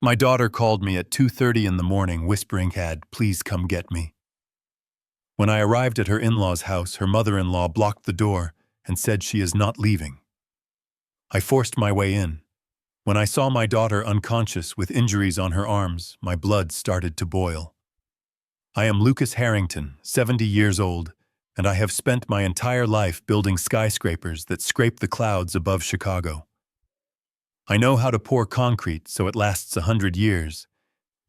My daughter called me at 2:30 in the morning whispering, "Please come get me." When I arrived at her in-laws' house, her mother-in-law blocked the door and said she is not leaving. I forced my way in. When I saw my daughter unconscious with injuries on her arms, my blood started to boil. I am Lucas Harrington, 70 years old, and I have spent my entire life building skyscrapers that scrape the clouds above Chicago. I know how to pour concrete so it lasts 100 years,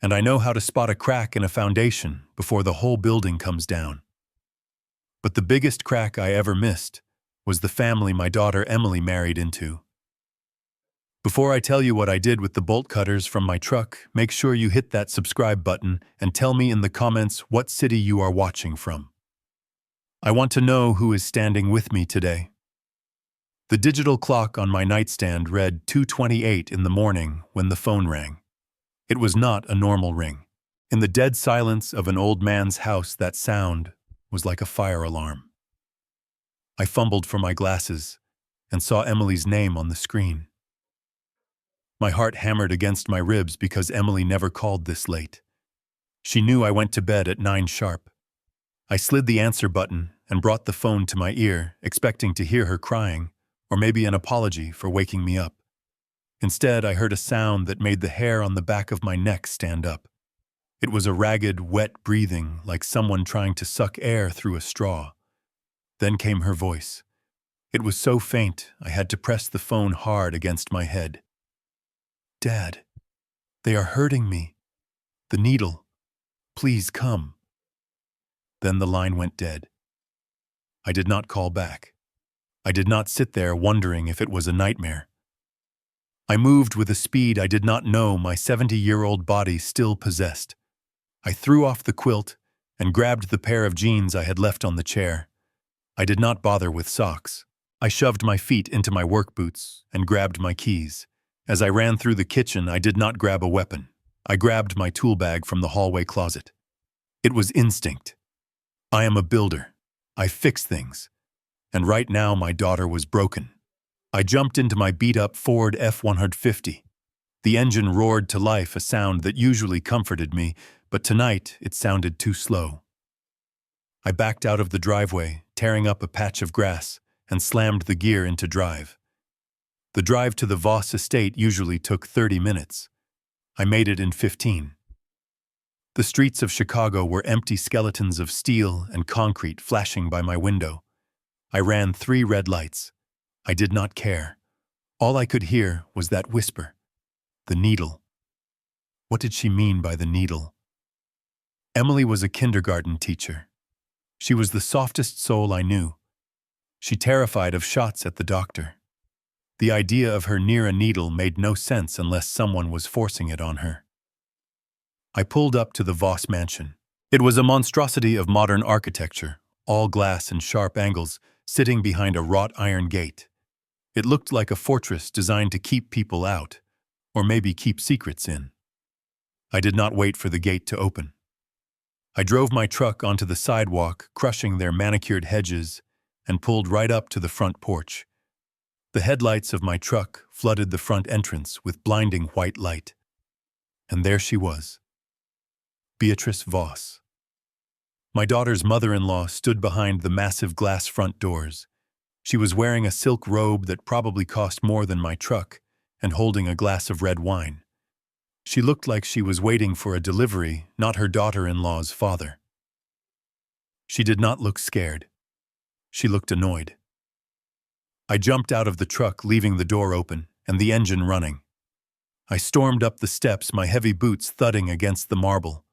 and I know how to spot a crack in a foundation before the whole building comes down. But the biggest crack I ever missed was the family my daughter Emily married into. Before I tell you what I did with the bolt cutters from my truck, make sure you hit that subscribe button and tell me in the comments what city you are watching from. I want to know who is standing with me today. The digital clock on my nightstand read 2:28 in the morning when the phone rang. It was not a normal ring. In the dead silence of an old man's house, that sound was like a fire alarm. I fumbled for my glasses and saw Emily's name on the screen. My heart hammered against my ribs because Emily never called this late. She knew I went to bed at 9 sharp. I slid the answer button and brought the phone to my ear, expecting to hear her crying, or maybe an apology for waking me up. Instead, I heard a sound that made the hair on the back of my neck stand up. It was a ragged, wet breathing, like someone trying to suck air through a straw. Then came her voice. It was so faint, I had to press the phone hard against my head. "Dad, they are hurting me. The needle. Please come." Then the line went dead. I did not call back. I did not sit there wondering if it was a nightmare. I moved with a speed I did not know my 70-year-old body still possessed. I threw off the quilt and grabbed the pair of jeans I had left on the chair. I did not bother with socks. I shoved my feet into my work boots and grabbed my keys. As I ran through the kitchen, I did not grab a weapon. I grabbed my tool bag from the hallway closet. It was instinct. I am a builder. I fix things. And right now my daughter was broken. I jumped into my beat-up Ford F-150. The engine roared to life, a sound that usually comforted me, but tonight it sounded too slow. I backed out of the driveway, tearing up a patch of grass, and slammed the gear into drive. The drive to the Voss estate usually took 30 minutes. I made it in 15. The streets of Chicago were empty skeletons of steel and concrete flashing by my window. I ran 3 red lights. I did not care. All I could hear was that whisper. The needle. What did she mean by the needle? Emily was a kindergarten teacher. She was the softest soul I knew. She terrified of shots at the doctor. The idea of her near a needle made no sense unless someone was forcing it on her. I pulled up to the Voss mansion. It was a monstrosity of modern architecture, all glass and sharp angles, sitting behind a wrought iron gate. It looked like a fortress designed to keep people out, or maybe keep secrets in. I did not wait for the gate to open. I drove my truck onto the sidewalk, crushing their manicured hedges, and pulled right up to the front porch. The headlights of my truck flooded the front entrance with blinding white light. And there she was, Beatrice Voss. My daughter's mother-in-law stood behind the massive glass front doors. She was wearing a silk robe that probably cost more than my truck and holding a glass of red wine. She looked like she was waiting for a delivery, not her daughter-in-law's father. She did not look scared. She looked annoyed. I jumped out of the truck, leaving the door open and the engine running. I stormed up the steps, my heavy boots thudding against the marble.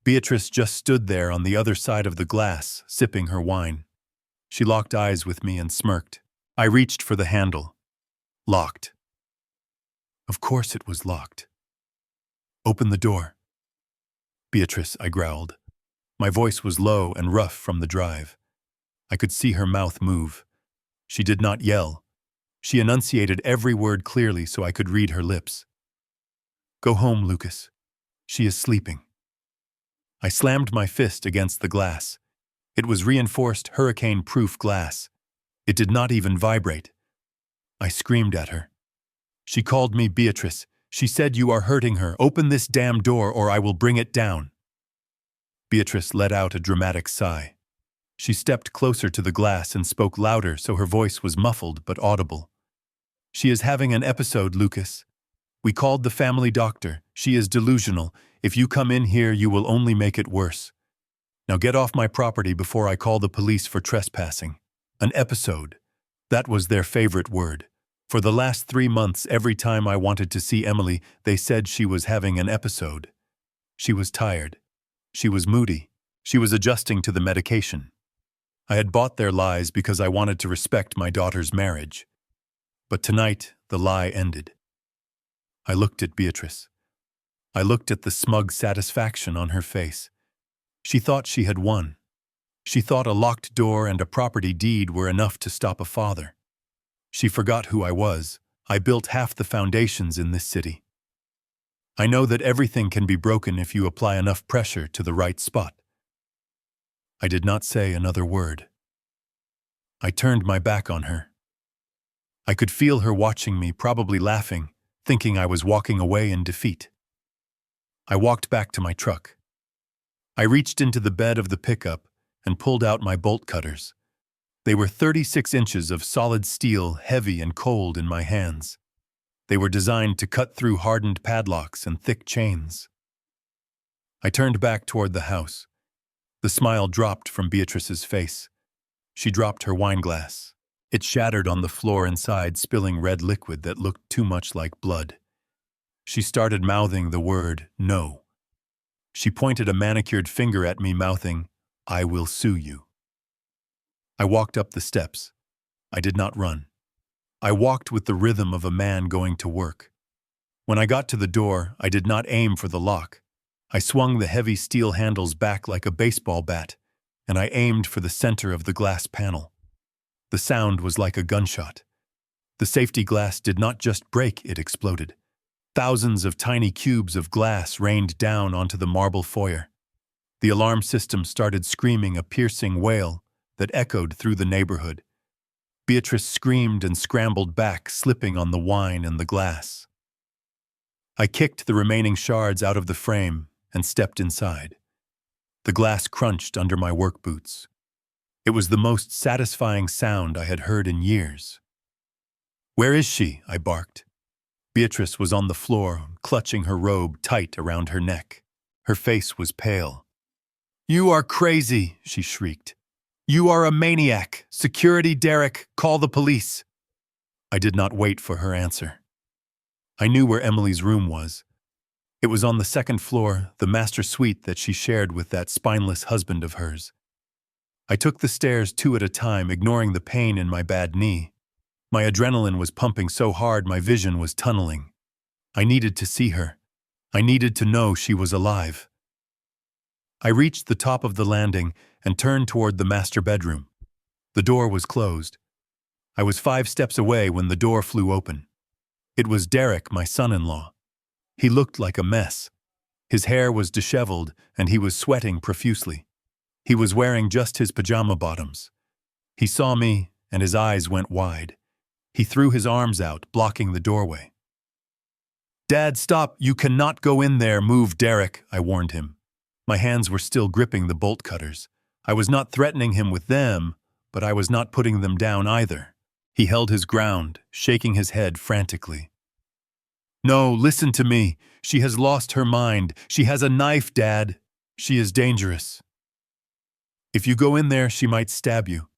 Beatrice just stood there on the other side of the glass, sipping her wine. She locked eyes with me and smirked. I reached for the handle. Locked. Of course it was locked. "Open the door." "Beatrice," I growled. My voice was low and rough from the drive. I could see her mouth move. She did not yell. She enunciated every word clearly so I could read her lips. "Go home, Lucas. She is sleeping." I slammed my fist against the glass. It was reinforced, hurricane-proof glass. It did not even vibrate. I screamed at her. She called me Beatrice. She said you are hurting her. Open this damn door or I will bring it down." Beatrice let out a dramatic sigh. She stepped closer to the glass and spoke louder so her voice was muffled but audible. "She is having an episode, Lucas. We called the family doctor. She is delusional. If you come in here, you will only make it worse. Now get off my property before I call the police for trespassing." An episode. That was their favorite word. For the last 3 months, every time I wanted to see Emily, they said she was having an episode. She was tired. She was moody. She was adjusting to the medication. I had bought their lies because I wanted to respect my daughter's marriage. But tonight, the lie ended. I looked at Beatrice. I looked at the smug satisfaction on her face. She thought she had won. She thought a locked door and a property deed were enough to stop a father. She forgot who I was. I built half the foundations in this city. I know that everything can be broken if you apply enough pressure to the right spot. I did not say another word. I turned my back on her. I could feel her watching me, probably laughing, thinking I was walking away in defeat. I walked back to my truck. I reached into the bed of the pickup and pulled out my bolt cutters. They were 36 inches of solid steel, heavy and cold in my hands. They were designed to cut through hardened padlocks and thick chains. I turned back toward the house. The smile dropped from Beatrice's face. She dropped her wineglass. It shattered on the floor inside, spilling red liquid that looked too much like blood. She started mouthing the word, "No." She pointed a manicured finger at me, mouthing, "I will sue you." I walked up the steps. I did not run. I walked with the rhythm of a man going to work. When I got to the door, I did not aim for the lock. I swung the heavy steel handles back like a baseball bat, and I aimed for the center of the glass panel. The sound was like a gunshot. The safety glass did not just break, it exploded. Thousands of tiny cubes of glass rained down onto the marble foyer. The alarm system started screaming a piercing wail that echoed through the neighborhood. Beatrice screamed and scrambled back, slipping on the wine and the glass. I kicked the remaining shards out of the frame and stepped inside. The glass crunched under my work boots. It was the most satisfying sound I had heard in years. "Where is she?" I barked. Beatrice was on the floor, clutching her robe tight around her neck. Her face was pale. "You are crazy," she shrieked. "You are a maniac. Security, Derek, call the police." I did not wait for her answer. I knew where Emily's room was. It was on the second floor, the master suite that she shared with that spineless husband of hers. I took the stairs 2 at a time, ignoring the pain in my bad knee. My adrenaline was pumping so hard my vision was tunneling. I needed to see her. I needed to know she was alive. I reached the top of the landing and turned toward the master bedroom. The door was closed. I was 5 steps away when the door flew open. It was Derek, my son-in-law. He looked like a mess. His hair was disheveled and he was sweating profusely. He was wearing just his pajama bottoms. He saw me and his eyes went wide. He threw his arms out, blocking the doorway. "Dad, stop! You cannot go in there! Move, Derek!" I warned him. My hands were still gripping the bolt cutters. I was not threatening him with them, but I was not putting them down either. He held his ground, shaking his head frantically. "No, listen to me. She has lost her mind. She has a knife, Dad. She is dangerous. If you go in there, she might stab you.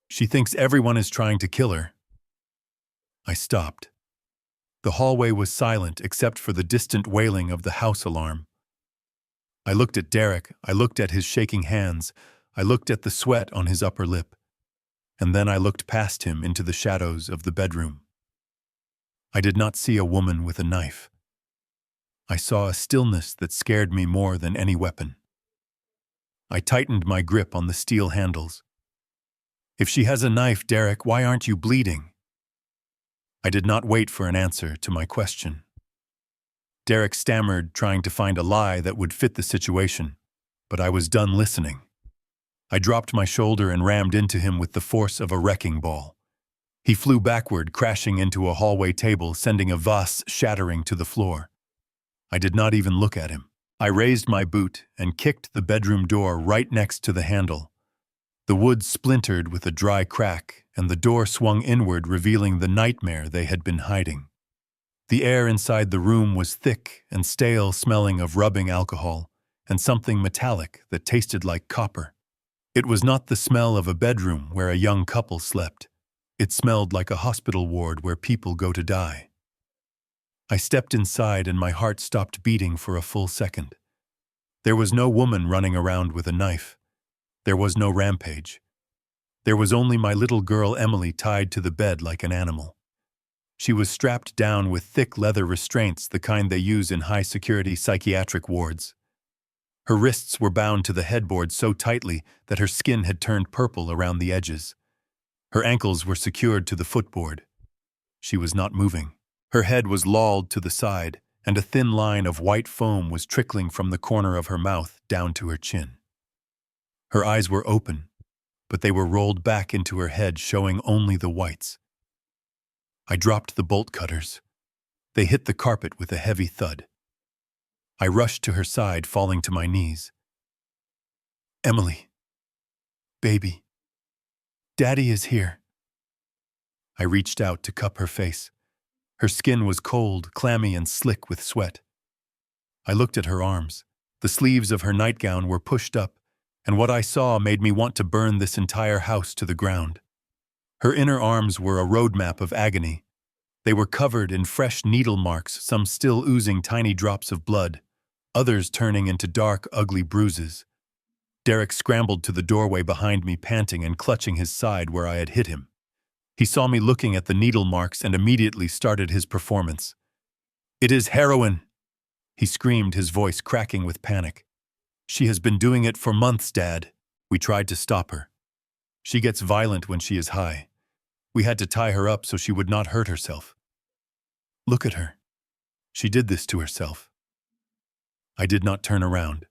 She thinks everyone is trying to kill her." I stopped. The hallway was silent except for the distant wailing of the house alarm. I looked at Derek, I looked at his shaking hands, I looked at the sweat on his upper lip, and then I looked past him into the shadows of the bedroom. I did not see a woman with a knife. I saw a stillness that scared me more than any weapon. I tightened my grip on the steel handles. "If she has a knife, Derek, why aren't you bleeding?" I did not wait for an answer to my question. Derek stammered, trying to find a lie that would fit the situation, but I was done listening. I dropped my shoulder and rammed into him with the force of a wrecking ball. He flew backward, crashing into a hallway table, sending a vase shattering to the floor. I did not even look at him. I raised my boot and kicked the bedroom door right next to the handle. The wood splintered with a dry crack, and the door swung inward, revealing the nightmare they had been hiding. The air inside the room was thick and stale, smelling of rubbing alcohol and something metallic that tasted like copper. It was not the smell of a bedroom where a young couple slept. It smelled like a hospital ward where people go to die. I stepped inside and my heart stopped beating for a full second. There was no woman running around with a knife. There was no rampage. There was only my little girl Emily tied to the bed like an animal. She was strapped down with thick leather restraints, the kind they use in high-security psychiatric wards. Her wrists were bound to the headboard so tightly that her skin had turned purple around the edges. Her ankles were secured to the footboard. She was not moving. Her head was lolled to the side, and a thin line of white foam was trickling from the corner of her mouth down to her chin. Her eyes were open, but they were rolled back into her head, showing only the whites. I dropped the bolt cutters. They hit the carpet with a heavy thud. I rushed to her side, falling to my knees. "Emily. Baby. Daddy is here." I reached out to cup her face. Her skin was cold, clammy, and slick with sweat. I looked at her arms. The sleeves of her nightgown were pushed up, and what I saw made me want to burn this entire house to the ground. Her inner arms were a roadmap of agony. They were covered in fresh needle marks, some still oozing tiny drops of blood, others turning into dark, ugly bruises. Derek scrambled to the doorway behind me, panting and clutching his side where I had hit him. He saw me looking at the needle marks and immediately started his performance. "It is heroin," he screamed, his voice cracking with panic. "She has been doing it for months, Dad." We tried to stop her. "She gets violent when she is high. We had to tie her up so she would not hurt herself. Look at her. She did this to herself." I did not turn around.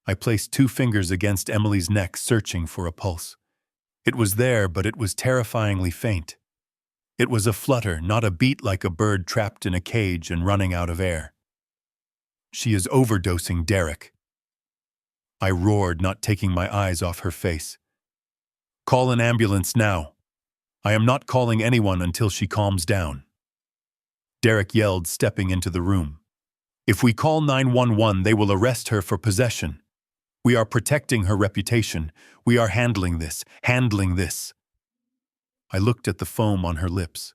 I placed 2 fingers against Emily's neck, searching for a pulse. It was there, but it was terrifyingly faint. It was a flutter, not a beat, like a bird trapped in a cage and running out of air. "She is overdosing, Derek." I roared, not taking my eyes off her face. "Call an ambulance now. I am not calling anyone until she calms down," Derek yelled, stepping into the room. "If we call 911, they will arrest her for possession. We are protecting her reputation. We are handling this. I looked at the foam on her lips.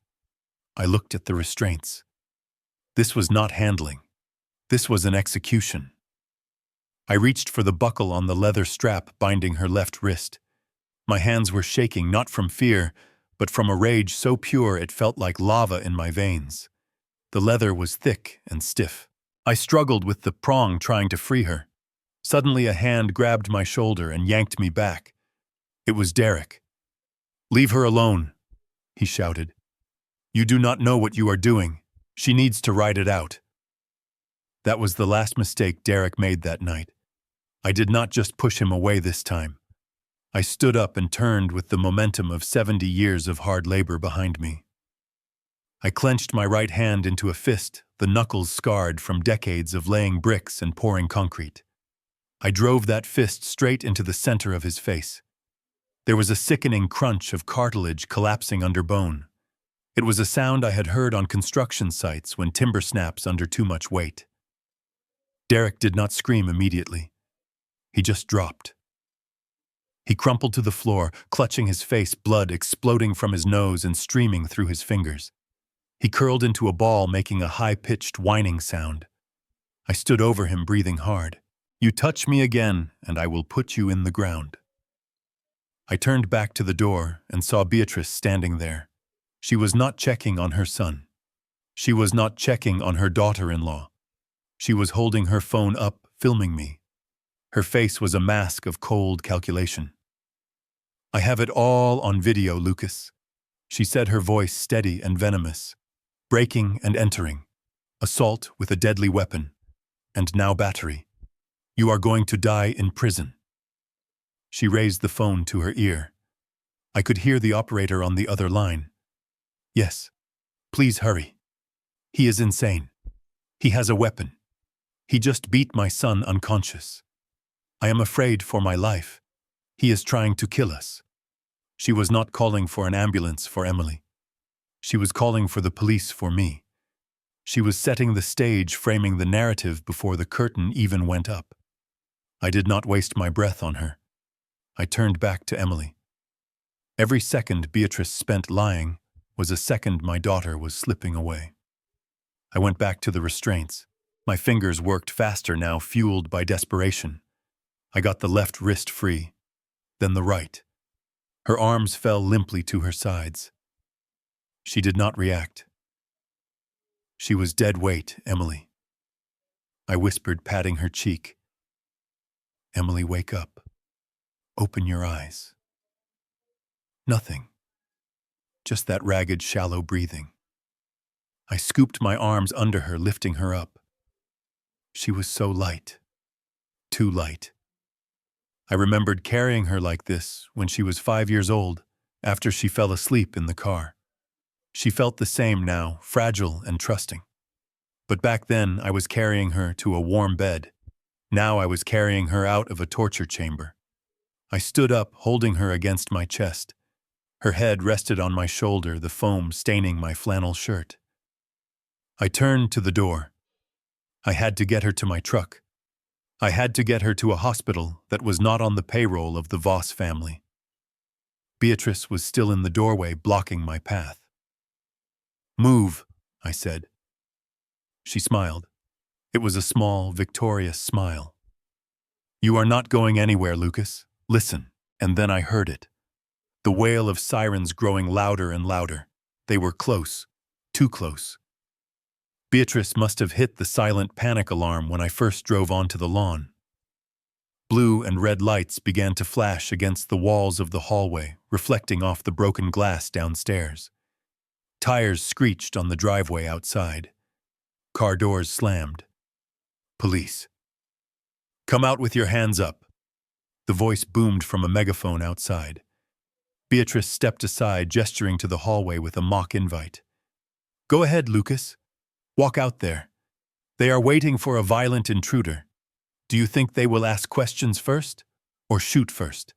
I looked at the restraints. This was not handling. This was an execution. I reached for the buckle on the leather strap binding her left wrist. My hands were shaking, not from fear, but from a rage so pure it felt like lava in my veins. The leather was thick and stiff. I struggled with the prong, trying to free her. Suddenly a hand grabbed my shoulder and yanked me back. It was Derek. "Leave her alone," he shouted. "You do not know what you are doing. She needs to ride it out." That was the last mistake Derek made that night. I did not just push him away this time. I stood up and turned with the momentum of 70 years of hard labor behind me. I clenched my right hand into a fist, the knuckles scarred from decades of laying bricks and pouring concrete. I drove that fist straight into the center of his face. There was a sickening crunch of cartilage collapsing under bone. It was a sound I had heard on construction sites when timber snaps under too much weight. Derek did not scream immediately. He just dropped. He crumpled to the floor, clutching his face, blood exploding from his nose and streaming through his fingers. He curled into a ball, making a high-pitched whining sound. I stood over him, breathing hard. "You touch me again, and I will put you in the ground." I turned back to the door and saw Beatrice standing there. She was not checking on her son. She was not checking on her daughter-in-law. She was holding her phone up, filming me. Her face was a mask of cold calculation. "I have it all on video, Lucas," she said, her voice steady and venomous. "Breaking and entering. Assault with a deadly weapon. And now battery. You are going to die in prison." She raised the phone to her ear. I could hear the operator on the other line. Yes. Please hurry. He is insane. He has a weapon. He just beat my son unconscious. I am afraid for my life. He is trying to kill us. She was not calling for an ambulance for Emily. She was calling for the police for me. She was setting the stage, framing the narrative before the curtain even went up. I did not waste my breath on her. I turned back to Emily. Every second Beatrice spent lying was a second my daughter was slipping away. I went back to the restraints. My fingers worked faster now, fueled by desperation. I got the left wrist free, then the right. Her arms fell limply to her sides. She did not react. She was dead weight, Emily. I whispered, patting her cheek. Emily, wake up. Open your eyes. Nothing. Just that ragged, shallow breathing. I scooped my arms under her, lifting her up. She was so light. Too light. I remembered carrying her like this when she was 5 years old, after she fell asleep in the car. She felt the same now, fragile and trusting. But back then, I was carrying her to a warm bed. Now I was carrying her out of a torture chamber. I stood up, holding her against my chest. Her head rested on my shoulder, the foam staining my flannel shirt. I turned to the door. I had to get her to my truck. I had to get her to a hospital that was not on the payroll of the Voss family. Beatrice was still in the doorway, blocking my path. Move, I said. She smiled. It was a small, victorious smile. You are not going anywhere, Lucas. Listen. And then I heard it. The wail of sirens growing louder and louder. They were close. Too close. Beatrice must have hit the silent panic alarm when I first drove onto the lawn. Blue and red lights began to flash against the walls of the hallway, reflecting off the broken glass downstairs. Tires screeched on the driveway outside. Car doors slammed. Police. Come out with your hands up. The voice boomed from a megaphone outside. Beatrice stepped aside, gesturing to the hallway with a mock invite. Go ahead, Lucas. Walk out there. They are waiting for a violent intruder. Do you think they will ask questions first, or shoot first?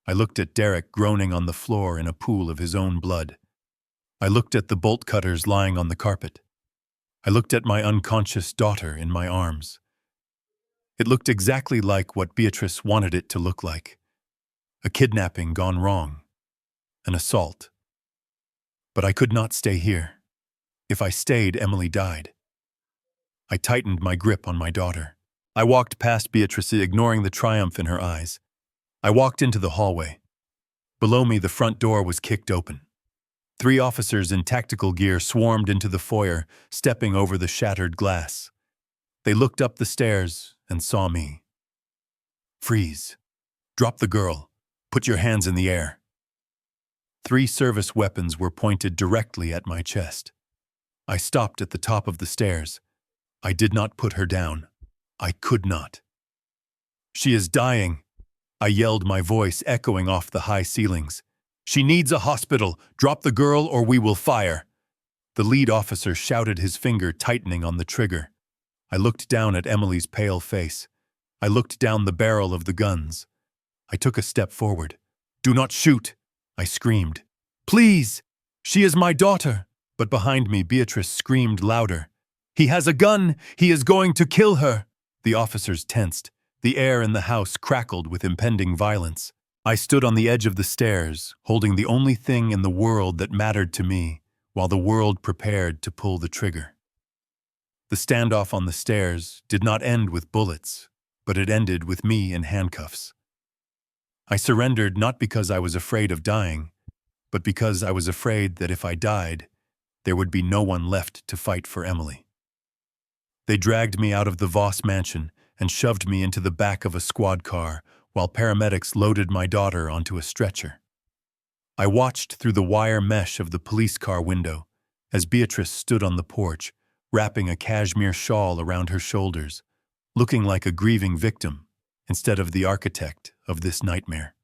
I looked at Derek groaning on the floor in a pool of his own blood. I looked at the bolt cutters lying on the carpet. I looked at my unconscious daughter in my arms. It looked exactly like what Beatrice wanted it to look like. A kidnapping gone wrong. An assault. But I could not stay here. If I stayed, Emily died. I tightened my grip on my daughter. I walked past Beatrice, ignoring the triumph in her eyes. I walked into the hallway. Below me, the front door was kicked open. 3 officers in tactical gear swarmed into the foyer, stepping over the shattered glass. They looked up the stairs and saw me. Freeze. Drop the girl. Put your hands in the air. 3 service weapons were pointed directly at my chest. I stopped at the top of the stairs. I did not put her down. I could not. She is dying, I yelled, my voice echoing off the high ceilings. She needs a hospital. Drop the girl or we will fire. The lead officer shouted, his finger tightening on the trigger. I looked down at Emily's pale face. I looked down the barrel of the guns. I took a step forward. Do not shoot, I screamed. Please, she is my daughter. But behind me, Beatrice screamed louder. He has a gun! He is going to kill her! The officers tensed. The air in the house crackled with impending violence. I stood on the edge of the stairs, holding the only thing in the world that mattered to me, while the world prepared to pull the trigger. The standoff on the stairs did not end with bullets, but it ended with me in handcuffs. I surrendered not because I was afraid of dying, but because I was afraid that if I died, there would be no one left to fight for Emily. They dragged me out of the Voss mansion and shoved me into the back of a squad car while paramedics loaded my daughter onto a stretcher. I watched through the wire mesh of the police car window as Beatrice stood on the porch, wrapping a cashmere shawl around her shoulders, looking like a grieving victim instead of the architect of this nightmare.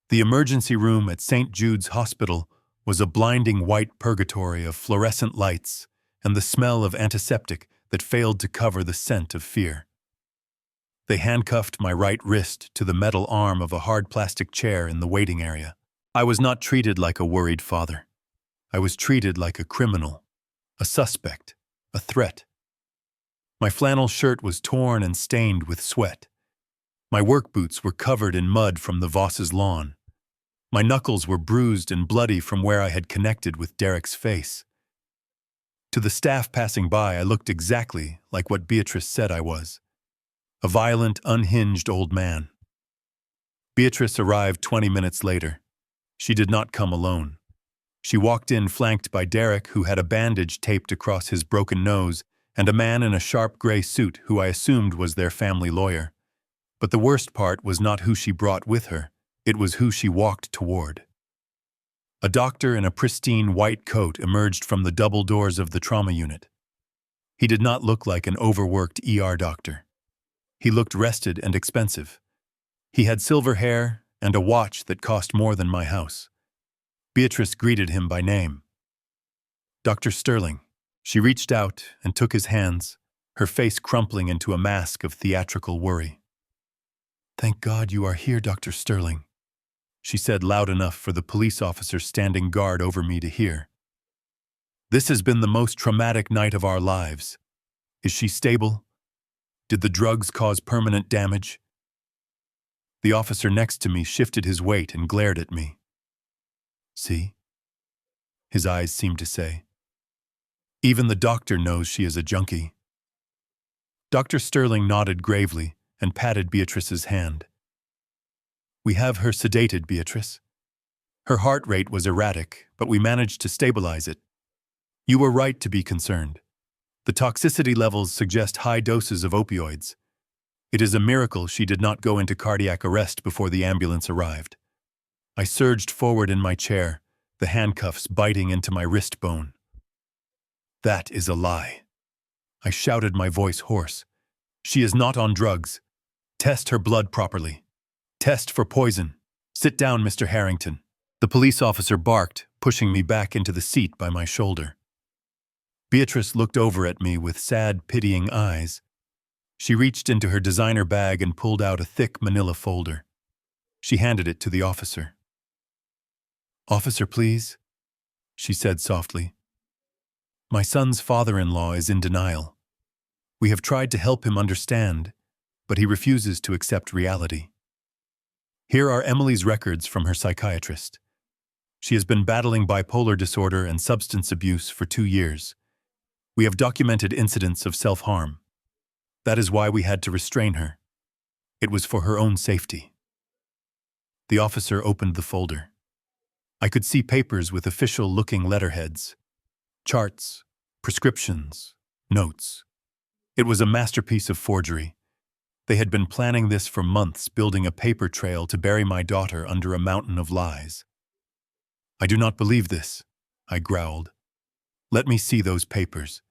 The emergency room at St. Jude's Hospital was a blinding white purgatory of fluorescent lights and the smell of antiseptic that failed to cover the scent of fear. They handcuffed my right wrist to the metal arm of a hard plastic chair in the waiting area. I was not treated like a worried father. I was treated like a criminal, a suspect, a threat. My flannel shirt was torn and stained with sweat. My work boots were covered in mud from the Voss's lawn. My knuckles were bruised and bloody from where I had connected with Derek's face. To the staff passing by, I looked exactly like what Beatrice said I was. A violent, unhinged old man. Beatrice arrived 20 minutes later. She did not come alone. She walked in flanked by Derek, who had a bandage taped across his broken nose, and a man in a sharp gray suit who I assumed was their family lawyer. But the worst part was not who she brought with her, it was who she walked toward. A doctor in a pristine white coat emerged from the double doors of the trauma unit. He did not look like an overworked ER doctor. He looked rested and expensive. He had silver hair and a watch that cost more than my house. Beatrice greeted him by name. Dr. Sterling. She reached out and took his hands, her face crumpling into a mask of theatrical worry. "Thank God you are here, Dr. Sterling," she said loud enough for the police officer standing guard over me to hear. "This has been the most traumatic night of our lives. Is she stable? Did the drugs cause permanent damage?" The officer next to me shifted his weight and glared at me. "See?" His eyes seemed to say. "Even the doctor knows she is a junkie." Dr. Sterling nodded gravely and patted Beatrice's hand. "We have her sedated, Beatrice. Her heart rate was erratic, but we managed to stabilize it. You were right to be concerned. The toxicity levels suggest high doses of opioids. It is a miracle she did not go into cardiac arrest before the ambulance arrived." I surged forward in my chair, the handcuffs biting into my wrist bone. "That is a lie." I shouted, my voice hoarse. "She is not on drugs. Test her blood properly. Test for poison. Sit down, Mr. Harrington." The police officer barked, pushing me back into the seat by my shoulder. Beatrice looked over at me with sad, pitying eyes. She reached into her designer bag and pulled out a thick manila folder. She handed it to the officer. "Officer, please," she said softly. "My son's father-in-law is in denial. We have tried to help him understand, but he refuses to accept reality. Here are Emily's records from her psychiatrist. She has been battling bipolar disorder and substance abuse for 2 years. We have documented incidents of self-harm. That is why we had to restrain her. It was for her own safety." The officer opened the folder. I could see papers with official-looking letterheads, charts, prescriptions, notes. It was a masterpiece of forgery. They had been planning this for months, building a paper trail to bury my daughter under a mountain of lies. "I do not believe this," I growled. "Let me see those papers.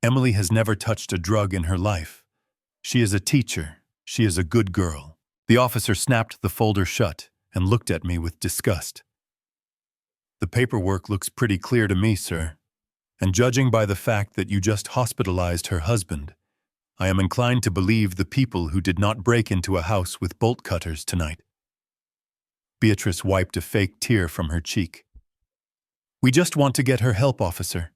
Emily has never touched a drug in her life. She is a teacher. She is a good girl." The officer snapped the folder shut and looked at me with disgust. "The paperwork looks pretty clear to me, sir. And judging by the fact that you just hospitalized her husband, I am inclined to believe the people who did not break into a house with bolt cutters tonight." Beatrice wiped a fake tear from her cheek. "We just want to get her help, officer.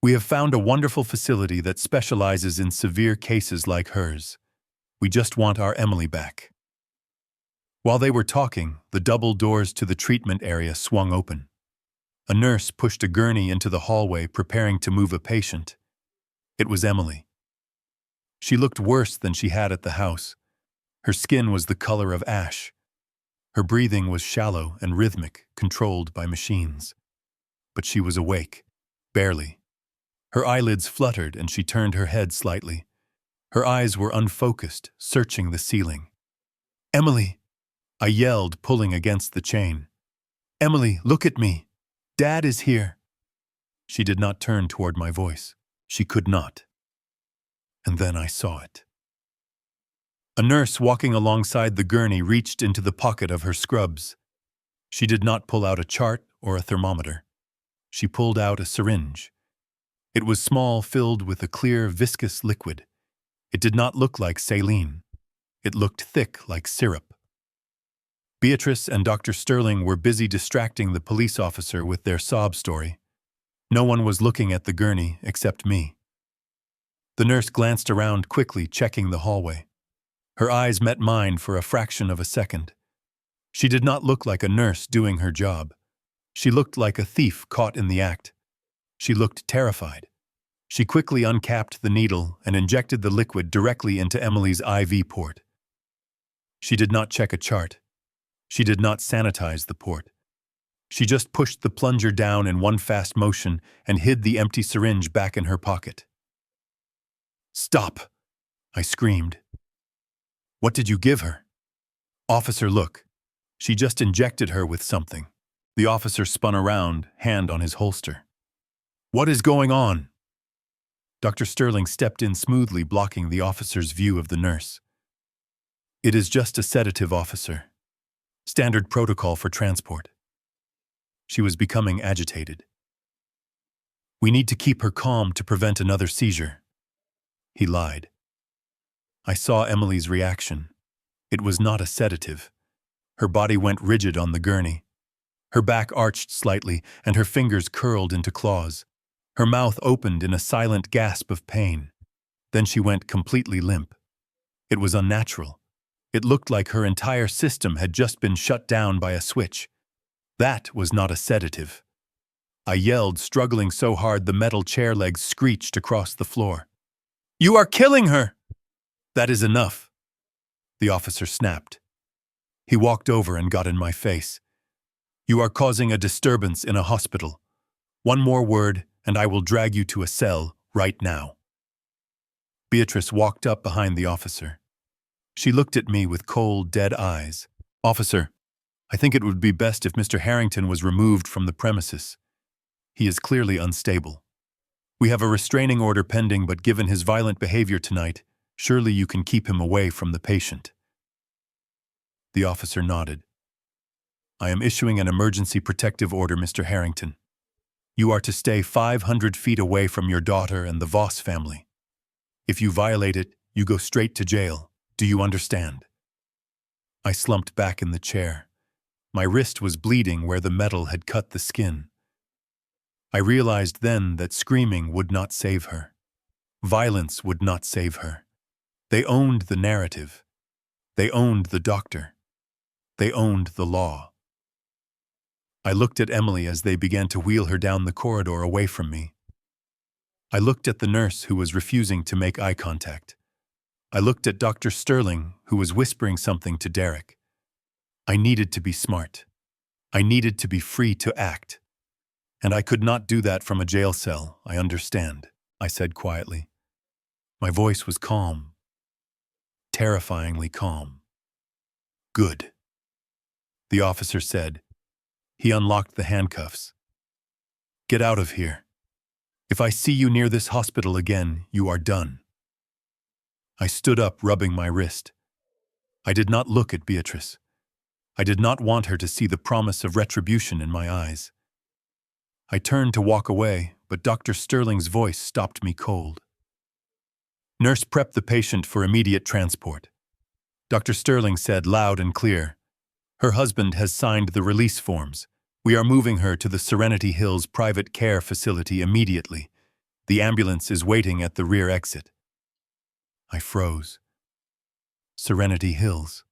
We have found a wonderful facility that specializes in severe cases like hers. We just want our Emily back." While they were talking, the double doors to the treatment area swung open. A nurse pushed a gurney into the hallway, preparing to move a patient. It was Emily. She looked worse than she had at the house. Her skin was the color of ash. Her breathing was shallow and rhythmic, controlled by machines. But she was awake, barely. Her eyelids fluttered and she turned her head slightly. Her eyes were unfocused, searching the ceiling. "Emily!" I yelled, pulling against the chain. "Emily, look at me! Dad is here!" She did not turn toward my voice. She could not. And then I saw it. A nurse walking alongside the gurney reached into the pocket of her scrubs. She did not pull out a chart or a thermometer. She pulled out a syringe. It was small, filled with a clear, viscous liquid. It did not look like saline. It looked thick like syrup. Beatrice and Dr. Sterling were busy distracting the police officer with their sob story. No one was looking at the gurney except me. The nurse glanced around quickly, checking the hallway. Her eyes met mine for a fraction of a second. She did not look like a nurse doing her job. She looked like a thief caught in the act. She looked terrified. She quickly uncapped the needle and injected the liquid directly into Emily's IV port. She did not check a chart. She did not sanitize the port. She just pushed the plunger down in one fast motion and hid the empty syringe back in her pocket. "Stop!" I screamed. "What did you give her?" "Officer, look. She just injected her with something." The officer spun around, hand on his holster. "What is going on?" Dr. Sterling stepped in smoothly, blocking the officer's view of the nurse. "It is just a sedative, officer. Standard protocol for transport." She was becoming agitated. "We need to keep her calm to prevent another seizure." He lied. I saw Emily's reaction. It was not a sedative. Her body went rigid on the gurney. Her back arched slightly, and her fingers curled into claws. Her mouth opened in a silent gasp of pain. Then she went completely limp. It was unnatural. It looked like her entire system had just been shut down by a switch. That was not a sedative. I yelled, struggling so hard the metal chair legs screeched across the floor. "You are killing her!" "That is enough," the officer snapped. He walked over and got in my face. "You are causing a disturbance in a hospital. One more word, and I will drag you to a cell right now." Beatrice walked up behind the officer. She looked at me with cold, dead eyes. "Officer, I think it would be best if Mr. Harrington was removed from the premises. He is clearly unstable. We have a restraining order pending, but given his violent behavior tonight, surely you can keep him away from the patient." The officer nodded. "I am issuing an emergency protective order, Mr. Harrington. You are to stay 500 feet away from your daughter and the Voss family. If you violate it, you go straight to jail. Do you understand?" I slumped back in the chair. My wrist was bleeding where the metal had cut the skin. I realized then that screaming would not save her. Violence would not save her. They owned the narrative. They owned the doctor. They owned the law. I looked at Emily as they began to wheel her down the corridor away from me. I looked at the nurse who was refusing to make eye contact. I looked at Dr. Sterling, who was whispering something to Derek. I needed to be smart. I needed to be free to act. And I could not do that from a jail cell, I understand, I said quietly. My voice was calm. Terrifyingly calm. "Good," the officer said. He unlocked the handcuffs. "Get out of here. If I see you near this hospital again, you are done." I stood up, rubbing my wrist. I did not look at Beatrice. I did not want her to see the promise of retribution in my eyes. I turned to walk away, but Dr. Sterling's voice stopped me cold. "Nurse, prep the patient for immediate transport," Dr. Sterling said loud and clear. "Her husband has signed the release forms. We are moving her to the Serenity Hills private care facility immediately. The ambulance is waiting at the rear exit." I froze. Serenity Hills.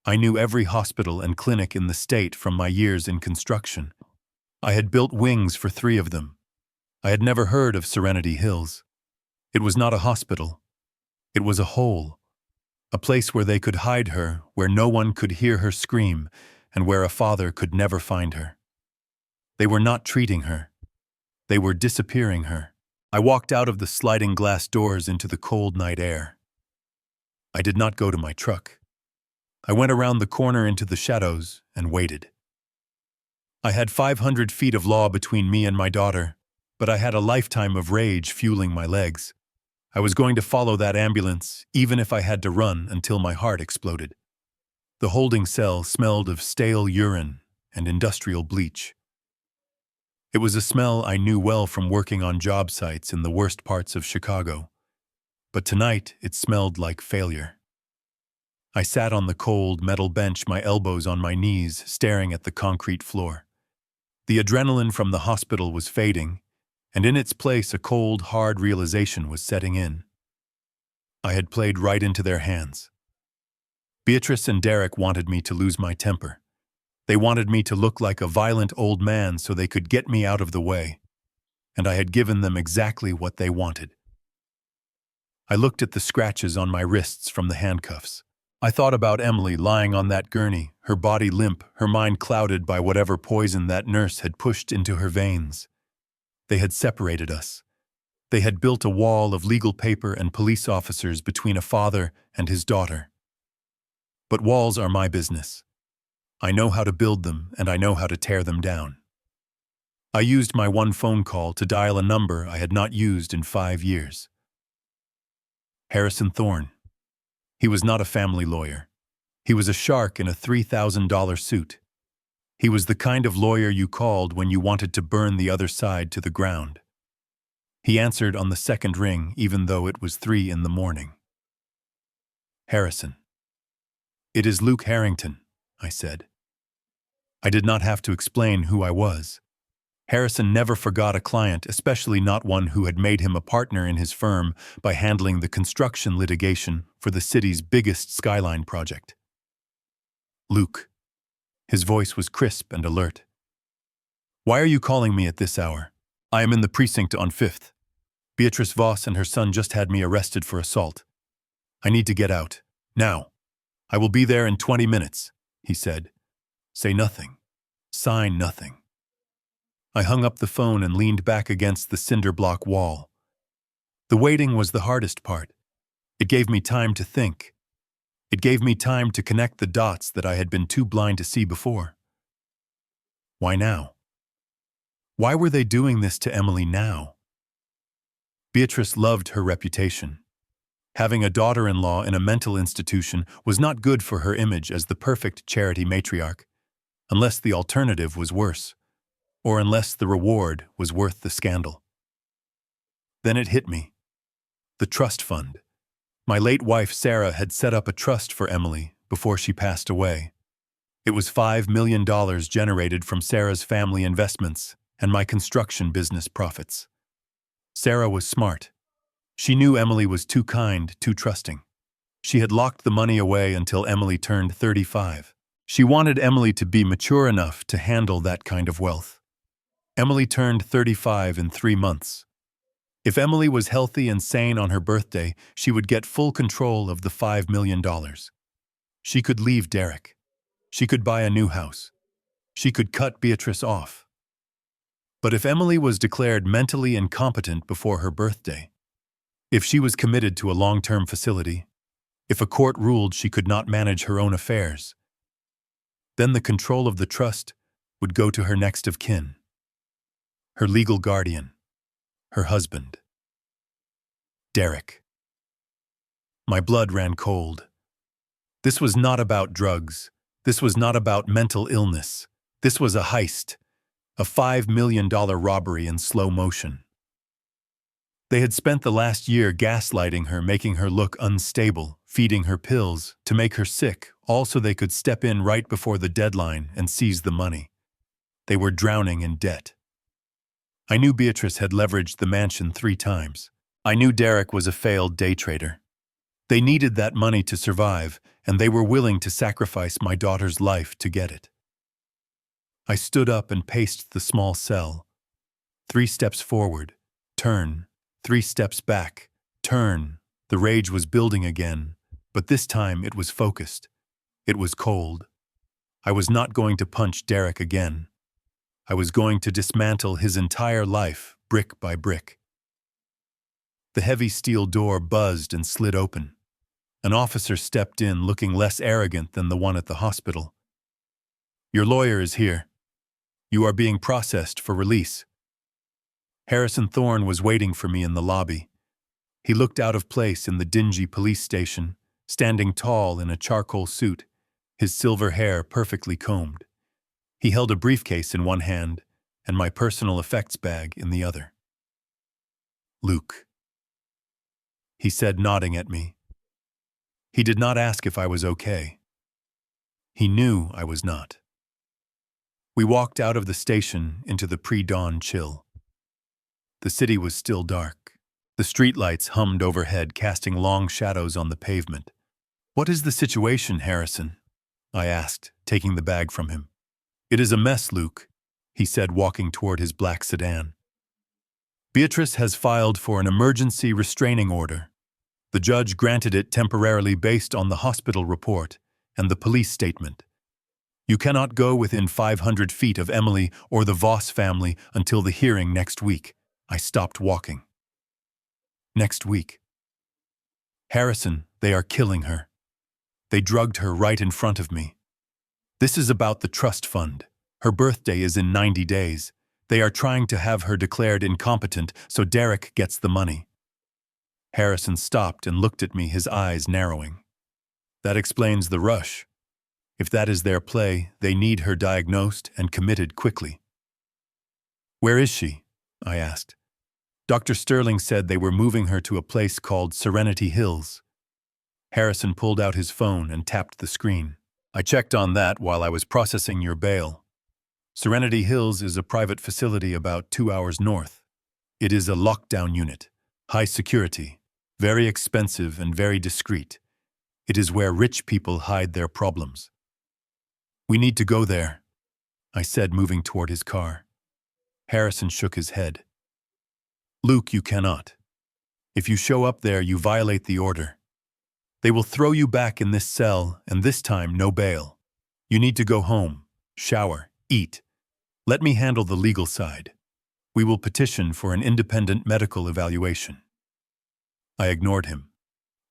I knew every hospital and clinic in the state from my years in construction. I had built wings for 3 of them. I had never heard of Serenity Hills. It was not a hospital. It was a hole. A place where they could hide her, where no one could hear her scream, and where a father could never find her. They were not treating her. They were disappearing her. I walked out of the sliding glass doors into the cold night air. I did not go to my truck. I went around the corner into the shadows and waited. I had 500 feet of law between me and my daughter, but I had a lifetime of rage fueling my legs. I was going to follow that ambulance, even if I had to run until my heart exploded. The holding cell smelled of stale urine and industrial bleach. It was a smell I knew well from working on job sites in the worst parts of Chicago. But tonight, it smelled like failure. I sat on the cold metal bench, my elbows on my knees, staring at the concrete floor. The adrenaline from the hospital was fading, and in its place a cold, hard realization was setting in. I had played right into their hands. Beatrice and Derek wanted me to lose my temper. They wanted me to look like a violent old man so they could get me out of the way, and I had given them exactly what they wanted. I looked at the scratches on my wrists from the handcuffs. I thought about Emily lying on that gurney, her body limp, her mind clouded by whatever poison that nurse had pushed into her veins. They had separated us. They had built a wall of legal paper and police officers between a father and his daughter. But walls are my business. I know how to build them, and I know how to tear them down. I used my one phone call to dial a number I had not used in 5 years. Harrison Thorne. He was not a family lawyer. He was a shark in a $3,000 suit. He was the kind of lawyer you called when you wanted to burn the other side to the ground. He answered on the second ring, even though it was 3 in the morning. Harrison. "It is Luke Harrington," I said. I did not have to explain who I was. Harrison never forgot a client, especially not one who had made him a partner in his firm by handling the construction litigation for the city's biggest skyline project. "Luke." His voice was crisp and alert. "Why are you calling me at this hour? I am in the precinct on 5th. Beatrice Voss and her son just had me arrested for assault. I need to get out. Now. I will be there in 20 minutes, he said. Say nothing. Sign nothing. I hung up the phone and leaned back against the cinder block wall. The waiting was the hardest part. It gave me time to think. It gave me time to connect the dots that I had been too blind to see before. Why now? Why were they doing this to Emily now? Beatrice loved her reputation. Having a daughter-in-law in a mental institution was not good for her image as the perfect charity matriarch, unless the alternative was worse, or unless the reward was worth the scandal. Then it hit me. The trust fund. My late wife Sarah had set up a trust for Emily before she passed away. It was $5 million generated from Sarah's family investments and my construction business profits. Sarah was smart. She knew Emily was too kind, too trusting. She had locked the money away until Emily turned 35. She wanted Emily to be mature enough to handle that kind of wealth. Emily turned 35 in 3 months. If Emily was healthy and sane on her birthday, she would get full control of the $5 million. She could leave Derek. She could buy a new house. She could cut Beatrice off. But if Emily was declared mentally incompetent before her birthday, if she was committed to a long-term facility, if a court ruled she could not manage her own affairs, then the control of the trust would go to her next of kin, her legal guardian, her husband, Derek. My blood ran cold. This was not about drugs. This was not about mental illness. This was a heist, a $5 million robbery in slow motion. They had spent the last year gaslighting her, making her look unstable, feeding her pills to make her sick, all so they could step in right before the deadline and seize the money. They were drowning in debt. I knew Beatrice had leveraged the mansion 3 times. I knew Derek was a failed day trader. They needed that money to survive, and they were willing to sacrifice my daughter's life to get it. I stood up and paced the small cell. 3 steps forward, turn. 3 steps back, turn. The rage was building again, but this time it was focused. It was cold. I was not going to punch Derek again. I was going to dismantle his entire life, brick by brick. The heavy steel door buzzed and slid open. An officer stepped in, looking less arrogant than the one at the hospital. "Your lawyer is here. You are being processed for release." Harrison Thorne was waiting for me in the lobby. He looked out of place in the dingy police station, standing tall in a charcoal suit, his silver hair perfectly combed. He held a briefcase in one hand and my personal effects bag in the other. Luke, he said, nodding at me. He did not ask if I was okay. He knew I was not. We walked out of the station into the pre-dawn chill. The city was still dark. The streetlights hummed overhead, casting long shadows on the pavement. "What is the situation, Harrison?" I asked, taking the bag from him. "It is a mess, Luke," he said, walking toward his black sedan. "Beatrice has filed for an emergency restraining order. The judge granted it temporarily based on the hospital report and the police statement. You cannot go within 500 feet of Emily or the Voss family until the hearing next week." I stopped walking. Next week. Harrison, they are killing her. They drugged her right in front of me. This is about the trust fund. Her birthday is in 90 days. They are trying to have her declared incompetent so Derek gets the money. Harrison stopped and looked at me, his eyes narrowing. That explains the rush. If that is their play, they need her diagnosed and committed quickly. "Where is she?" I asked. Dr. Sterling said they were moving her to a place called Serenity Hills. Harrison pulled out his phone and tapped the screen. "I checked on that while I was processing your bail. Serenity Hills is a private facility about 2 hours north. It is a lockdown unit, high security, very expensive and very discreet. It is where rich people hide their problems." "We need to go there," I said, moving toward his car. Harrison shook his head. "Luke, you cannot. If you show up there, you violate the order. They will throw you back in this cell, and this time no bail. You need to go home, shower, eat. Let me handle the legal side. We will petition for an independent medical evaluation." I ignored him.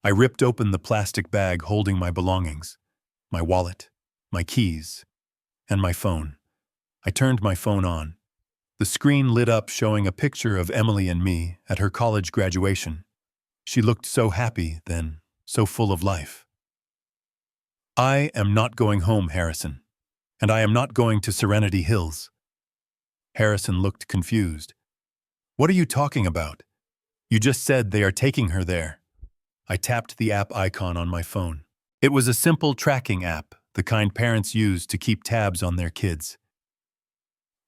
I ripped open the plastic bag holding my belongings, my wallet, my keys, and my phone. I turned my phone on. The screen lit up, showing a picture of Emily and me at her college graduation. She looked so happy then, so full of life. "I am not going home, Harrison, and I am not going to Serenity Hills." Harrison looked confused. "What are you talking about? You just said they are taking her there." I tapped the app icon on my phone. It was a simple tracking app, the kind parents use to keep tabs on their kids.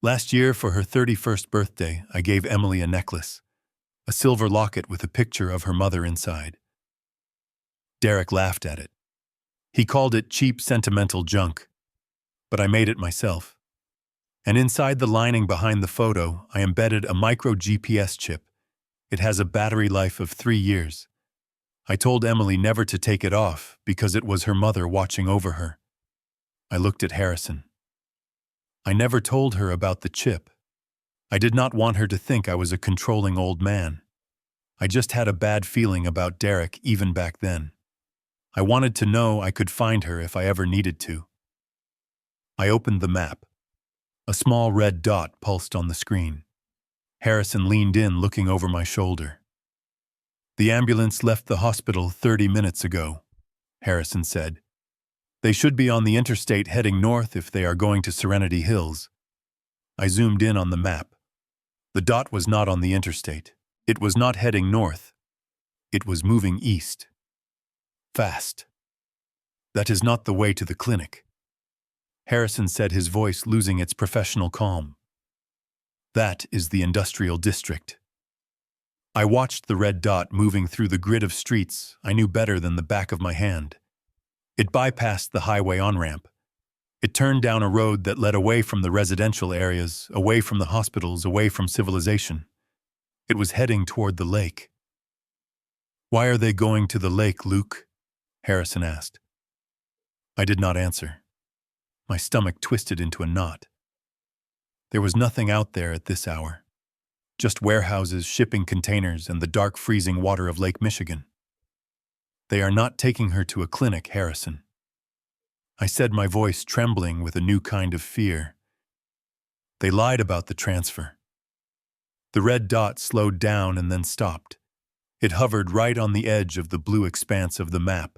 Last year, for her 31st birthday, I gave Emily a necklace, a silver locket with a picture of her mother inside. Derek laughed at it. He called it cheap, sentimental junk, but I made it myself. And inside the lining behind the photo, I embedded a micro GPS chip. It has a battery life of 3 years. I told Emily never to take it off because it was her mother watching over her. I looked at Harrison. I never told her about the chip. I did not want her to think I was a controlling old man. I just had a bad feeling about Derek even back then. I wanted to know I could find her if I ever needed to. I opened the map. A small red dot pulsed on the screen. Harrison leaned in, looking over my shoulder. "The ambulance left the hospital 30 minutes ago," Harrison said. "They should be on the interstate heading north if they are going to Serenity Hills." I zoomed in on the map. The dot was not on the interstate. It was not heading north. It was moving east. Fast. "That is not the way to the clinic," Harrison said, his voice losing its professional calm. "That is the industrial district." I watched the red dot moving through the grid of streets I knew better than the back of my hand. It bypassed the highway on-ramp. It turned down a road that led away from the residential areas, away from the hospitals, away from civilization. It was heading toward the lake. "Why are they going to the lake, Luke?" Harrison asked. I did not answer. My stomach twisted into a knot. There was nothing out there at this hour. Just warehouses, shipping containers, and the dark freezing water of Lake Michigan. "They are not taking her to a clinic, Harrison," I said, my voice trembling with a new kind of fear. "They lied about the transfer." The red dot slowed down and then stopped. It hovered right on the edge of the blue expanse of the map.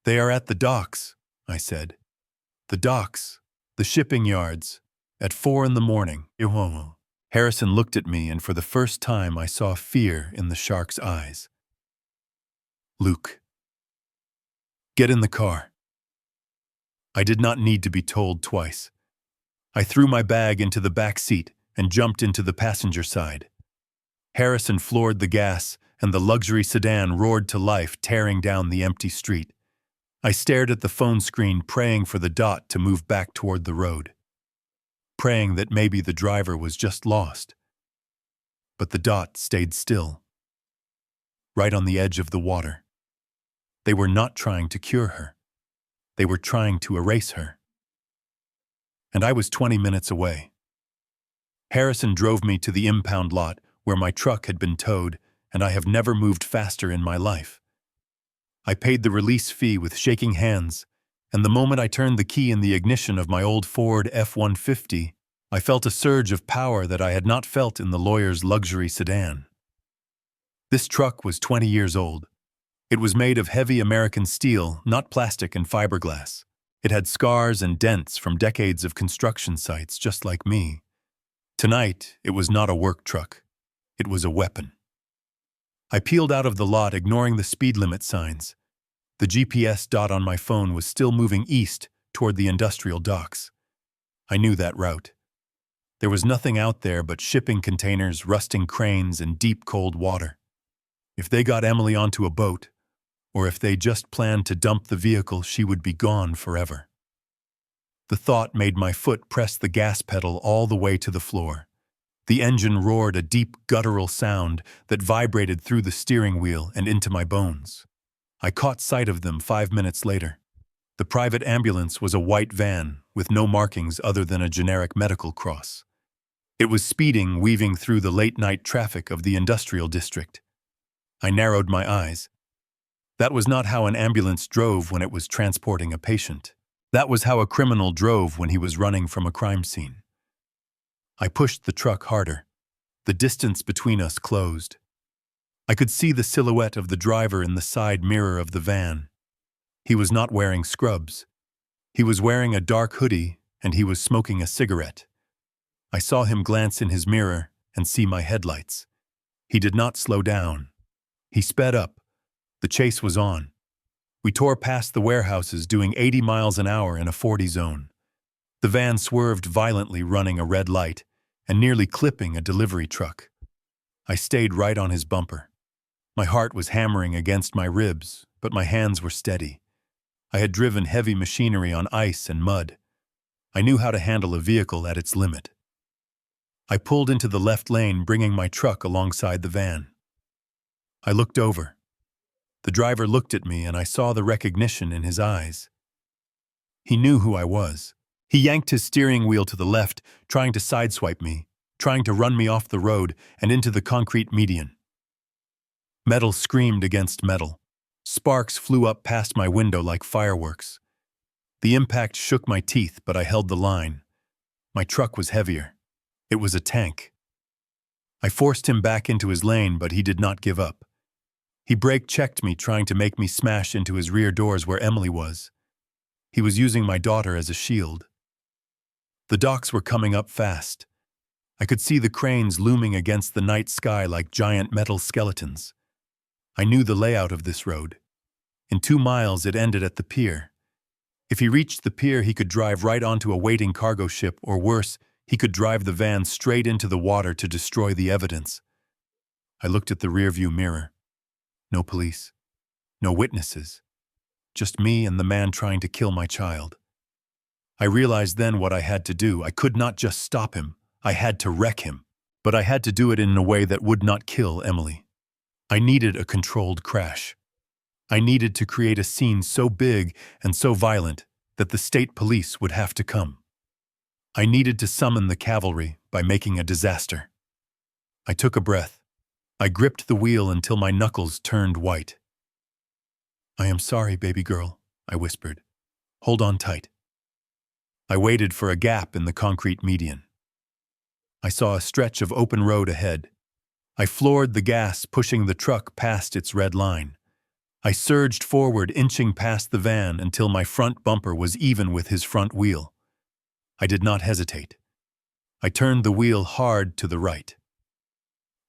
"They are at the docks," I said. "The docks, the shipping yards, At 4 in the morning, Harrison looked at me, and for the first time I saw fear in the shark's eyes. Luke, get in the car. I did not need to be told twice. I threw my bag into the back seat and jumped into the passenger side. Harrison floored the gas, and the luxury sedan roared to life, tearing down the empty street. I stared at the phone screen, praying for the dot to move back toward the road, praying that maybe the driver was just lost. But the dot stayed still, right on the edge of the water. They were not trying to cure her. They were trying to erase her. And I was 20 minutes away. Harrison drove me to the impound lot where my truck had been towed, and I have never moved faster in my life. I paid the release fee with shaking hands, and the moment I turned the key in the ignition of my old Ford F-150, I felt a surge of power that I had not felt in the lawyer's luxury sedan. This truck was 20 years old. It was made of heavy American steel, not plastic and fiberglass. It had scars and dents from decades of construction sites, just like me. Tonight, it was not a work truck. It was a weapon. I peeled out of the lot, ignoring the speed limit signs. The GPS dot on my phone was still moving east toward the industrial docks. I knew that route. There was nothing out there but shipping containers, rusting cranes, and deep, cold water. If they got Emily onto a boat, or if they just planned to dump the vehicle, she would be gone forever. The thought made my foot press the gas pedal all the way to the floor. The engine roared, a deep, guttural sound that vibrated through the steering wheel and into my bones. I caught sight of them 5 minutes later. The private ambulance was a white van with no markings other than a generic medical cross. It was speeding, weaving through the late-night traffic of the industrial district. I narrowed my eyes. That was not how an ambulance drove when it was transporting a patient. That was how a criminal drove when he was running from a crime scene. I pushed the truck harder. The distance between us closed. I could see the silhouette of the driver in the side mirror of the van. He was not wearing scrubs. He was wearing a dark hoodie, and he was smoking a cigarette. I saw him glance in his mirror and see my headlights. He did not slow down. He sped up. The chase was on. We tore past the warehouses, doing 80 miles an hour in a 40 zone. The van swerved violently, running a red light and nearly clipping a delivery truck. I stayed right on his bumper. My heart was hammering against my ribs, but my hands were steady. I had driven heavy machinery on ice and mud. I knew how to handle a vehicle at its limit. I pulled into the left lane, bringing my truck alongside the van. I looked over. The driver looked at me, and I saw the recognition in his eyes. He knew who I was. He yanked his steering wheel to the left, trying to sideswipe me, trying to run me off the road and into the concrete median. Metal screamed against metal. Sparks flew up past my window like fireworks. The impact shook my teeth, but I held the line. My truck was heavier. It was a tank. I forced him back into his lane, but he did not give up. He brake-checked me, trying to make me smash into his rear doors where Emily was. He was using my daughter as a shield. The docks were coming up fast. I could see the cranes looming against the night sky like giant metal skeletons. I knew the layout of this road. In 2 miles, it ended at the pier. If he reached the pier, he could drive right onto a waiting cargo ship, or worse, he could drive the van straight into the water to destroy the evidence. I looked at the rearview mirror. No police. No witnesses. Just me and the man trying to kill my child. I realized then what I had to do. I could not just stop him. I had to wreck him. But I had to do it in a way that would not kill Emily. I needed a controlled crash. I needed to create a scene so big and so violent that the state police would have to come. I needed to summon the cavalry by making a disaster. I took a breath. I gripped the wheel until my knuckles turned white. "I am sorry, baby girl," I whispered. "Hold on tight." I waited for a gap in the concrete median. I saw a stretch of open road ahead. I floored the gas, pushing the truck past its red line. I surged forward, inching past the van until my front bumper was even with his front wheel. I did not hesitate. I turned the wheel hard to the right.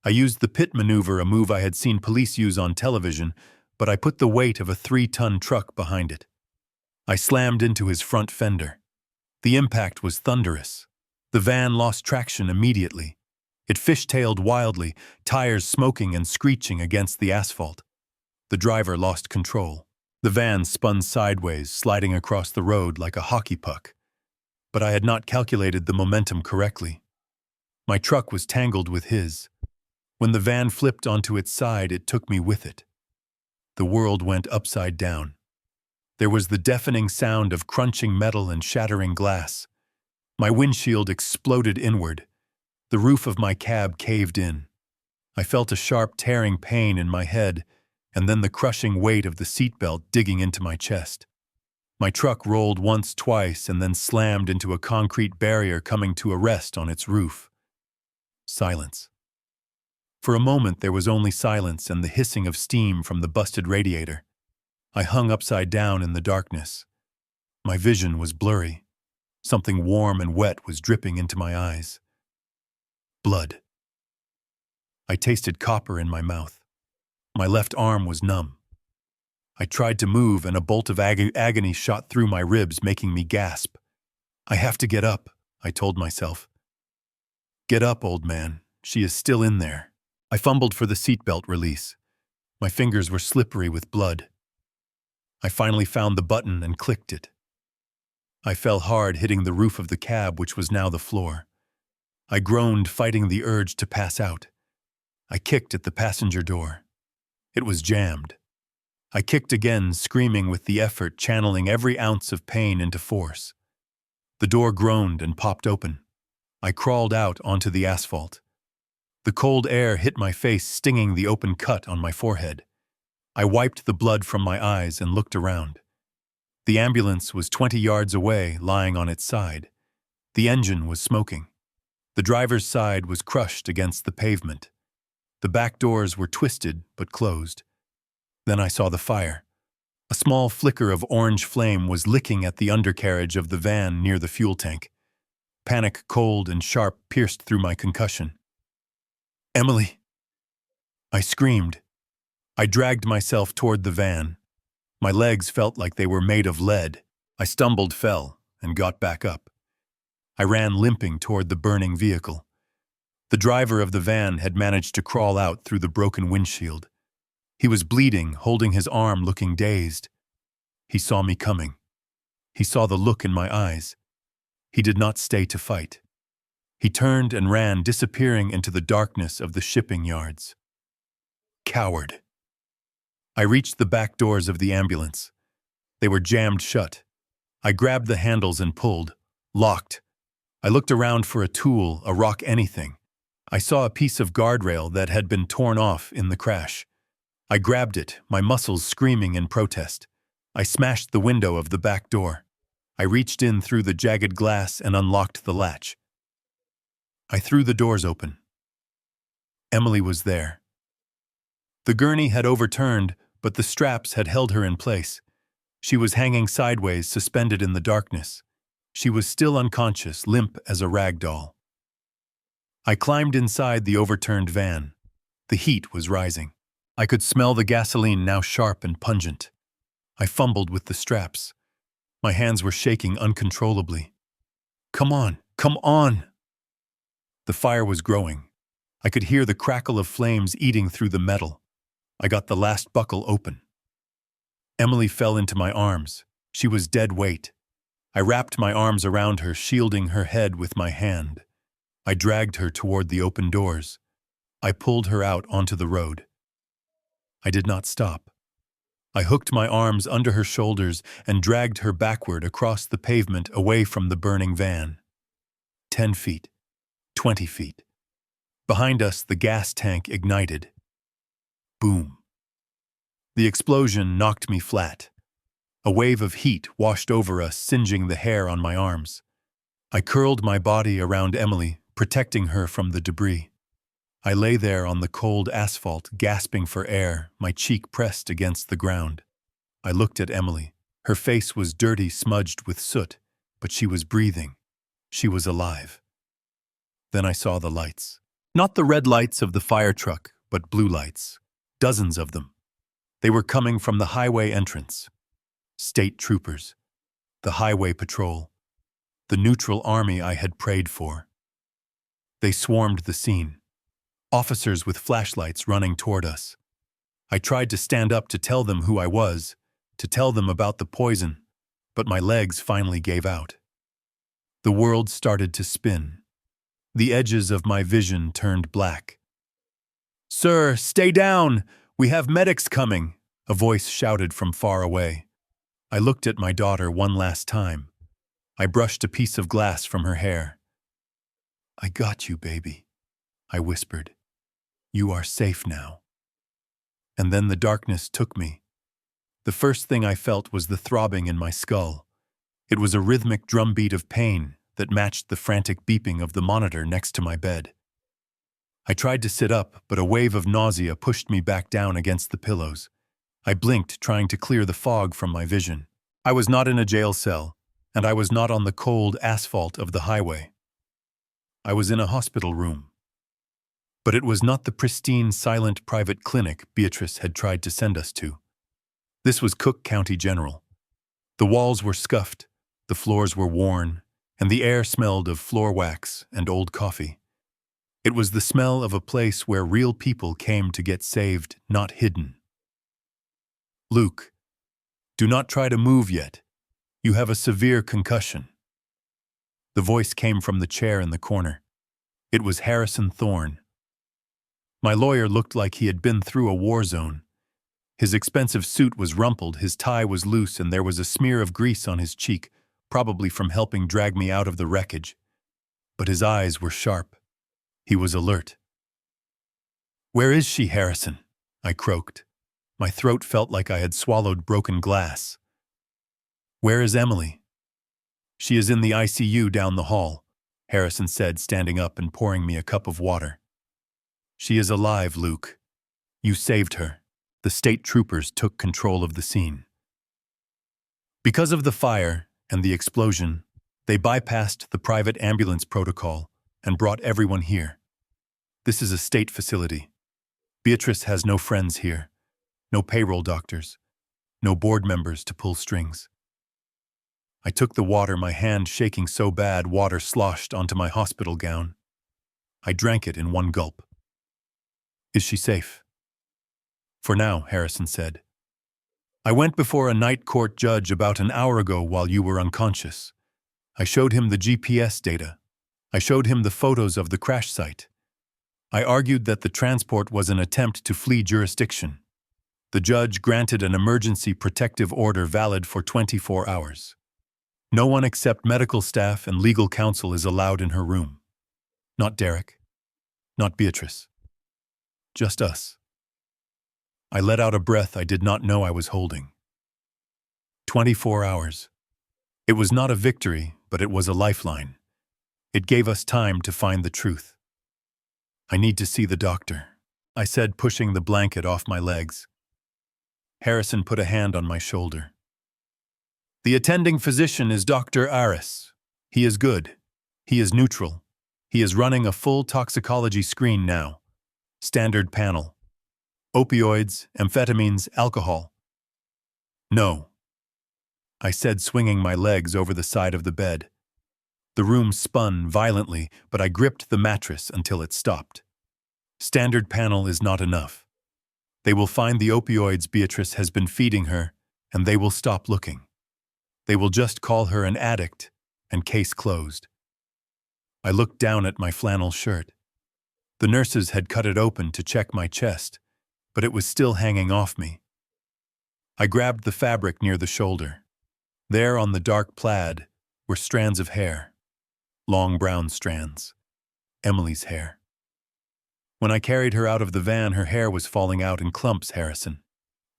I used the pit maneuver, a move I had seen police use on television, but I put the weight of a 3-ton truck behind it. I slammed into his front fender. The impact was thunderous. The van lost traction immediately. It fishtailed wildly, tires smoking and screeching against the asphalt. The driver lost control. The van spun sideways, sliding across the road like a hockey puck. But I had not calculated the momentum correctly. My truck was tangled with his. When the van flipped onto its side, it took me with it. The world went upside down. There was the deafening sound of crunching metal and shattering glass. My windshield exploded inward. The roof of my cab caved in. I felt a sharp tearing pain in my head, and then the crushing weight of the seatbelt digging into my chest. My truck rolled once, twice, and then slammed into a concrete barrier, coming to a rest on its roof. Silence. For a moment there was only silence and the hissing of steam from the busted radiator. I hung upside down in the darkness. My vision was blurry. Something warm and wet was dripping into my eyes. Blood. I tasted copper in my mouth. My left arm was numb. I tried to move, and a bolt of agony shot through my ribs, making me gasp. I have to get up, I told myself. Get up, old man. She is still in there. I fumbled for the seatbelt release. My fingers were slippery with blood. I finally found the button and clicked it. I fell hard, hitting the roof of the cab, which was now the floor. I groaned, fighting the urge to pass out. I kicked at the passenger door. It was jammed. I kicked again, screaming with the effort, channeling every ounce of pain into force. The door groaned and popped open. I crawled out onto the asphalt. The cold air hit my face, stinging the open cut on my forehead. I wiped the blood from my eyes and looked around. The ambulance was 20 yards away, lying on its side. The engine was smoking. The driver's side was crushed against the pavement. The back doors were twisted but closed. Then I saw the fire. A small flicker of orange flame was licking at the undercarriage of the van near the fuel tank. Panic, cold and sharp, pierced through my concussion. Emily! I screamed. I dragged myself toward the van. My legs felt like they were made of lead. I stumbled, fell, and got back up. I ran limping toward the burning vehicle. The driver of the van had managed to crawl out through the broken windshield. He was bleeding, holding his arm, looking dazed. He saw me coming. He saw the look in my eyes. He did not stay to fight. He turned and ran, disappearing into the darkness of the shipping yards. Coward. I reached the back doors of the ambulance. They were jammed shut. I grabbed the handles and pulled. Locked. I looked around for a tool, a rock, anything. I saw a piece of guardrail that had been torn off in the crash. I grabbed it, my muscles screaming in protest. I smashed the window of the back door. I reached in through the jagged glass and unlocked the latch. I threw the doors open. Emily was there. The gurney had overturned, but the straps had held her in place. She was hanging sideways, suspended in the darkness. She was still unconscious, limp as a rag doll. I climbed inside the overturned van. The heat was rising. I could smell the gasoline, now sharp and pungent. I fumbled with the straps. My hands were shaking uncontrollably. Come on, come on! The fire was growing. I could hear the crackle of flames eating through the metal. I got the last buckle open. Emily fell into my arms. She was dead weight. I wrapped my arms around her, shielding her head with my hand. I dragged her toward the open doors. I pulled her out onto the road. I did not stop. I hooked my arms under her shoulders and dragged her backward across the pavement, away from the burning van. 10 feet. 20 feet. Behind us, the gas tank ignited. Boom. The explosion knocked me flat. A wave of heat washed over us, singeing the hair on my arms. I curled my body around Emily, protecting her from the debris. I lay there on the cold asphalt, gasping for air, my cheek pressed against the ground. I looked at Emily. Her face was dirty, smudged with soot, but she was breathing. She was alive. Then I saw the lights. Not the red lights of the fire truck, but blue lights. Dozens of them. They were coming from the highway entrance. State troopers. The highway patrol. The neutral army I had prayed for. They swarmed the scene. Officers with flashlights running toward us. I tried to stand up to tell them who I was, to tell them about the poison, but my legs finally gave out. The world started to spin. The edges of my vision turned black. "Sir, stay down! We have medics coming!" a voice shouted from far away. I looked at my daughter one last time. I brushed a piece of glass from her hair. "I got you, baby," I whispered. "You are safe now." And then the darkness took me. The first thing I felt was the throbbing in my skull. It was a rhythmic drumbeat of pain that matched the frantic beeping of the monitor next to my bed. I tried to sit up, but a wave of nausea pushed me back down against the pillows. I blinked, trying to clear the fog from my vision. I was not in a jail cell, and I was not on the cold asphalt of the highway. I was in a hospital room. But it was not the pristine, silent private clinic Beatrice had tried to send us to. This was Cook County General. The walls were scuffed, the floors were worn, and the air smelled of floor wax and old coffee. It was the smell of a place where real people came to get saved, not hidden. "Luke, do not try to move yet. You have a severe concussion." The voice came from the chair in the corner. It was Harrison Thorne. My lawyer looked like he had been through a war zone. His expensive suit was rumpled, his tie was loose, and there was a smear of grease on his cheek, probably from helping drag me out of the wreckage. But his eyes were sharp. He was alert. "Where is she, Harrison?" I croaked. My throat felt like I had swallowed broken glass. "Where is Emily?" "She is in the ICU down the hall," Harrison said, standing up and pouring me a cup of water. "She is alive, Luke. You saved her." The state troopers took control of the scene. Because of the fire and the explosion, they bypassed the private ambulance protocol and brought everyone here. This is a state facility. Beatrice has no friends here, no payroll doctors, no board members to pull strings. I took the water, my hand shaking so bad water sloshed onto my hospital gown. I drank it in one gulp. "Is she safe?" "For now," Harrison said. "I went before a night court judge about an hour ago while you were unconscious. I showed him the GPS data. I showed him the photos of the crash site. I argued that the transport was an attempt to flee jurisdiction. The judge granted an emergency protective order valid for 24 hours. No one except medical staff and legal counsel is allowed in her room. Not Derek. Not Beatrice. Just us." I let out a breath I did not know I was holding. 24 hours. It was not a victory, but it was a lifeline. It gave us time to find the truth. "I need to see the doctor," I said, pushing the blanket off my legs. Harrison put a hand on my shoulder. "The attending physician is Dr. Aris. He is good. He is neutral. He is running a full toxicology screen now. Standard panel. Opioids, amphetamines, alcohol." "No," I said, swinging my legs over the side of the bed. The room spun violently, but I gripped the mattress until it stopped. Standard panel is not enough. They will find the opioids Beatrice has been feeding her, and they will stop looking. They will just call her an addict, and case closed. I looked down at my flannel shirt. The nurses had cut it open to check my chest, but it was still hanging off me. I grabbed the fabric near the shoulder. There on the dark plaid were strands of hair. Long brown strands. Emily's hair. When I carried her out of the van, her hair was falling out in clumps, Harrison.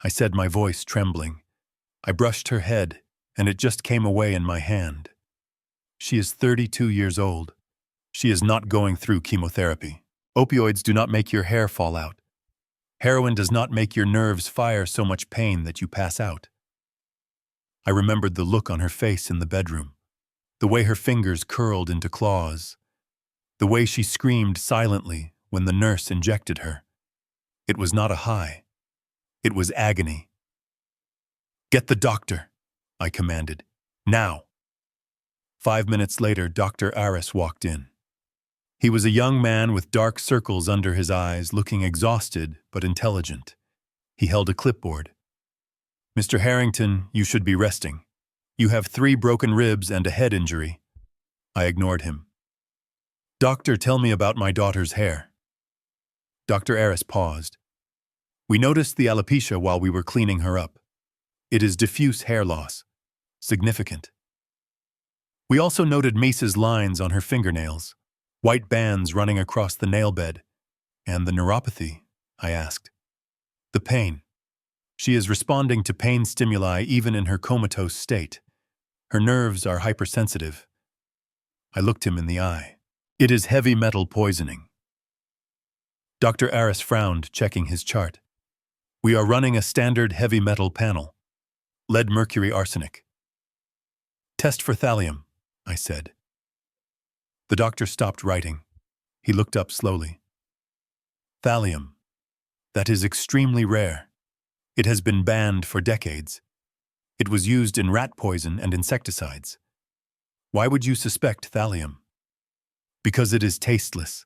I said, my voice trembling. I brushed her head, and it just came away in my hand. She is 32 years old. She is not going through chemotherapy. Opioids do not make your hair fall out. Heroin does not make your nerves fire so much pain that you pass out. I remembered the look on her face in the bedroom, the way her fingers curled into claws. The way she screamed silently when the nurse injected her. It was not a high. It was agony. "Get the doctor," I commanded. "Now." 5 minutes later, Dr. Aris walked in. He was a young man with dark circles under his eyes, looking exhausted but intelligent. He held a clipboard. "Mr. Harrington, you should be resting. You have 3 broken ribs and a head injury." I ignored him. "Doctor, tell me about my daughter's hair." Dr. Aris paused. "We noticed the alopecia while we were cleaning her up. It is diffuse hair loss. Significant. We also noted Misa's lines on her fingernails, white bands running across the nail bed. And the neuropathy?" I asked. "The pain. She is responding to pain stimuli even in her comatose state. Her nerves are hypersensitive." I looked him in the eye. "It is heavy metal poisoning." Dr. Aris frowned, checking his chart. "We are running a standard heavy metal panel. Lead, mercury, arsenic." "Test for thallium," I said. The doctor stopped writing. He looked up slowly. "Thallium. That is extremely rare. It has been banned for decades. It was used in rat poison and insecticides. Why would you suspect thallium?" "Because it is tasteless."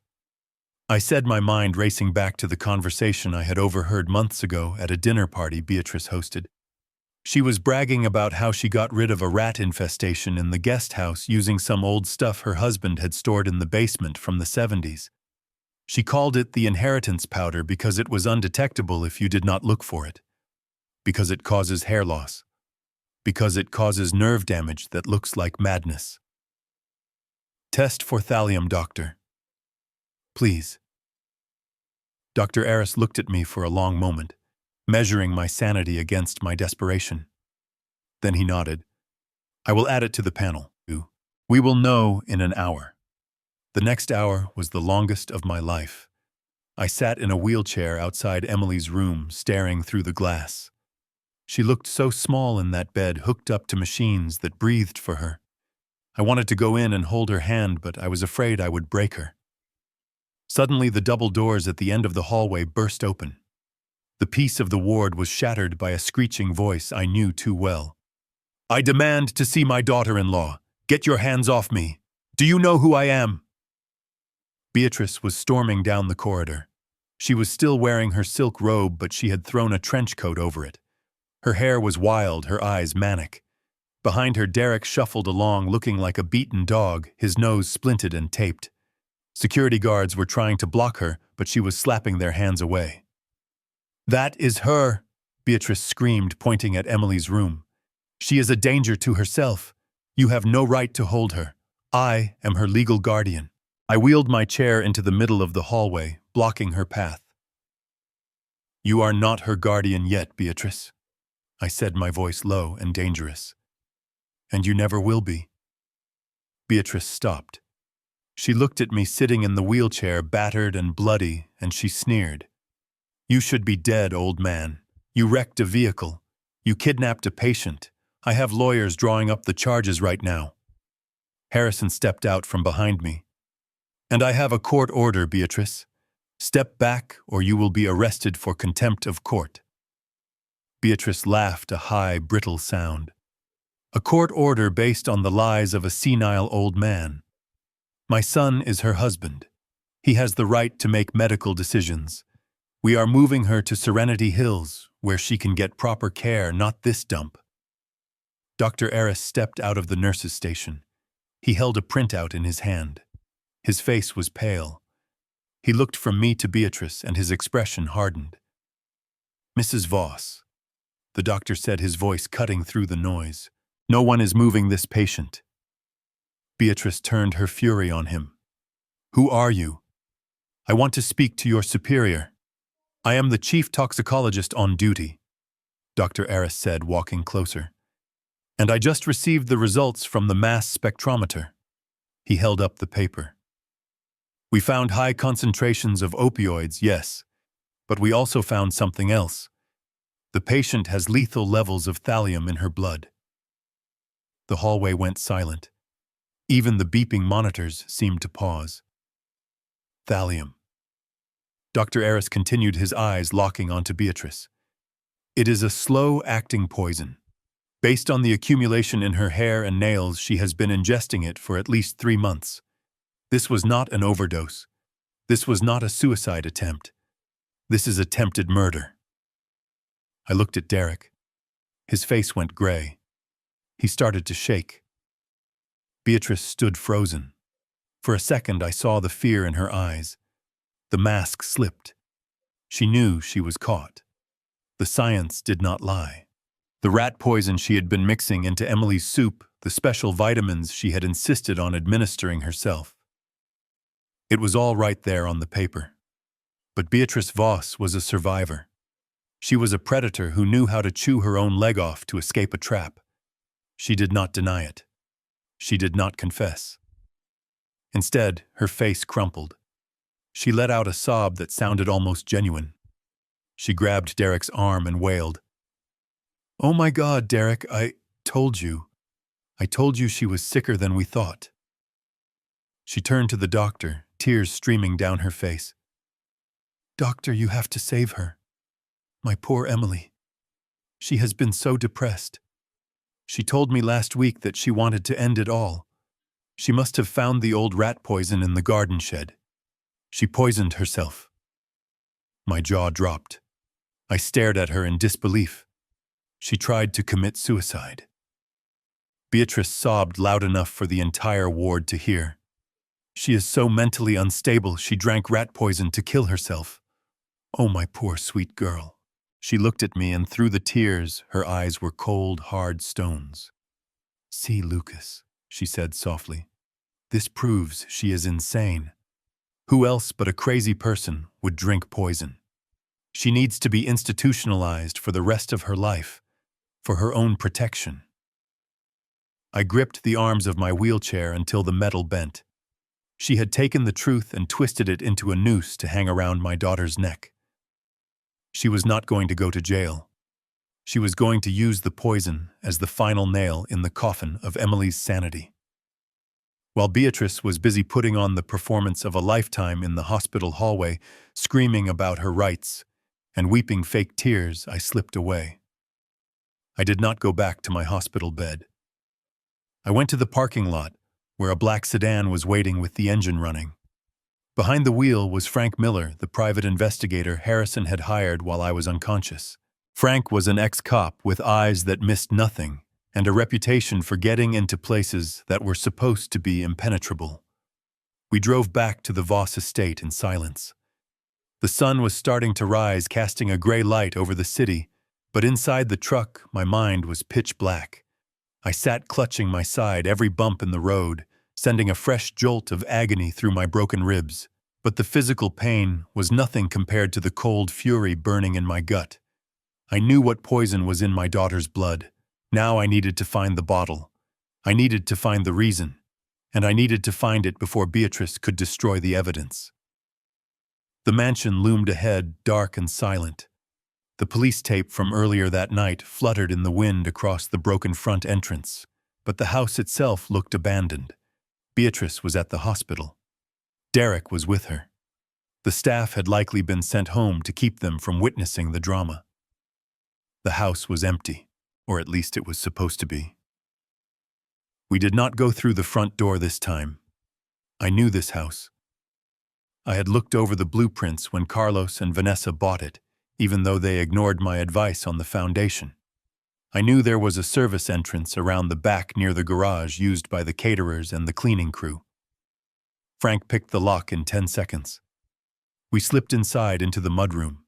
I said, my mind racing back to the conversation I had overheard months ago at a dinner party Beatrice hosted. She was bragging about how she got rid of a rat infestation in the guest house using some old stuff her husband had stored in the basement from the 70s. She called it the inheritance powder because it was undetectable if you did not look for it. Because it causes hair loss. Because it causes nerve damage that looks like madness. "Test for thallium, doctor. Please." Dr. Aris looked at me for a long moment, measuring my sanity against my desperation. Then he nodded. "I will add it to the panel. We will know in an hour." The next hour was the longest of my life. I sat in a wheelchair outside Emily's room, staring through the glass. She looked so small in that bed, hooked up to machines that breathed for her. I wanted to go in and hold her hand, but I was afraid I would break her. Suddenly, the double doors at the end of the hallway burst open. The peace of the ward was shattered by a screeching voice I knew too well. "I demand to see my daughter-in-law. Get your hands off me. Do you know who I am?" Beatrice was storming down the corridor. She was still wearing her silk robe, but she had thrown a trench coat over it. Her hair was wild, her eyes manic. Behind her, Derek shuffled along, looking like a beaten dog, his nose splinted and taped. Security guards were trying to block her, but she was slapping their hands away. "That is her," Beatrice screamed, pointing at Emily's room. "She is a danger to herself. You have no right to hold her. I am her legal guardian." I wheeled my chair into the middle of the hallway, blocking her path. "You are not her guardian yet, Beatrice," I said, my voice low and dangerous. "And you never will be." Beatrice stopped. She looked at me sitting in the wheelchair, battered and bloody, and she sneered. "You should be dead, old man. You wrecked a vehicle. You kidnapped a patient. I have lawyers drawing up the charges right now." Harrison stepped out from behind me. "And I have a court order, Beatrice. Step back or you will be arrested for contempt of court." Beatrice laughed, a high, brittle sound. "A court order based on the lies of a senile old man. My son is her husband. He has the right to make medical decisions. We are moving her to Serenity Hills, where she can get proper care, not this dump." Dr. Aris stepped out of the nurse's station. He held a printout in his hand. His face was pale. He looked from me to Beatrice, and his expression hardened. "Mrs. Voss," the doctor said, his voice cutting through the noise, "no one is moving this patient." Beatrice turned her fury on him. "Who are you?" "I want to speak to your superior." "I am the chief toxicologist on duty," Dr. Aris said, walking closer. "And I just received the results from the mass spectrometer." He held up the paper. "We found high concentrations of opioids, yes, but we also found something else. The patient has lethal levels of thallium in her blood." The hallway went silent. Even the beeping monitors seemed to pause. Thallium. Dr. Eris continued, his eyes locking onto Beatrice. It is a slow-acting poison. Based on the accumulation in her hair and nails, she has been ingesting it for at least 3 months. This was not an overdose. This was not a suicide attempt. This is attempted murder. I looked at Derek. His face went gray. He started to shake. Beatrice stood frozen. For a second, I saw the fear in her eyes. The mask slipped. She knew she was caught. The science did not lie. The rat poison she had been mixing into Emily's soup, the special vitamins she had insisted on administering herself. It was all right there on the paper. But Beatrice Voss was a survivor. She was a predator who knew how to chew her own leg off to escape a trap. She did not deny it. She did not confess. Instead, her face crumpled. She let out a sob that sounded almost genuine. She grabbed Derek's arm and wailed, "Oh my God, Derek, I told you. I told you she was sicker than we thought." She turned to the doctor, tears streaming down her face. "Doctor, you have to save her. My poor Emily. She has been so depressed. She told me last week that she wanted to end it all. She must have found the old rat poison in the garden shed. She poisoned herself." My jaw dropped. I stared at her in disbelief. She tried to commit suicide. Beatrice sobbed loud enough for the entire ward to hear. "She is so mentally unstable, she drank rat poison to kill herself. Oh, my poor sweet girl." She looked at me, and through the tears, her eyes were cold, hard stones. "See, Lucas," she said softly. "This proves she is insane. Who else but a crazy person would drink poison? She needs to be institutionalized for the rest of her life, for her own protection." I gripped the arms of my wheelchair until the metal bent. She had taken the truth and twisted it into a noose to hang around my daughter's neck. She was not going to go to jail. She was going to use the poison as the final nail in the coffin of Emily's sanity. While Beatrice was busy putting on the performance of a lifetime in the hospital hallway, screaming about her rights and weeping fake tears, I slipped away. I did not go back to my hospital bed. I went to the parking lot, where a black sedan was waiting with the engine running. Behind the wheel was Frank Miller, the private investigator Harrison had hired while I was unconscious. Frank was an ex-cop with eyes that missed nothing and a reputation for getting into places that were supposed to be impenetrable. We drove back to the Voss estate in silence. The sun was starting to rise, casting a gray light over the city, but inside the truck, my mind was pitch black. I sat clutching my side, every bump in the road, sending a fresh jolt of agony through my broken ribs. But the physical pain was nothing compared to the cold fury burning in my gut. I knew what poison was in my daughter's blood. Now I needed to find the bottle. I needed to find the reason. And I needed to find it before Beatrice could destroy the evidence. The mansion loomed ahead, dark and silent. The police tape from earlier that night fluttered in the wind across the broken front entrance, but the house itself looked abandoned. Beatrice was at the hospital. Derek was with her. The staff had likely been sent home to keep them from witnessing the drama. The house was empty, or at least it was supposed to be. We did not go through the front door this time. I knew this house. I had looked over the blueprints when Carlos and Vanessa bought it, even though they ignored my advice on the foundation. I knew there was a service entrance around the back near the garage used by the caterers and the cleaning crew. Frank picked the lock in 10 seconds. We slipped inside into the mudroom.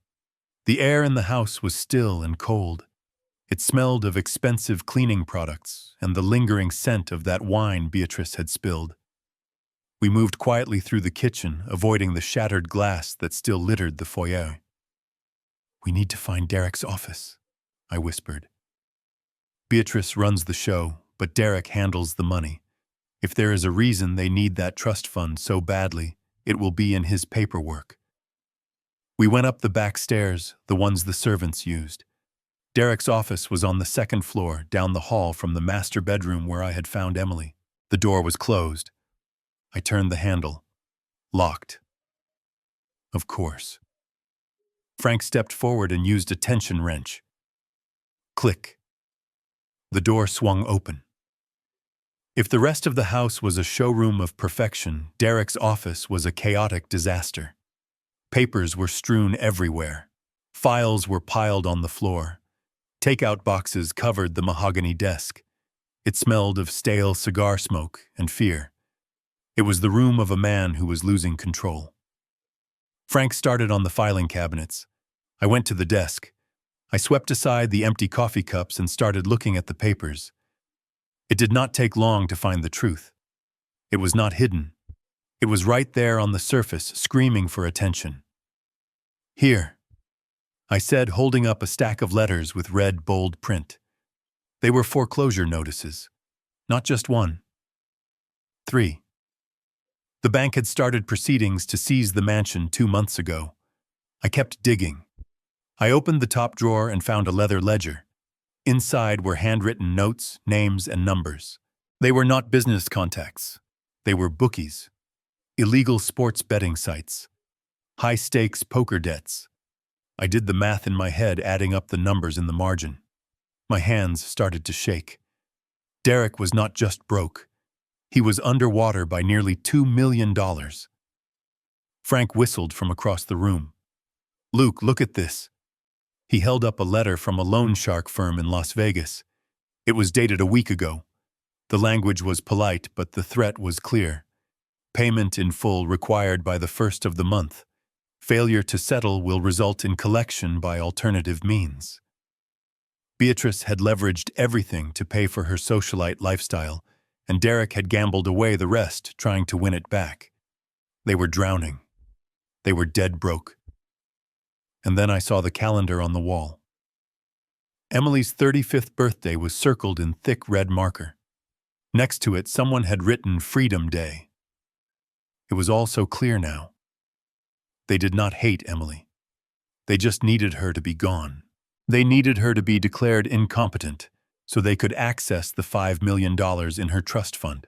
The air in the house was still and cold. It smelled of expensive cleaning products and the lingering scent of that wine Beatrice had spilled. We moved quietly through the kitchen, avoiding the shattered glass that still littered the foyer. "We need to find Derek's office," I whispered. "Beatrice runs the show, but Derek handles the money. If there is a reason they need that trust fund so badly, it will be in his paperwork." We went up the back stairs, the ones the servants used. Derek's office was on the second floor, down the hall from the master bedroom where I had found Emily. The door was closed. I turned the handle. Locked. Of course. Frank stepped forward and used a tension wrench. Click. The door swung open. If the rest of the house was a showroom of perfection, Derek's office was a chaotic disaster. Papers were strewn everywhere. Files were piled on the floor. Takeout boxes covered the mahogany desk. It smelled of stale cigar smoke and fear. It was the room of a man who was losing control. Frank started on the filing cabinets. I went to the desk. I swept aside the empty coffee cups and started looking at the papers. It did not take long to find the truth. It was not hidden. It was right there on the surface, screaming for attention. Here, I said, holding up a stack of letters with red, bold print. They were foreclosure notices. Not just one. 3. The bank had started proceedings to seize the mansion 2 months ago. I kept digging. I opened the top drawer and found a leather ledger. Inside were handwritten notes, names, and numbers. They were not business contacts. They were bookies, illegal sports betting sites, high-stakes poker debts. I did the math in my head, adding up the numbers in the margin. My hands started to shake. Derek was not just broke. He was underwater by nearly $2 million. Frank whistled from across the room. "Luke, look at this." He held up a letter from a loan shark firm in Las Vegas. It was dated a week ago. The language was polite, but the threat was clear. Payment in full required by the first of the month. Failure to settle will result in collection by alternative means. Beatrice had leveraged everything to pay for her socialite lifestyle, and Derek had gambled away the rest, trying to win it back. They were drowning. They were dead broke. And then I saw the calendar on the wall. Emily's 35th birthday was circled in thick red marker. Next to it, someone had written Freedom Day. It was all so clear now. They did not hate Emily. They just needed her to be gone. They needed her to be declared incompetent so they could access the $5 million in her trust fund.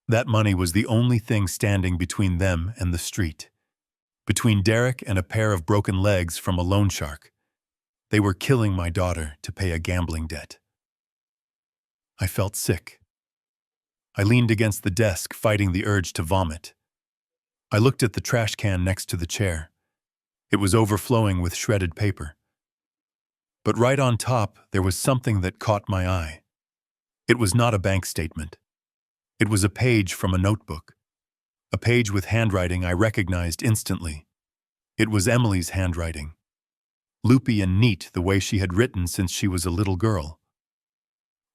That money was the only thing standing between them and the street. Between Derek and a pair of broken legs from a loan shark. They were killing my daughter to pay a gambling debt. I felt sick. I leaned against the desk, fighting the urge to vomit. I looked at the trash can next to the chair. It was overflowing with shredded paper. But right on top, there was something that caught my eye. It was not a bank statement. It was a page from a notebook. A page with handwriting I recognized instantly. It was Emily's handwriting. Loopy and neat, the way she had written since she was a little girl.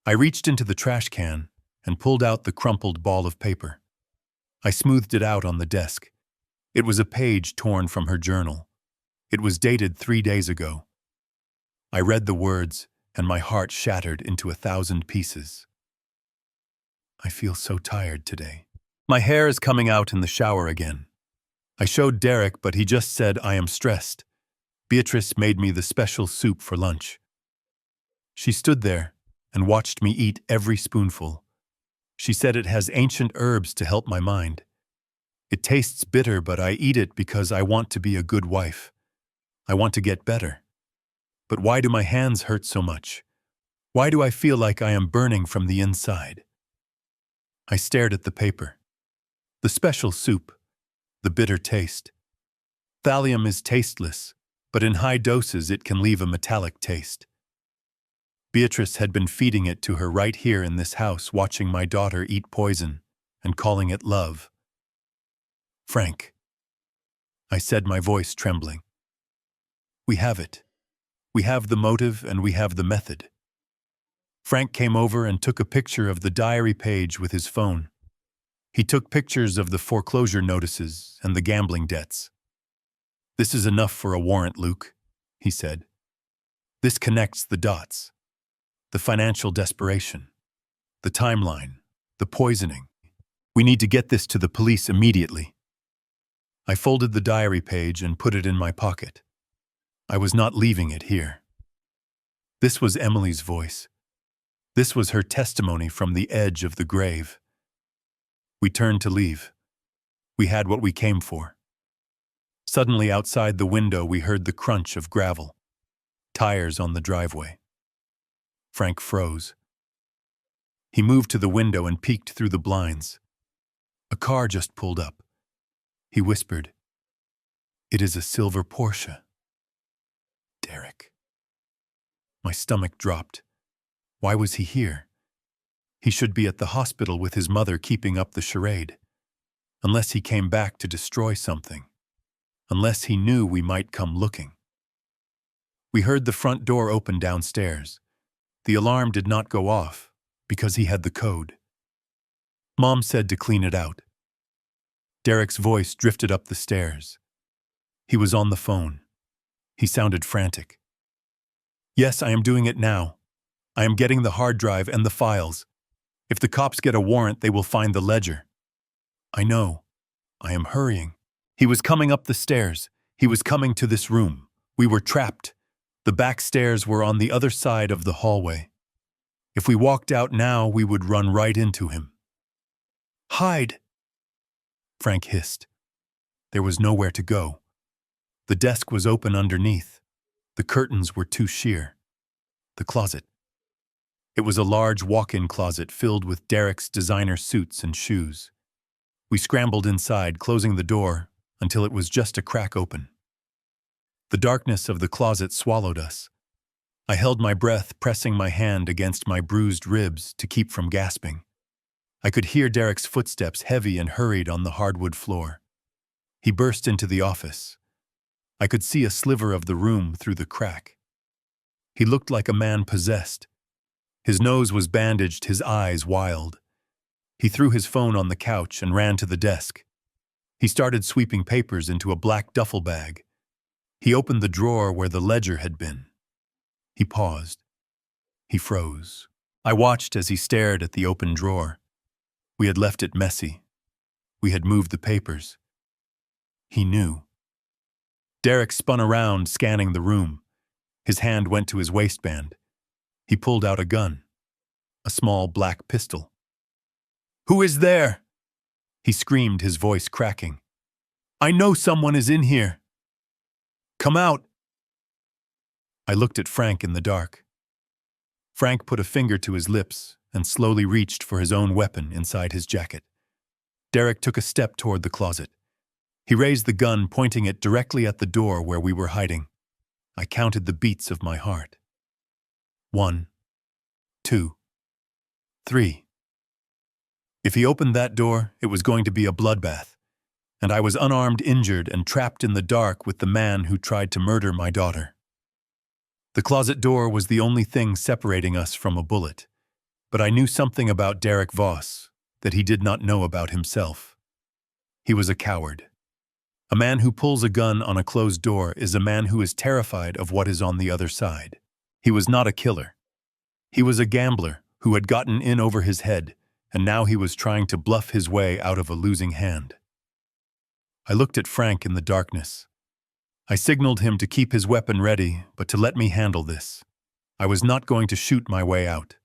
I reached into the trash can and pulled out the crumpled ball of paper. I smoothed it out on the desk. It was a page torn from her journal. It was dated 3 days ago. I read the words, and my heart shattered into 1,000 pieces. I feel so tired today. My hair is coming out in the shower again. I showed Derek, but he just said, "I am stressed." Beatrice made me the special soup for lunch. She stood there and watched me eat every spoonful. She said it has ancient herbs to help my mind. It tastes bitter, but I eat it because I want to be a good wife. I want to get better. But why do my hands hurt so much? Why do I feel like I am burning from the inside? I stared at the paper. The special soup. The bitter taste. Thallium is tasteless, but in high doses it can leave a metallic taste. Beatrice had been feeding it to her right here in this house, watching my daughter eat poison and calling it love. "Frank," I said, my voice trembling. "We have it. We have the motive and we have the method." Frank came over and took a picture of the diary page with his phone. He took pictures of the foreclosure notices and the gambling debts. "This is enough for a warrant, Luke," he said. "This connects the dots. The financial desperation, the timeline, the poisoning. We need to get this to the police immediately." I folded the diary page and put it in my pocket. I was not leaving it here. This was Emily's voice. This was her testimony from the edge of the grave. We turned to leave. We had what we came for. Suddenly outside the window we heard the crunch of gravel. Tires on the driveway. Frank froze. He moved to the window and peeked through the blinds. A car just pulled up. He whispered, "It is a silver Porsche." Derek. My stomach dropped. Why was he here? He should be at the hospital with his mother keeping up the charade. Unless he came back to destroy something. Unless he knew we might come looking. We heard the front door open downstairs. The alarm did not go off because he had the code. Mom said to clean it out. Derek's voice drifted up the stairs. He was on the phone. He sounded frantic. "Yes, I am doing it now. I am getting the hard drive and the files. If the cops get a warrant, they will find the ledger." "I know. I am hurrying." He was coming up the stairs. He was coming to this room. We were trapped. The back stairs were on the other side of the hallway. If we walked out now, we would run right into him. "Hide!" Frank hissed. There was nowhere to go. The desk was open underneath. The curtains were too sheer. The closet. It was a large walk-in closet filled with Derek's designer suits and shoes. We scrambled inside, closing the door until it was just a crack open. The darkness of the closet swallowed us. I held my breath, pressing my hand against my bruised ribs to keep from gasping. I could hear Derek's footsteps, heavy and hurried, on the hardwood floor. He burst into the office. I could see a sliver of the room through the crack. He looked like a man possessed. His nose was bandaged, his eyes wild. He threw his phone on the couch and ran to the desk. He started sweeping papers into a black duffel bag. He opened the drawer where the ledger had been. He paused. He froze. I watched as he stared at the open drawer. We had left it messy. We had moved the papers. He knew. Derek spun around, scanning the room. His hand went to his waistband. He pulled out a gun. A small black pistol. "Who is there?" He screamed, his voice cracking. "I know someone is in here. Come out." I looked at Frank in the dark. Frank put a finger to his lips and slowly reached for his own weapon inside his jacket. Derek took a step toward the closet. He raised the gun, pointing it directly at the door where we were hiding. I counted the beats of my heart. 1, 2, 3. If he opened that door, it was going to be a bloodbath, and I was unarmed, injured, and trapped in the dark with the man who tried to murder my daughter. The closet door was the only thing separating us from a bullet, but I knew something about Derek Voss that he did not know about himself. He was a coward. A man who pulls a gun on a closed door is a man who is terrified of what is on the other side. He was not a killer. He was a gambler who had gotten in over his head, and now he was trying to bluff his way out of a losing hand. I looked at Frank in the darkness. I signaled him to keep his weapon ready, but to let me handle this. I was not going to shoot my way out.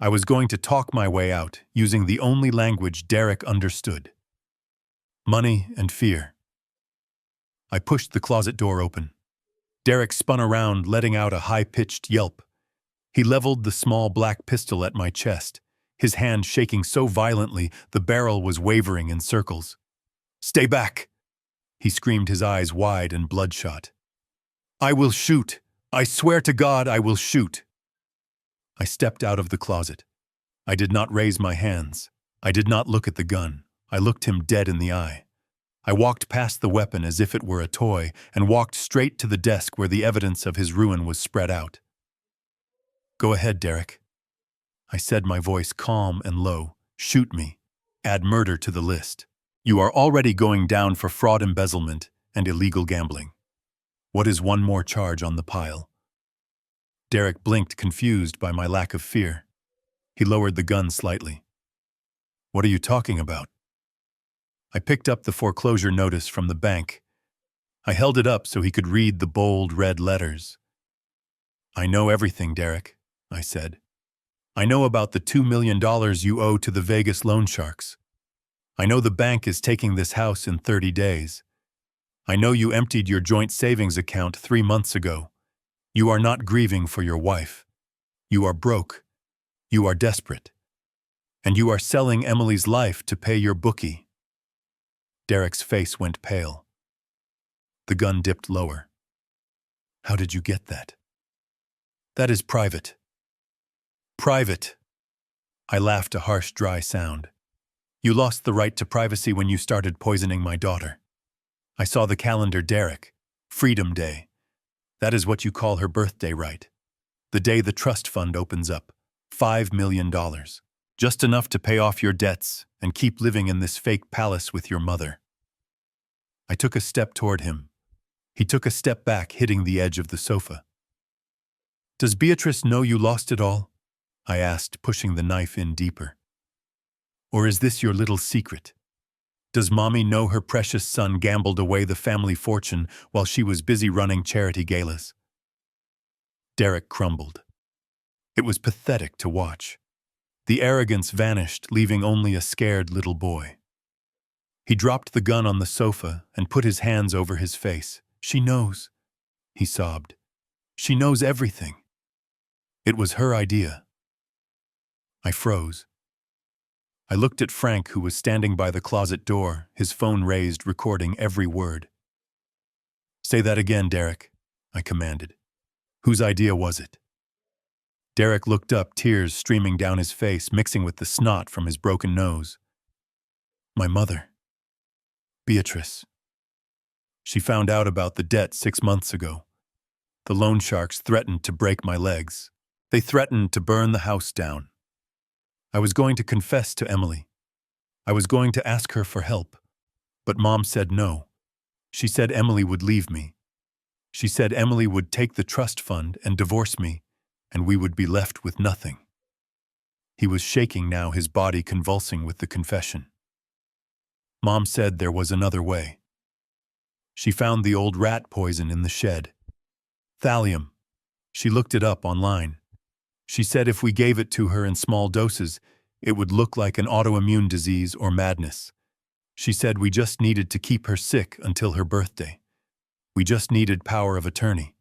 I was going to talk my way out, using the only language Derek understood. Money and fear. I pushed the closet door open. Derek spun around, letting out a high-pitched yelp. He leveled the small black pistol at my chest, his hand shaking so violently the barrel was wavering in circles. "Stay back!" He screamed, his eyes wide and bloodshot. "I will shoot! I swear to God I will shoot!" I stepped out of the closet. I did not raise my hands. I did not look at the gun. I looked him dead in the eye. I walked past the weapon as if it were a toy and walked straight to the desk where the evidence of his ruin was spread out. "Go ahead, Derek," I said, my voice calm and low. "Shoot me. Add murder to the list. You are already going down for fraud, embezzlement, and illegal gambling. What is one more charge on the pile?" Derek blinked, confused by my lack of fear. He lowered the gun slightly. "What are you talking about?" I picked up the foreclosure notice from the bank. I held it up so he could read the bold red letters. "I know everything, Derek," I said. "I know about the $2 million you owe to the Vegas loan sharks. I know the bank is taking this house in 30 days. I know you emptied your joint savings account 3 months ago. You are not grieving for your wife. You are broke. You are desperate. And you are selling Emily's life to pay your bookie." Derek's face went pale. The gun dipped lower. "How did you get that?" "That is private." "Private." I laughed a harsh, dry sound. "You lost the right to privacy when you started poisoning my daughter. I saw the calendar, Derek. Freedom Day. That is what you call her birthday, right? The day the trust fund opens up. $5 million. Just enough to pay off your debts and keep living in this fake palace with your mother." I took a step toward him. He took a step back, hitting the edge of the sofa. "Does Beatrice know you lost it all?" I asked, pushing the knife in deeper. "Or is this your little secret? Does Mommy know her precious son gambled away the family fortune while she was busy running charity galas?" Derek crumbled. It was pathetic to watch. The arrogance vanished, leaving only a scared little boy. He dropped the gun on the sofa and put his hands over his face. "She knows," he sobbed. "She knows everything. It was her idea." I froze. I looked at Frank, who was standing by the closet door, his phone raised, recording every word. "Say that again, Derek," I commanded. "Whose idea was it?" Derek looked up, tears streaming down his face, mixing with the snot from his broken nose. "My mother. Beatrice. She found out about the debt 6 months ago. The loan sharks threatened to break my legs. They threatened to burn the house down. I was going to confess to Emily. I was going to ask her for help. But Mom said no. She said Emily would leave me. She said Emily would take the trust fund and divorce me, and we would be left with nothing." He was shaking now, his body convulsing with the confession. "Mom said there was another way. She found the old rat poison in the shed. Thallium. She looked it up online. She said if we gave it to her in small doses, it would look like an autoimmune disease or madness. She said we just needed to keep her sick until her birthday. We just needed power of attorney."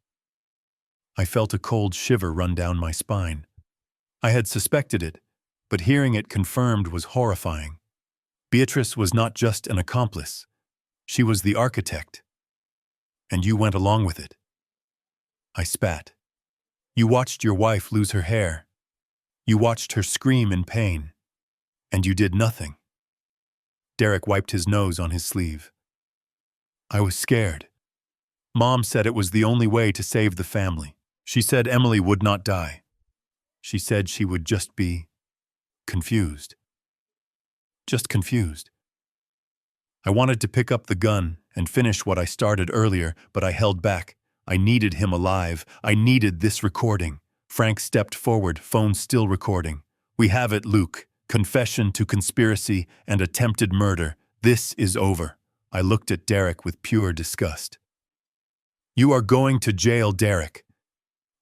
I felt a cold shiver run down my spine. I had suspected it, but hearing it confirmed was horrifying. Beatrice was not just an accomplice. She was the architect. And you went along with it. I spat. You watched your wife lose her hair. You watched her scream in pain. And you did nothing. Derek wiped his nose on his sleeve. "I was scared. Mom said it was the only way to save the family. She said Emily would not die. She said she would just be confused. Just confused." I wanted to pick up the gun and finish what I started earlier, but I held back. I needed him alive. I needed this recording. Frank stepped forward, phone still recording. "We have it, Luke. Confession to conspiracy and attempted murder. This is over." I looked at Derek with pure disgust. "You are going to jail, Derek.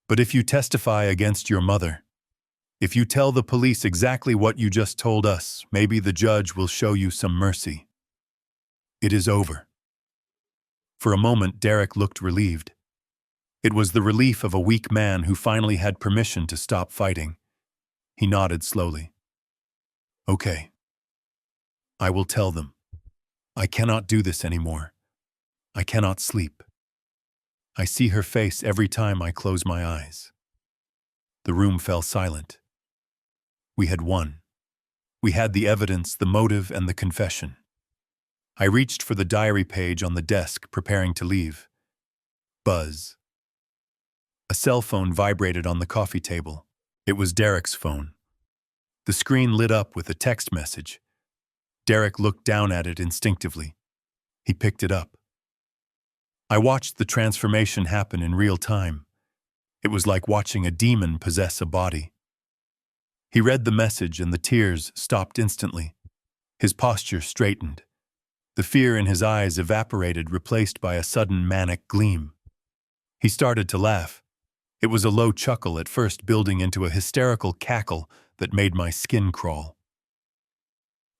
But if you testify against your mother, if you tell the police exactly what you just told us, maybe the judge will show you some mercy. It is over." For a moment, Derek looked relieved. It was the relief of a weak man who finally had permission to stop fighting. He nodded slowly. "Okay. I will tell them. I cannot do this anymore. I cannot sleep. I see her face every time I close my eyes." The room fell silent. We had won. We had the evidence, the motive, and the confession. I reached for the diary page on the desk, preparing to leave. Buzz. A cell phone vibrated on the coffee table. It was Derek's phone. The screen lit up with a text message. Derek looked down at it instinctively. He picked it up. I watched the transformation happen in real time. It was like watching a demon possess a body. He read the message and the tears stopped instantly. His posture straightened. The fear in his eyes evaporated, replaced by a sudden manic gleam. He started to laugh. It was a low chuckle, at first building into a hysterical cackle that made my skin crawl.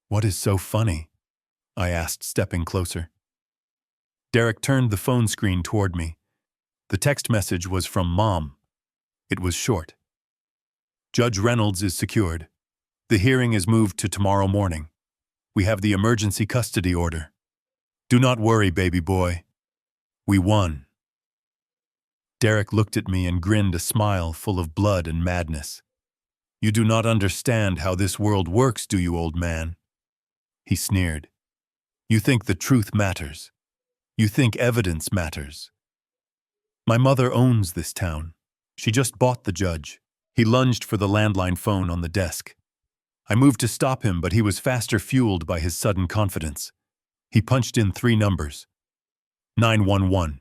"What is so funny?" I asked, stepping closer. Derek turned the phone screen toward me. The text message was from Mom. It was short. Judge Reynolds is secured. The hearing is moved to tomorrow morning. We have the emergency custody order. Do not worry, baby boy. We won. Derek looked at me and grinned a smile full of blood and madness. You do not understand how this world works, do you, old man? He sneered. You think the truth matters. You think evidence matters. My mother owns this town. She just bought the judge. He lunged for the landline phone on the desk. I moved to stop him, but he was faster, fueled by his sudden confidence. He punched in 3 numbers. 911.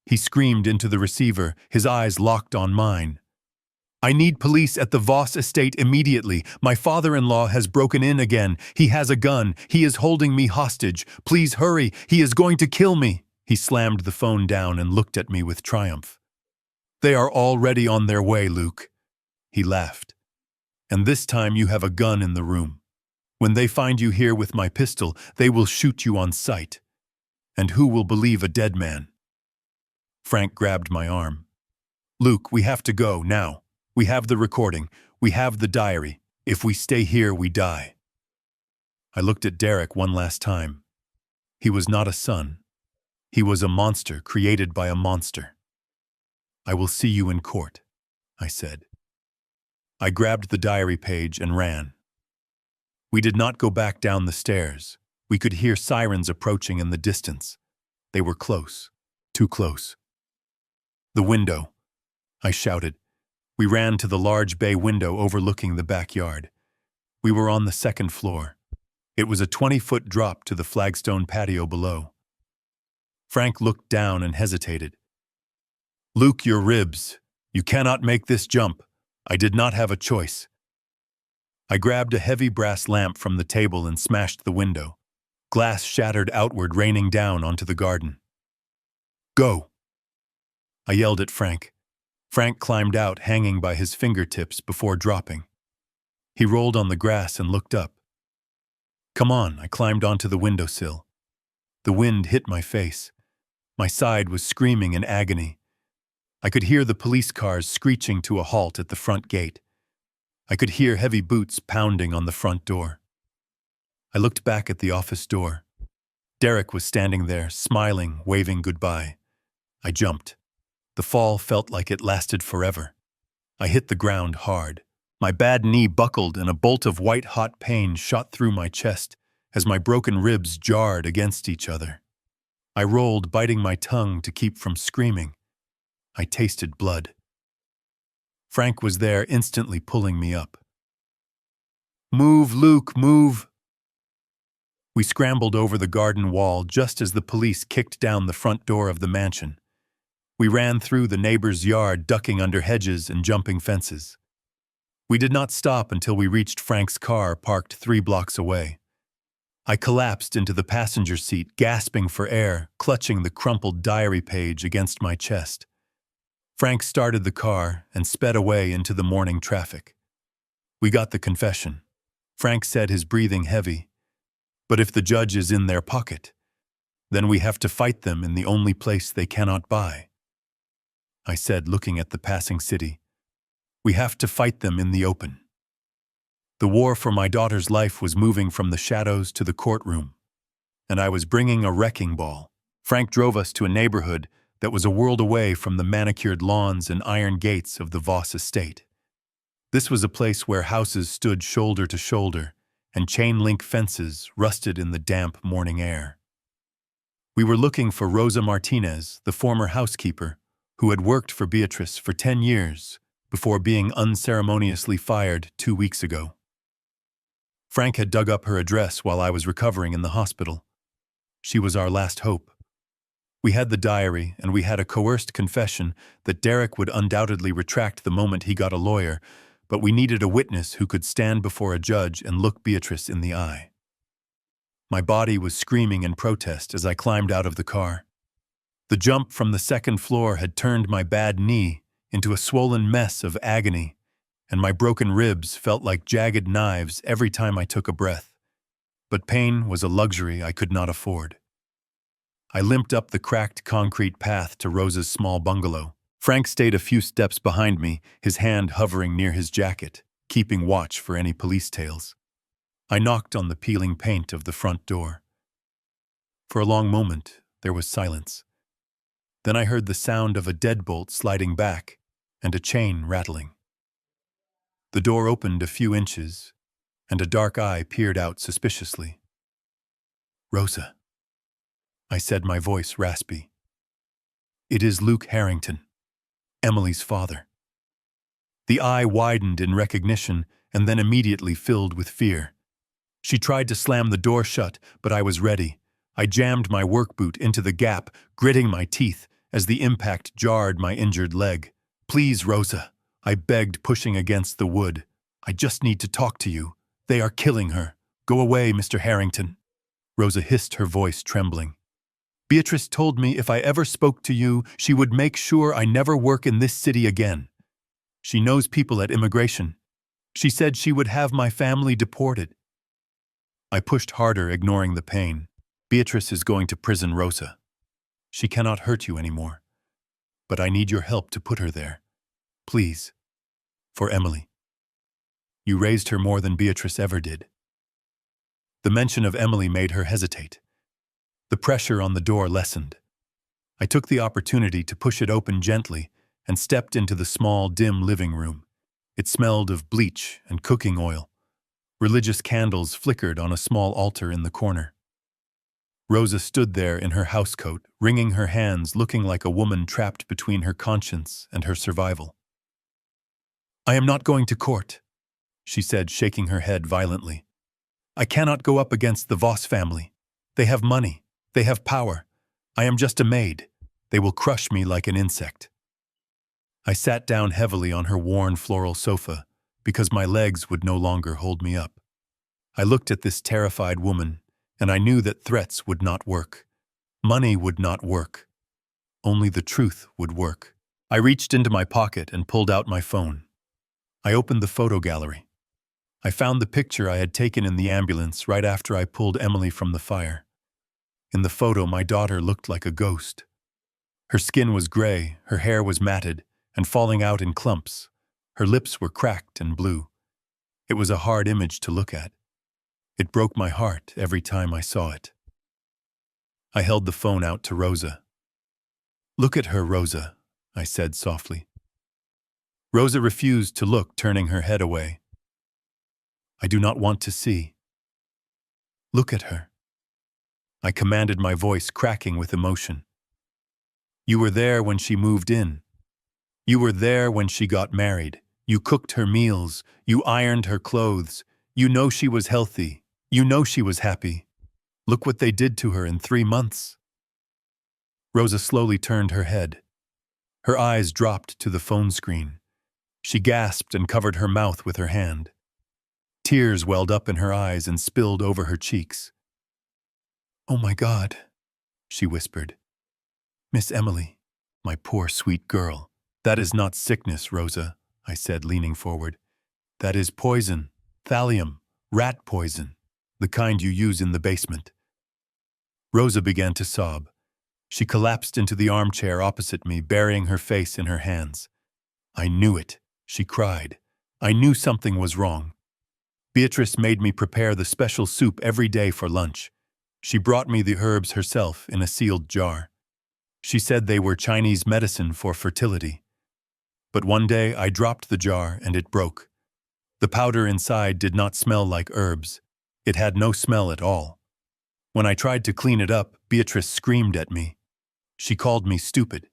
He screamed into the receiver, his eyes locked on mine. I need police at the Voss estate immediately. My father-in-law has broken in again. He has a gun. He is holding me hostage. Please hurry. He is going to kill me. He slammed the phone down and looked at me with triumph. They are already on their way, Luke. He laughed. And this time you have a gun in the room. When they find you here with my pistol, they will shoot you on sight. And who will believe a dead man? Frank grabbed my arm. Luke, we have to go now. We have the recording. We have the diary. If we stay here, we die. I looked at Derek one last time. He was not a son. He was a monster created by a monster. I will see you in court, I said. I grabbed the diary page and ran. We did not go back down the stairs. We could hear sirens approaching in the distance. They were close, too close. The window, I shouted. We ran to the large bay window overlooking the backyard. We were on the 2nd floor. It was a 20-foot drop to the flagstone patio below. Frank looked down and hesitated. Luke, your ribs. You cannot make this jump. I did not have a choice. I grabbed a heavy brass lamp from the table and smashed the window. Glass shattered outward, raining down onto the garden. Go! I yelled at Frank. Frank climbed out, hanging by his fingertips before dropping. He rolled on the grass and looked up. Come on, I climbed onto the windowsill. The wind hit my face. My side was screaming in agony. I could hear the police cars screeching to a halt at the front gate. I could hear heavy boots pounding on the front door. I looked back at the office door. Derek was standing there, smiling, waving goodbye. I jumped. The fall felt like it lasted forever. I hit the ground hard. My bad knee buckled and a bolt of white-hot pain shot through my chest as my broken ribs jarred against each other. I rolled, biting my tongue to keep from screaming. I tasted blood. Frank was there, instantly pulling me up. Move, Luke, move! We scrambled over the garden wall just as the police kicked down the front door of the mansion. We ran through the neighbor's yard, ducking under hedges and jumping fences. We did not stop until we reached Frank's car, parked 3 blocks away. I collapsed into the passenger seat, gasping for air, clutching the crumpled diary page against my chest. Frank started the car and sped away into the morning traffic. We got the confession. Frank said, his breathing heavy. But if the judge is in their pocket, then we have to fight them in the only place they cannot buy. I said, looking at the passing city. We have to fight them in the open. The war for my daughter's life was moving from the shadows to the courtroom, and I was bringing a wrecking ball. Frank drove us to a neighborhood that was a world away from the manicured lawns and iron gates of the Voss estate. This was a place where houses stood shoulder to shoulder, and chain-link fences rusted in the damp morning air. We were looking for Rosa Martinez, the former housekeeper, who had worked for Beatrice for 10 years before being unceremoniously fired 2 weeks ago. Frank had dug up her address while I was recovering in the hospital. She was our last hope. We had the diary, and we had a coerced confession that Derek would undoubtedly retract the moment he got a lawyer, but we needed a witness who could stand before a judge and look Beatrice in the eye. My body was screaming in protest as I climbed out of the car. The jump from the 2nd floor had turned my bad knee into a swollen mess of agony, and my broken ribs felt like jagged knives every time I took a breath. But pain was a luxury I could not afford. I limped up the cracked concrete path to Rosa's small bungalow. Frank stayed a few steps behind me, his hand hovering near his jacket, keeping watch for any police tales. I knocked on the peeling paint of the front door. For a long moment, there was silence. Then I heard the sound of a deadbolt sliding back and a chain rattling. The door opened a few inches, and a dark eye peered out suspiciously. "Rosa," I said, my voice raspy. "It is Luke Harrington, Emily's father." The eye widened in recognition and then immediately filled with fear. She tried to slam the door shut, but I was ready. I jammed my work boot into the gap, gritting my teeth as the impact jarred my injured leg. "Please, Rosa," I begged, pushing against the wood. "I just need to talk to you. They are killing her. Go away, Mr. Harrington." Rosa hissed, her voice trembling. "Beatrice told me if I ever spoke to you, she would make sure I never work in this city again. She knows people at immigration. She said she would have my family deported." I pushed harder, ignoring the pain. "Beatrice is going to prison, Rosa. She cannot hurt you anymore. But I need your help to put her there. Please. For Emily. You raised her more than Beatrice ever did." The mention of Emily made her hesitate. The pressure on the door lessened. I took the opportunity to push it open gently and stepped into the small, dim living room. It smelled of bleach and cooking oil. Religious candles flickered on a small altar in the corner. Rosa stood there in her housecoat, wringing her hands, looking like a woman trapped between her conscience and her survival. "I am not going to court," she said, shaking her head violently. "I cannot go up against the Voss family. They have money. They have power. I am just a maid. They will crush me like an insect." I sat down heavily on her worn floral sofa because my legs would no longer hold me up. I looked at this terrified woman, and I knew that threats would not work. Money would not work. Only the truth would work. I reached into my pocket and pulled out my phone. I opened the photo gallery. I found the picture I had taken in the ambulance right after I pulled Emily from the fire. In the photo, my daughter looked like a ghost. Her skin was gray, her hair was matted and falling out in clumps. Her lips were cracked and blue. It was a hard image to look at. It broke my heart every time I saw it. I held the phone out to Rosa. "Look at her, Rosa," I said softly. Rosa refused to look, turning her head away. "I do not want to see." "Look at her," I commanded, my voice cracking with emotion. "You were there when she moved in. You were there when she got married. You cooked her meals. You ironed her clothes. You know she was healthy. You know she was happy. Look what they did to her in 3 months." Rosa slowly turned her head. Her eyes dropped to the phone screen. She gasped and covered her mouth with her hand. Tears welled up in her eyes and spilled over her cheeks. "Oh my God," she whispered. "Miss Emily, my poor sweet girl." "That is not sickness, Rosa," I said, leaning forward. "That is poison, thallium, rat poison, the kind you use in the basement." Rosa began to sob. She collapsed into the armchair opposite me, burying her face in her hands. "I knew it," she cried. "I knew something was wrong. Beatrice made me prepare the special soup every day for lunch. She brought me the herbs herself in a sealed jar. She said they were Chinese medicine for fertility. But one day I dropped the jar and it broke. The powder inside did not smell like herbs. It had no smell at all. When I tried to clean it up, Beatrice screamed at me. She called me stupid.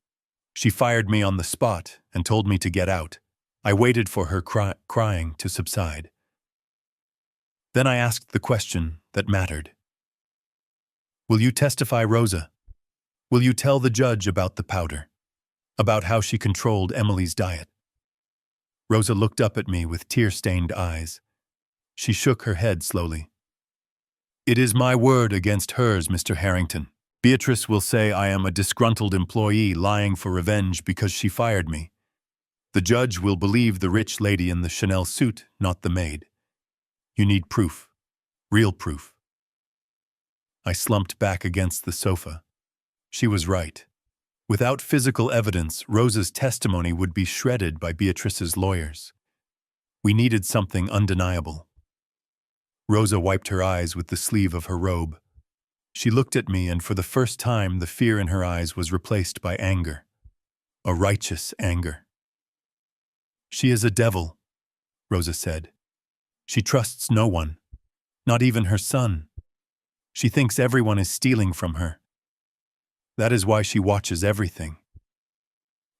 She fired me on the spot and told me to get out. I waited for her crying to subside. Then I asked the question that mattered. "Will you testify, Rosa? Will you tell the judge about the powder? About how she controlled Emily's diet?" Rosa looked up at me with tear-stained eyes. She shook her head slowly. "It is my word against hers, Mr. Harrington. Beatrice will say I am a disgruntled employee lying for revenge because she fired me. The judge will believe the rich lady in the Chanel suit, not the maid. You need proof. Real proof." I slumped back against the sofa. She was right. Without physical evidence, Rosa's testimony would be shredded by Beatrice's lawyers. We needed something undeniable. Rosa wiped her eyes with the sleeve of her robe. She looked at me, and for the first time the fear in her eyes was replaced by anger. A righteous anger. She is a devil, Rosa said. She trusts no one, not even her son. She thinks everyone is stealing from her. That is why she watches everything.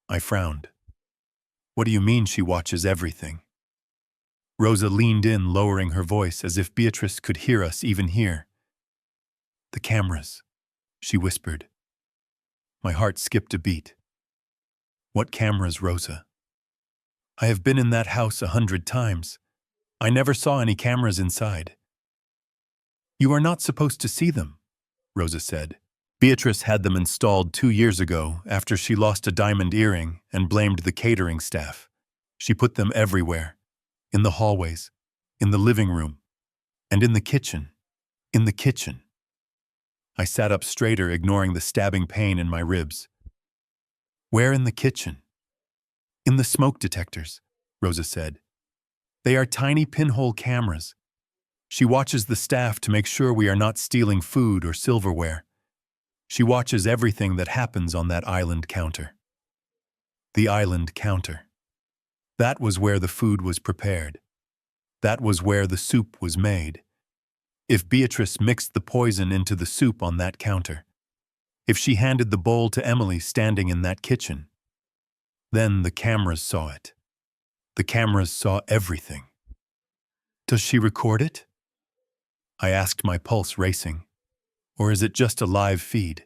I frowned. What do you mean she watches everything? Rosa leaned in, lowering her voice as if Beatrice could hear us even here. The cameras, she whispered. My heart skipped a beat. What cameras, Rosa? I have been in that house 100 times. I never saw any cameras inside. You are not supposed to see them, Rosa said. Beatrice had them installed 2 years ago after she lost a diamond earring and blamed the catering staff. She put them everywhere. In the hallways, in the living room, and in the kitchen. In the kitchen. I sat up straighter, ignoring the stabbing pain in my ribs. Where in the kitchen? In the smoke detectors, Rosa said. They are tiny pinhole cameras. She watches the staff to make sure we are not stealing food or silverware. She watches everything that happens on that island counter. The island counter. That was where the food was prepared. That was where the soup was made. If Beatrice mixed the poison into the soup on that counter, if she handed the bowl to Emily standing in that kitchen, then the cameras saw it. The cameras saw everything. Does she record it? I asked, my pulse racing. Or is it just a live feed?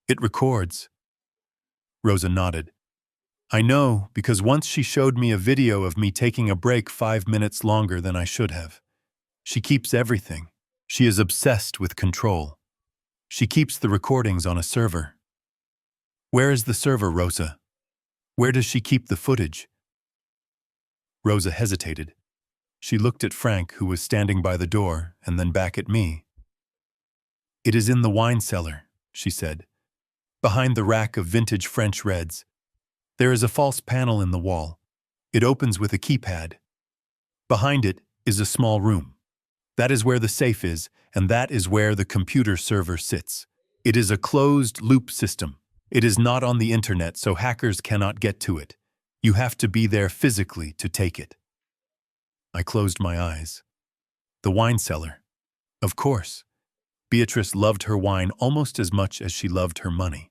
It records. Rosa nodded. I know, because once she showed me a video of me taking a break 5 minutes longer than I should have. She keeps everything. She is obsessed with control. She keeps the recordings on a server. Where is the server, Rosa? Where does she keep the footage? Rosa hesitated. She looked at Frank, who was standing by the door, and then back at me. It is in the wine cellar, she said, behind the rack of vintage French reds. There is a false panel in the wall. It opens with a keypad. Behind it is a small room. That is where the safe is, and that is where the computer server sits. It is a closed-loop system. It is not on the internet, so hackers cannot get to it. You have to be there physically to take it. I closed my eyes. The wine cellar. Of course. Beatrice loved her wine almost as much as she loved her money.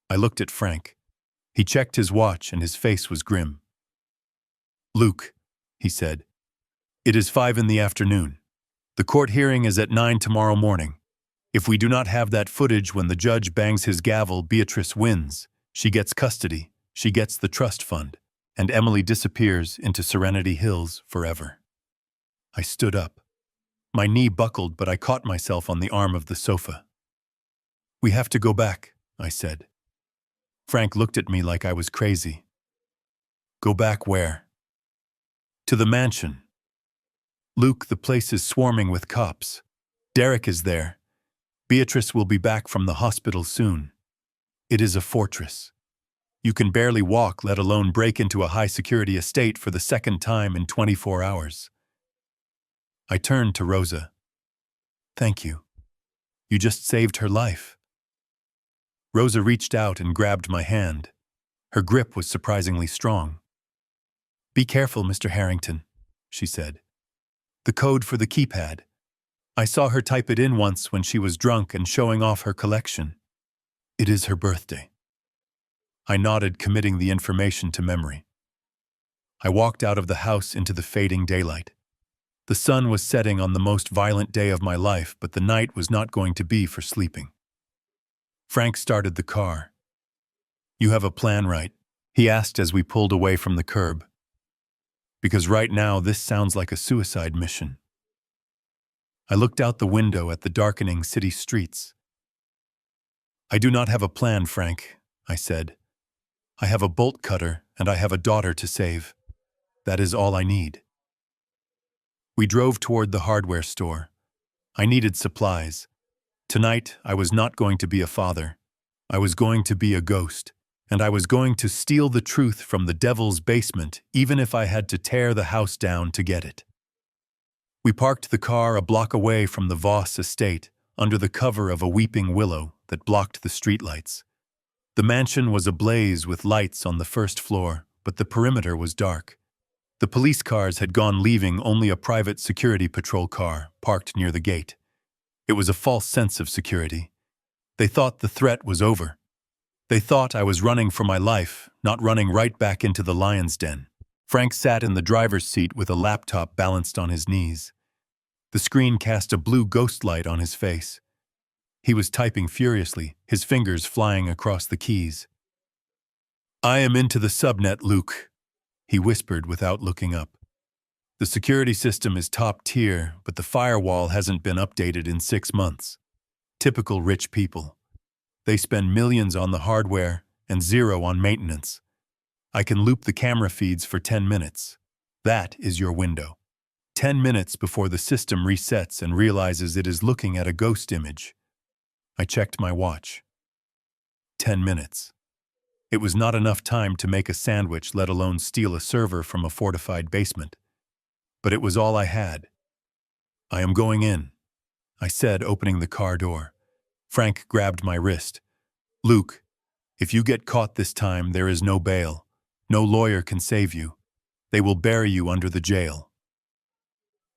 I looked at Frank. He checked his watch and his face was grim. Luke, he said, it is 5 in the afternoon. The court hearing is at 9 tomorrow morning. If we do not have that footage when the judge bangs his gavel, Beatrice wins. She gets custody, she gets the trust fund, and Emily disappears into Serenity Hills forever. I stood up. My knee buckled, but I caught myself on the arm of the sofa. We have to go back, I said. Frank looked at me like I was crazy. Go back where? To the mansion. Luke, the place is swarming with cops. Derek is there. Beatrice will be back from the hospital soon. It is a fortress. You can barely walk, let alone break into a high-security estate for the second time in 24 hours. I turned to Rosa. Thank you. You just saved her life. Rosa reached out and grabbed my hand. Her grip was surprisingly strong. Be careful, Mr. Harrington, she said. The code for the keypad. I saw her type it in once when she was drunk and showing off her collection. It is her birthday. I nodded, committing the information to memory. I walked out of the house into the fading daylight. The sun was setting on the most violent day of my life, but the night was not going to be for sleeping. Frank started the car. You have a plan, right? He asked as we pulled away from the curb. Because right now this sounds like a suicide mission. I looked out the window at the darkening city streets. I do not have a plan, Frank, I said. I have a bolt cutter and I have a daughter to save. That is all I need. We drove toward the hardware store. I needed supplies. Tonight, I was not going to be a father. I was going to be a ghost, and I was going to steal the truth from the devil's basement, even if I had to tear the house down to get it. We parked the car a block away from the Voss estate, under the cover of a weeping willow that blocked the streetlights. The mansion was ablaze with lights on the first floor, but the perimeter was dark. The police cars had gone, leaving only a private security patrol car parked near the gate. It was a false sense of security. They thought the threat was over. They thought I was running for my life, not running right back into the lion's den. Frank sat in the driver's seat with a laptop balanced on his knees. The screen cast a blue ghost light on his face. He was typing furiously, his fingers flying across the keys. "I am into the subnet, Luke," he whispered without looking up. "The security system is top tier, but the firewall hasn't been updated in 6 months. Typical rich people. They spend millions on the hardware and zero on maintenance. I can loop the camera feeds for 10 minutes. That is your window. 10 minutes before the system resets and realizes it is looking at a ghost image." I checked my watch. 10 minutes. It was not enough time to make a sandwich, let alone steal a server from a fortified basement. But it was all I had. "I am going in," I said, opening the car door. Frank grabbed my wrist. "Luke, if you get caught this time, there is no bail. No lawyer can save you. They will bury you under the jail."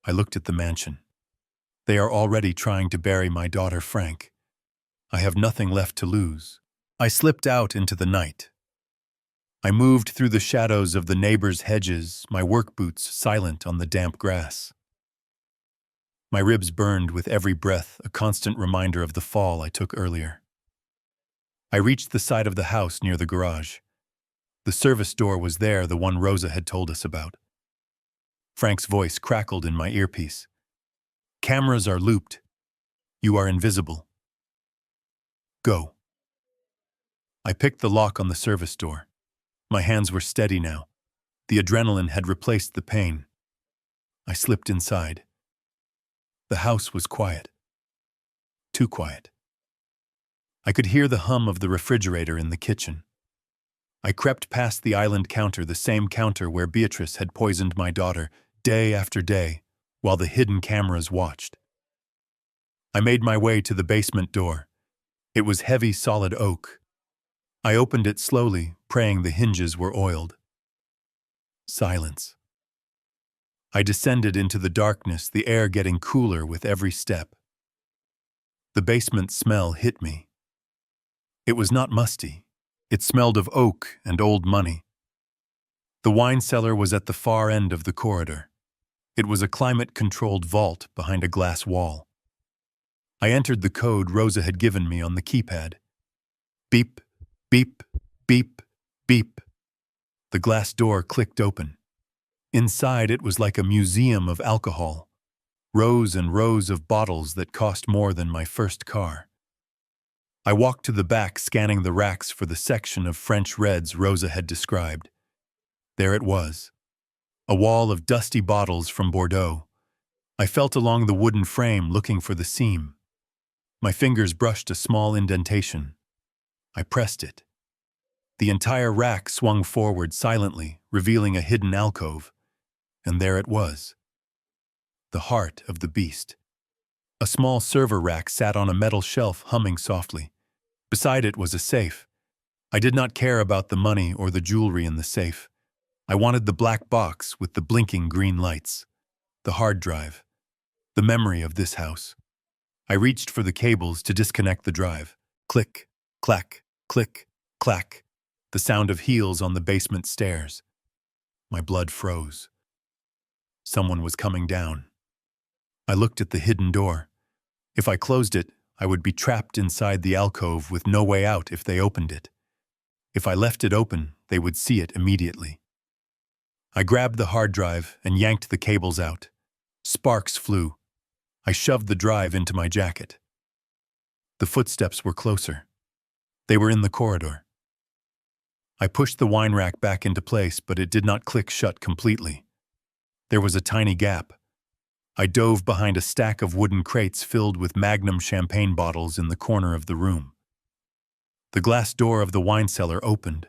I looked at the mansion. They are already trying to bury my daughter, Frank. I have nothing left to lose. I slipped out into the night. I moved through the shadows of the neighbors' hedges, my work boots silent on the damp grass. My ribs burned with every breath, a constant reminder of the fall I took earlier. I reached the side of the house near the garage. The service door was there, the one Rosa had told us about. Frank's voice crackled in my earpiece. "Cameras are looped. You are invisible. Go." I picked the lock on the service door. My hands were steady now. The adrenaline had replaced the pain. I slipped inside. The house was quiet. Too quiet. I could hear the hum of the refrigerator in the kitchen. I crept past the island counter, the same counter where Beatrice had poisoned my daughter day after day, while the hidden cameras watched. I made my way to the basement door. It was heavy, solid oak. I opened it slowly, praying the hinges were oiled. Silence. I descended into the darkness, the air getting cooler with every step. The basement smell hit me. It was not musty. It smelled of oak and old money. The wine cellar was at the far end of the corridor. It was a climate-controlled vault behind a glass wall. I entered the code Rosa had given me on the keypad. Beep, beep, beep, beep. The glass door clicked open. Inside it was like a museum of alcohol. Rows and rows of bottles that cost more than my first car. I walked to the back, scanning the racks for the section of French reds Rosa had described. There it was. A wall of dusty bottles from Bordeaux. I felt along the wooden frame, looking for the seam. My fingers brushed a small indentation. I pressed it. The entire rack swung forward silently, revealing a hidden alcove. And there it was. The heart of the beast. A small server rack sat on a metal shelf, humming softly. Beside it was a safe. I did not care about the money or the jewelry in the safe. I wanted the black box with the blinking green lights. The hard drive. The memory of this house. I reached for the cables to disconnect the drive. Click, clack, click, clack. The sound of heels on the basement stairs. My blood froze. Someone was coming down. I looked at the hidden door. If I closed it, I would be trapped inside the alcove with no way out if they opened it. If I left it open, they would see it immediately. I grabbed the hard drive and yanked the cables out. Sparks flew. I shoved the drive into my jacket. The footsteps were closer. They were in the corridor. I pushed the wine rack back into place, but it did not click shut completely. There was a tiny gap. I dove behind a stack of wooden crates filled with Magnum champagne bottles in the corner of the room. The glass door of the wine cellar opened.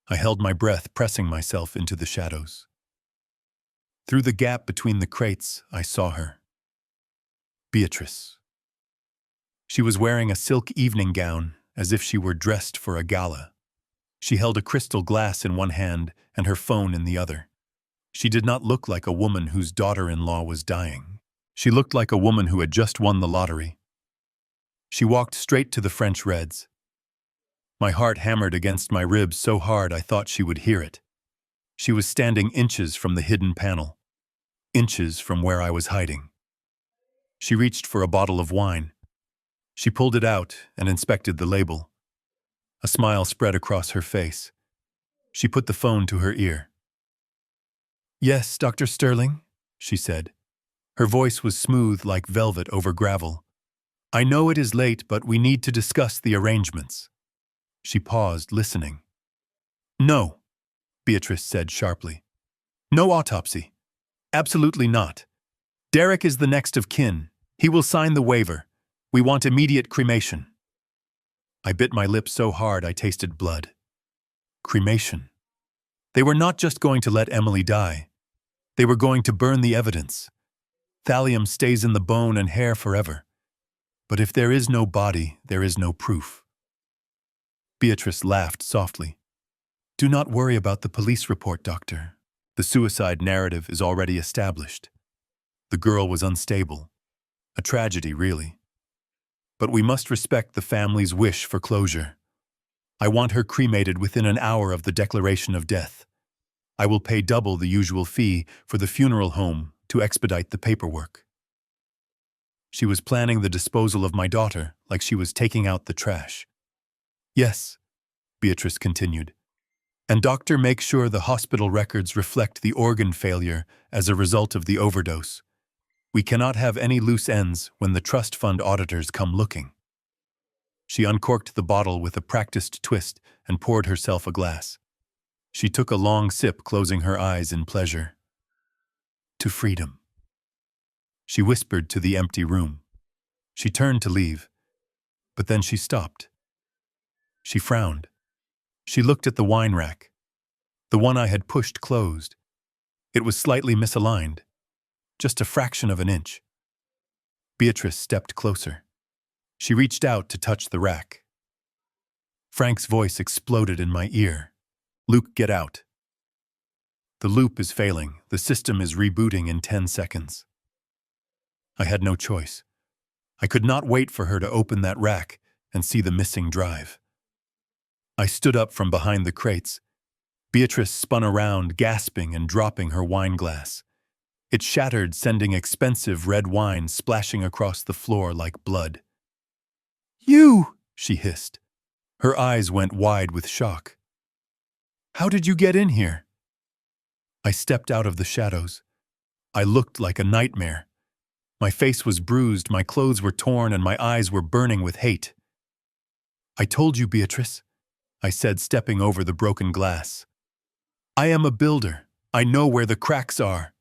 I held my breath, pressing myself into the shadows. Through the gap between the crates, I saw her. Beatrice. She was wearing a silk evening gown, as if she were dressed for a gala. She held a crystal glass in one hand and her phone in the other. She did not look like a woman whose daughter-in-law was dying. She looked like a woman who had just won the lottery. She walked straight to the French Reds. My heart hammered against my ribs so hard I thought she would hear it. She was standing inches from the hidden panel, inches from where I was hiding. She reached for a bottle of wine. She pulled it out and inspected the label. A smile spread across her face. She put the phone to her ear. "Yes, Dr. Sterling," she said. Her voice was smooth like velvet over gravel. "I know it is late, but we need to discuss the arrangements." She paused, listening. "No," Beatrice said sharply. "No autopsy. Absolutely not. Derek is the next of kin. He will sign the waiver. We want immediate cremation." I bit my lip so hard I tasted blood. Cremation. They were not just going to let Emily die. They were going to burn the evidence. Thallium stays in the bone and hair forever. But if there is no body, there is no proof. Beatrice laughed softly. "Do not worry about the police report, Doctor. The suicide narrative is already established. The girl was unstable. A tragedy, really. But we must respect the family's wish for closure. I want her cremated within an hour of the declaration of death. I will pay double the usual fee for the funeral home to expedite the paperwork." She was planning the disposal of my daughter like she was taking out the trash. "Yes," Beatrice continued. "And doctor, make sure the hospital records reflect the organ failure as a result of the overdose. We cannot have any loose ends when the trust fund auditors come looking." She uncorked the bottle with a practiced twist and poured herself a glass. She took a long sip, closing her eyes in pleasure. "To freedom," she whispered to the empty room. She turned to leave, but then she stopped. She frowned. She looked at the wine rack. The one I had pushed closed. It was slightly misaligned, just a fraction of an inch. Beatrice stepped closer. She reached out to touch the rack. Frank's voice exploded in my ear. "Luke, get out. The loop is failing. The system is rebooting in 10 seconds. I had no choice. I could not wait for her to open that rack and see the missing drive. I stood up from behind the crates. Beatrice spun around, gasping and dropping her wine glass. It shattered, sending expensive red wine splashing across the floor like blood. "You!" she hissed. Her eyes went wide with shock. "How did you get in here?" I stepped out of the shadows. I looked like a nightmare. My face was bruised, my clothes were torn, and my eyes were burning with hate. "I told you, Beatrice," I said, stepping over the broken glass. "I am a builder. I know where the cracks are."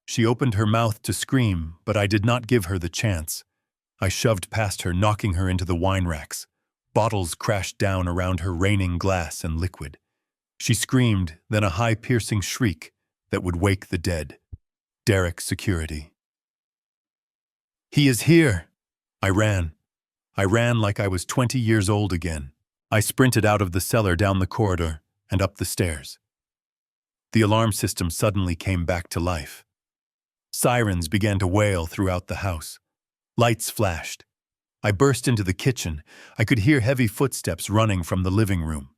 She opened her mouth to scream, but I did not give her the chance. I shoved past her, knocking her into the wine racks. Bottles crashed down around her, raining glass and liquid. She screamed, then a high piercing shriek that would wake the dead. Derek security. "He is here!" I ran. I ran like I was 20 years old again. I sprinted out of the cellar, down the corridor, and up the stairs. The alarm system suddenly came back to life. Sirens began to wail throughout the house. Lights flashed. I burst into the kitchen. I could hear heavy footsteps running from the living room.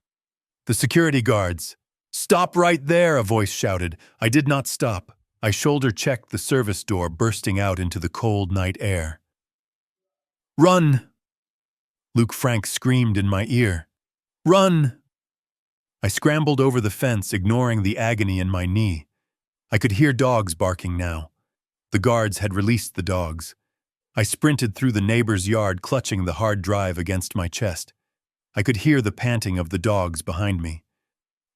The security guards. "Stop right there!" a voice shouted. I did not stop. I shoulder-checked the service door, bursting out into the cold night air. "Run!" Luke Frank screamed in my ear. "Run!" I scrambled over the fence, ignoring the agony in my knee. I could hear dogs barking now. The guards had released the dogs. I sprinted through the neighbor's yard, clutching the hard drive against my chest. I could hear the panting of the dogs behind me.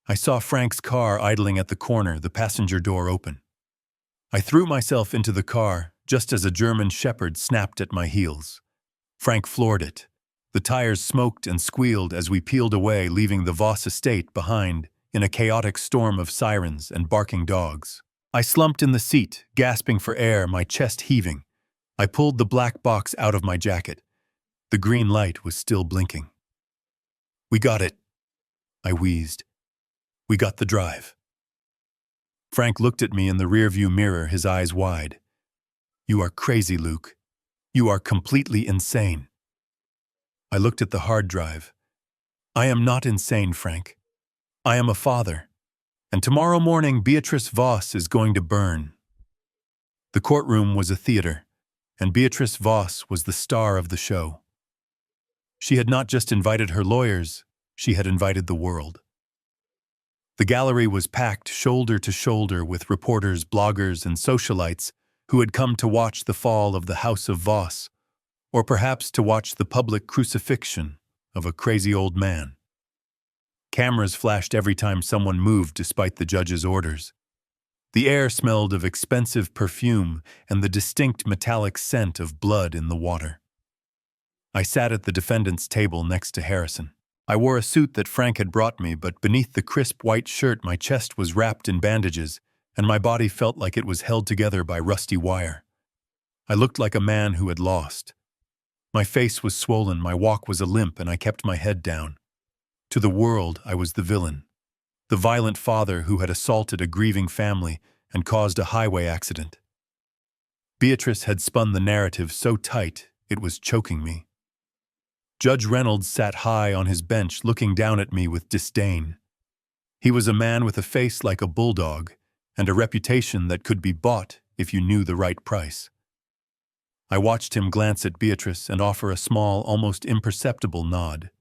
I saw Frank's car idling at the corner, the passenger door open. I threw myself into the car just as a German shepherd snapped at my heels. Frank floored it. The tires smoked and squealed as we peeled away, leaving the Voss estate behind in a chaotic storm of sirens and barking dogs. I slumped in the seat, gasping for air, my chest heaving. I pulled the black box out of my jacket. The green light was still blinking. "We got it," I wheezed. "We got the drive." Frank looked at me in the rearview mirror, his eyes wide. "You are crazy, Luke. You are completely insane." I looked at the hard drive. "I am not insane, Frank. I am a father. And tomorrow morning, Beatrice Voss is going to burn." The courtroom was a theater, and Beatrice Voss was the star of the show. She had not just invited her lawyers, she had invited the world. The gallery was packed shoulder to shoulder with reporters, bloggers, and socialites who had come to watch the fall of the House of Voss, or perhaps to watch the public crucifixion of a crazy old man. Cameras flashed every time someone moved despite the judge's orders. The air smelled of expensive perfume and the distinct metallic scent of blood in the water. I sat at the defendant's table next to Harrison. I wore a suit that Frank had brought me, but beneath the crisp white shirt my chest was wrapped in bandages, and my body felt like it was held together by rusty wire. I looked like a man who had lost. My face was swollen, my walk was a limp, and I kept my head down. To the world, I was the villain, the violent father who had assaulted a grieving family and caused a highway accident. Beatrice had spun the narrative so tight it was choking me. Judge Reynolds sat high on his bench looking down at me with disdain. He was a man with a face like a bulldog and a reputation that could be bought if you knew the right price. I watched him glance at Beatrice and offer a small, almost imperceptible nod.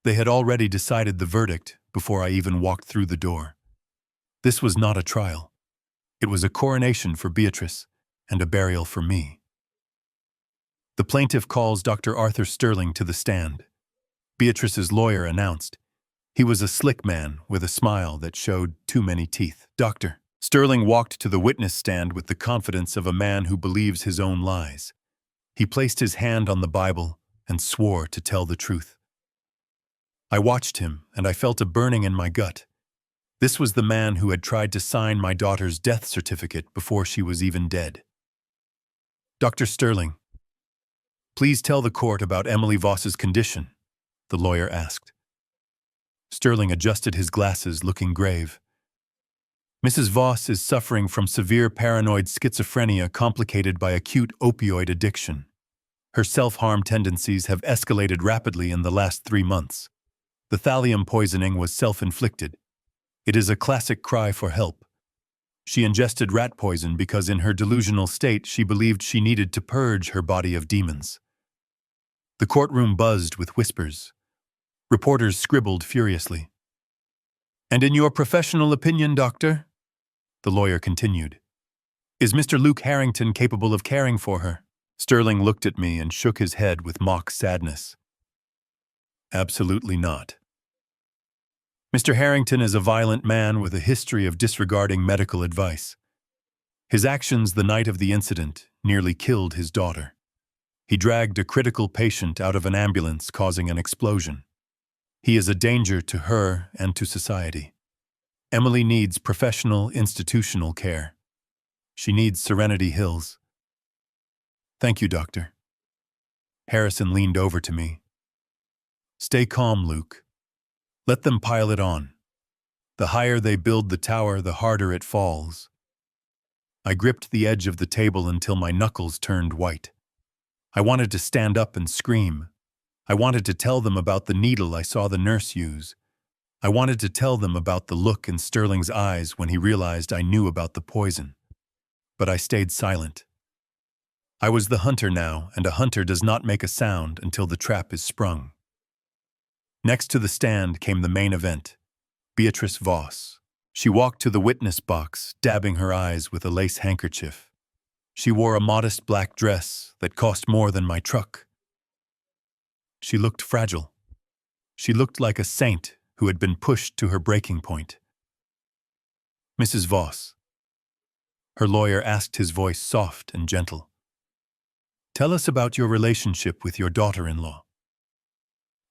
They had already decided the verdict before I even walked through the door. This was not a trial. It was a coronation for Beatrice and a burial for me. The plaintiff calls Dr. Arthur Sterling to the stand. Beatrice's lawyer announced. He was a slick man with a smile that showed too many teeth. Dr. Sterling walked to the witness stand with the confidence of a man who believes his own lies. He placed his hand on the Bible and swore to tell the truth. I watched him, and I felt a burning in my gut. This was the man who had tried to sign my daughter's death certificate before she was even dead. "Dr. Sterling, please tell the court about Emily Voss's condition," the lawyer asked. Sterling adjusted his glasses, looking grave. "Mrs. Voss is suffering from severe paranoid schizophrenia complicated by acute opioid addiction. Her self-harm tendencies have escalated rapidly in the last 3 months. The thallium poisoning was self-inflicted. It is a classic cry for help. She ingested rat poison because in her delusional state she believed she needed to purge her body of demons." The courtroom buzzed with whispers. Reporters scribbled furiously. "And in your professional opinion, doctor?" the lawyer continued. "Is Mr. Luke Harrington capable of caring for her?" Sterling looked at me and shook his head with mock sadness. "Absolutely not. Mr. Harrington is a violent man with a history of disregarding medical advice. His actions the night of the incident nearly killed his daughter. He dragged a critical patient out of an ambulance, causing an explosion. He is a danger to her and to society. Emily needs professional, institutional care. She needs Serenity Hills." "Thank you, doctor." Harrison leaned over to me. "Stay calm, Luke. Let them pile it on. The higher they build the tower, the harder it falls." I gripped the edge of the table until my knuckles turned white. I wanted to stand up and scream. I wanted to tell them about the needle I saw the nurse use. I wanted to tell them about the look in Sterling's eyes when he realized I knew about the poison. But I stayed silent. I was the hunter now, and a hunter does not make a sound until the trap is sprung. Next to the stand came the main event, Beatrice Voss. She walked to the witness box, dabbing her eyes with a lace handkerchief. She wore a modest black dress that cost more than my truck. She looked fragile. She looked like a saint who had been pushed to her breaking point. "Mrs. Voss," her lawyer asked, his voice soft and gentle, "tell us about your relationship with your daughter-in-law."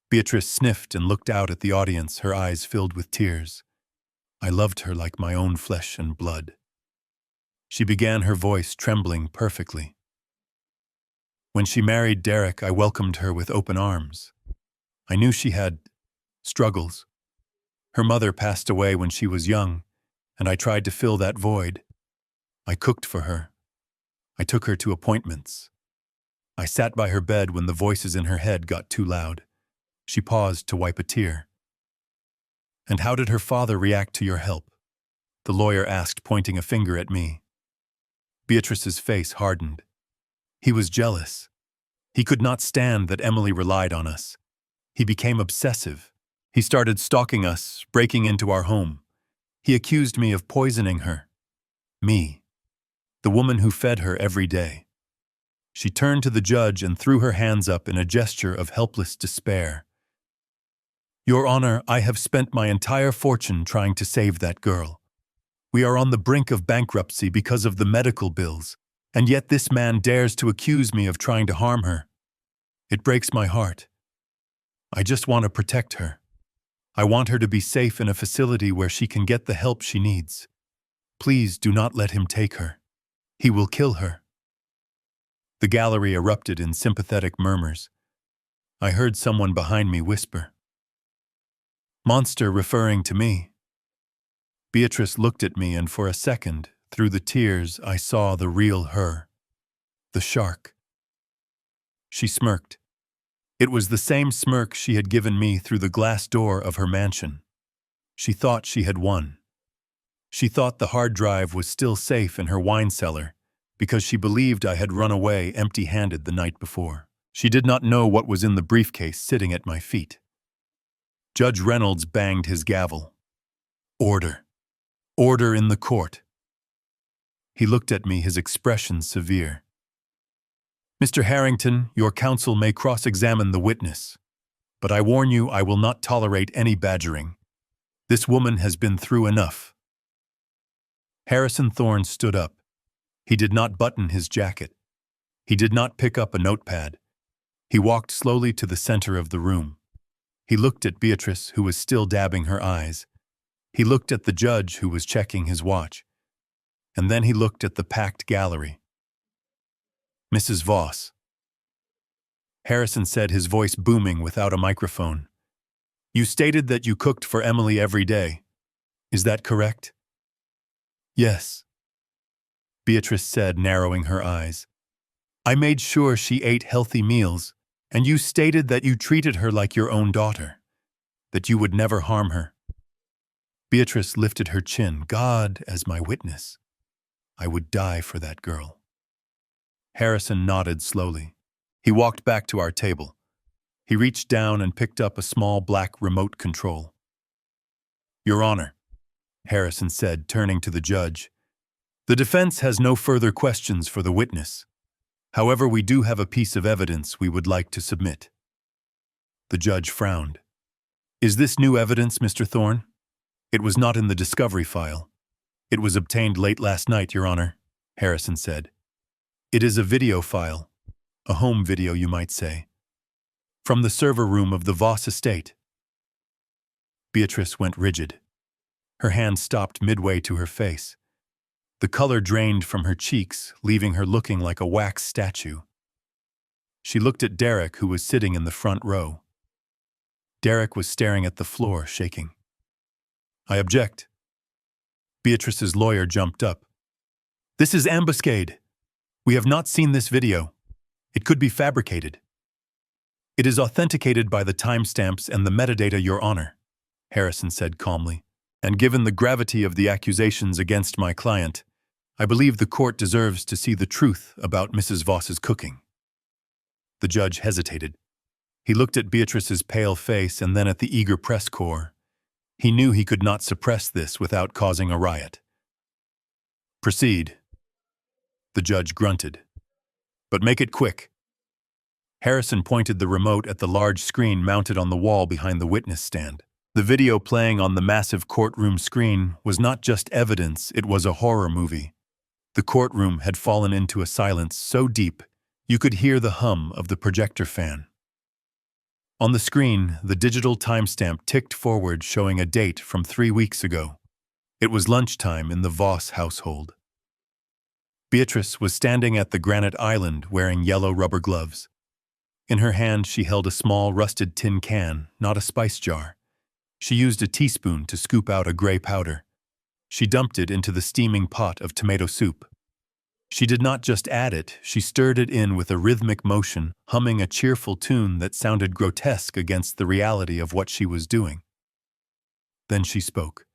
Beatrice sniffed and looked out at the audience, her eyes filled with tears. I loved her like my own flesh and blood. She began, her voice trembling perfectly. When she married Derek, I welcomed her with open arms. I knew she had struggles. Her mother passed away when she was young, and I tried to fill that void. I cooked for her. I took her to appointments. I sat by her bed when the voices in her head got too loud. She paused to wipe a tear. "And how did her father react to your help?" the lawyer asked, pointing a finger at me. Beatrice's face hardened. He was jealous. He could not stand that Emily relied on us. He became obsessive. He started stalking us, breaking into our home. He accused me of poisoning her. Me, the woman who fed her every day. She turned to the judge and threw her hands up in a gesture of helpless despair. "Your Honor, I have spent my entire fortune trying to save that girl. We are on the brink of bankruptcy because of the medical bills, and yet this man dares to accuse me of trying to harm her. It breaks my heart. I just want to protect her. I want her to be safe in a facility where she can get the help she needs. Please do not let him take her. He will kill her." The gallery erupted in sympathetic murmurs. I heard someone behind me whisper, "Monster," referring to me. Beatrice looked at me, and for a second, through the tears, I saw the real her. The shark. She smirked. It was the same smirk she had given me through the glass door of her mansion. She thought she had won. She thought the hard drive was still safe in her wine cellar, because she believed I had run away empty-handed the night before. She did not know what was in the briefcase sitting at my feet. Judge Reynolds banged his gavel. "Order. Order in the court." He looked at me, his expression severe. "Mr. Harrington, your counsel may cross-examine the witness, but I warn you I will not tolerate any badgering. This woman has been through enough." Harrison Thorne stood up. He did not button his jacket. He did not pick up a notepad. He walked slowly to the center of the room. He looked at Beatrice, who was still dabbing her eyes. He looked at the judge, who was checking his watch. And then he looked at the packed gallery. "Mrs. Voss," Harrison said, his voice booming without a microphone, "you stated that you cooked for Emily every day. Is that correct?" "Yes," Beatrice said, narrowing her eyes. "I made sure she ate healthy meals, and you stated that you treated her like your own daughter, that you would never harm her." Beatrice lifted her chin. "God as my witness, I would die for that girl." Harrison nodded slowly. He walked back to our table. He reached down and picked up a small black remote control. "Your Honor," Harrison said, turning to the judge, "the defense has no further questions for the witness. However, we do have a piece of evidence we would like to submit." The judge frowned. "Is this new evidence, Mr. Thorne?" "It was not in the discovery file. It was obtained late last night, Your Honor," Harrison said. "It is a video file, a home video, you might say, from the server room of the Voss estate." Beatrice went rigid. Her hand stopped midway to her face. The color drained from her cheeks, leaving her looking like a wax statue. She looked at Derek, who was sitting in the front row. Derek was staring at the floor, shaking. "I object." Beatrice's lawyer jumped up. "This is ambuscade. We have not seen this video. It could be fabricated." "It is authenticated by the timestamps and the metadata, Your Honor," Harrison said calmly. "And given the gravity of the accusations against my client, I believe the court deserves to see the truth about Mrs. Voss's cooking." The judge hesitated. He looked at Beatrice's pale face and then at the eager press corps. He knew he could not suppress this without causing a riot. "Proceed," the judge grunted. "But make it quick." Harrison pointed the remote at the large screen mounted on the wall behind the witness stand. The video playing on the massive courtroom screen was not just evidence, it was a horror movie. The courtroom had fallen into a silence so deep you could hear the hum of the projector fan. On the screen, the digital timestamp ticked forward showing a date from 3 weeks ago. It was lunchtime in the Voss household. Beatrice was standing at the granite island wearing yellow rubber gloves. In her hand, she held a small rusted tin can, not a spice jar. She used a teaspoon to scoop out a gray powder. She dumped it into the steaming pot of tomato soup. She did not just add it, she stirred it in with a rhythmic motion, humming a cheerful tune that sounded grotesque against the reality of what she was doing. Then she spoke.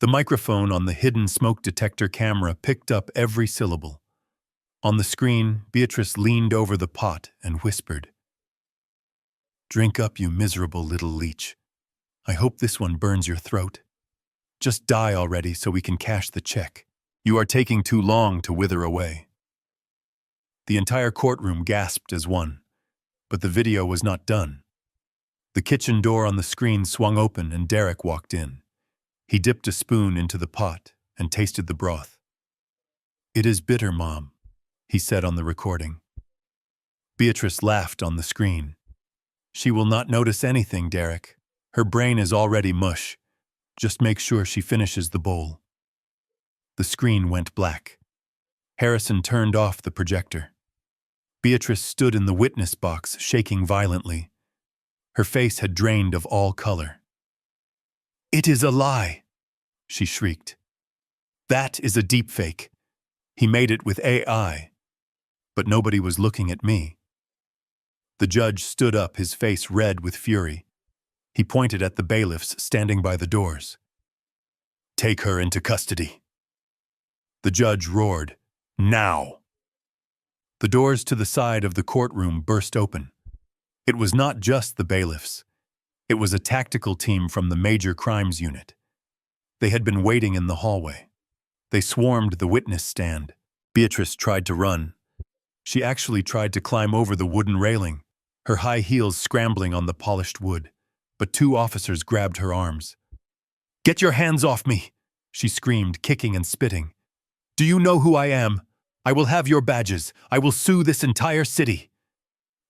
The microphone on the hidden smoke detector camera picked up every syllable. On the screen, Beatrice leaned over the pot and whispered, "Drink up, you miserable little leech. I hope this one burns your throat. Just die already so we can cash the check. You are taking too long to wither away." The entire courtroom gasped as one, but the video was not done. The kitchen door on the screen swung open and Derek walked in. He dipped a spoon into the pot and tasted the broth. "It is bitter, Mom," he said on the recording. Beatrice laughed on the screen. "She will not notice anything, Derek. Her brain is already mush. Just make sure she finishes the bowl." The screen went black. Harrison turned off the projector. Beatrice stood in the witness box, shaking violently. Her face had drained of all color. "It is a lie," she shrieked. "That is a deepfake. He made it with AI." But nobody was looking at me. The judge stood up, his face red with fury. He pointed at the bailiffs standing by the doors. "Take her into custody." The judge roared, "Now!" The doors to the side of the courtroom burst open. It was not just the bailiffs. It was a tactical team from the Major Crimes Unit. They had been waiting in the hallway. They swarmed the witness stand. Beatrice tried to run. She actually tried to climb over the wooden railing, her high heels scrambling on the polished wood. But 2 officers grabbed her arms. "Get your hands off me!" she screamed, kicking and spitting. "Do you know who I am? I will have your badges. I will sue this entire city."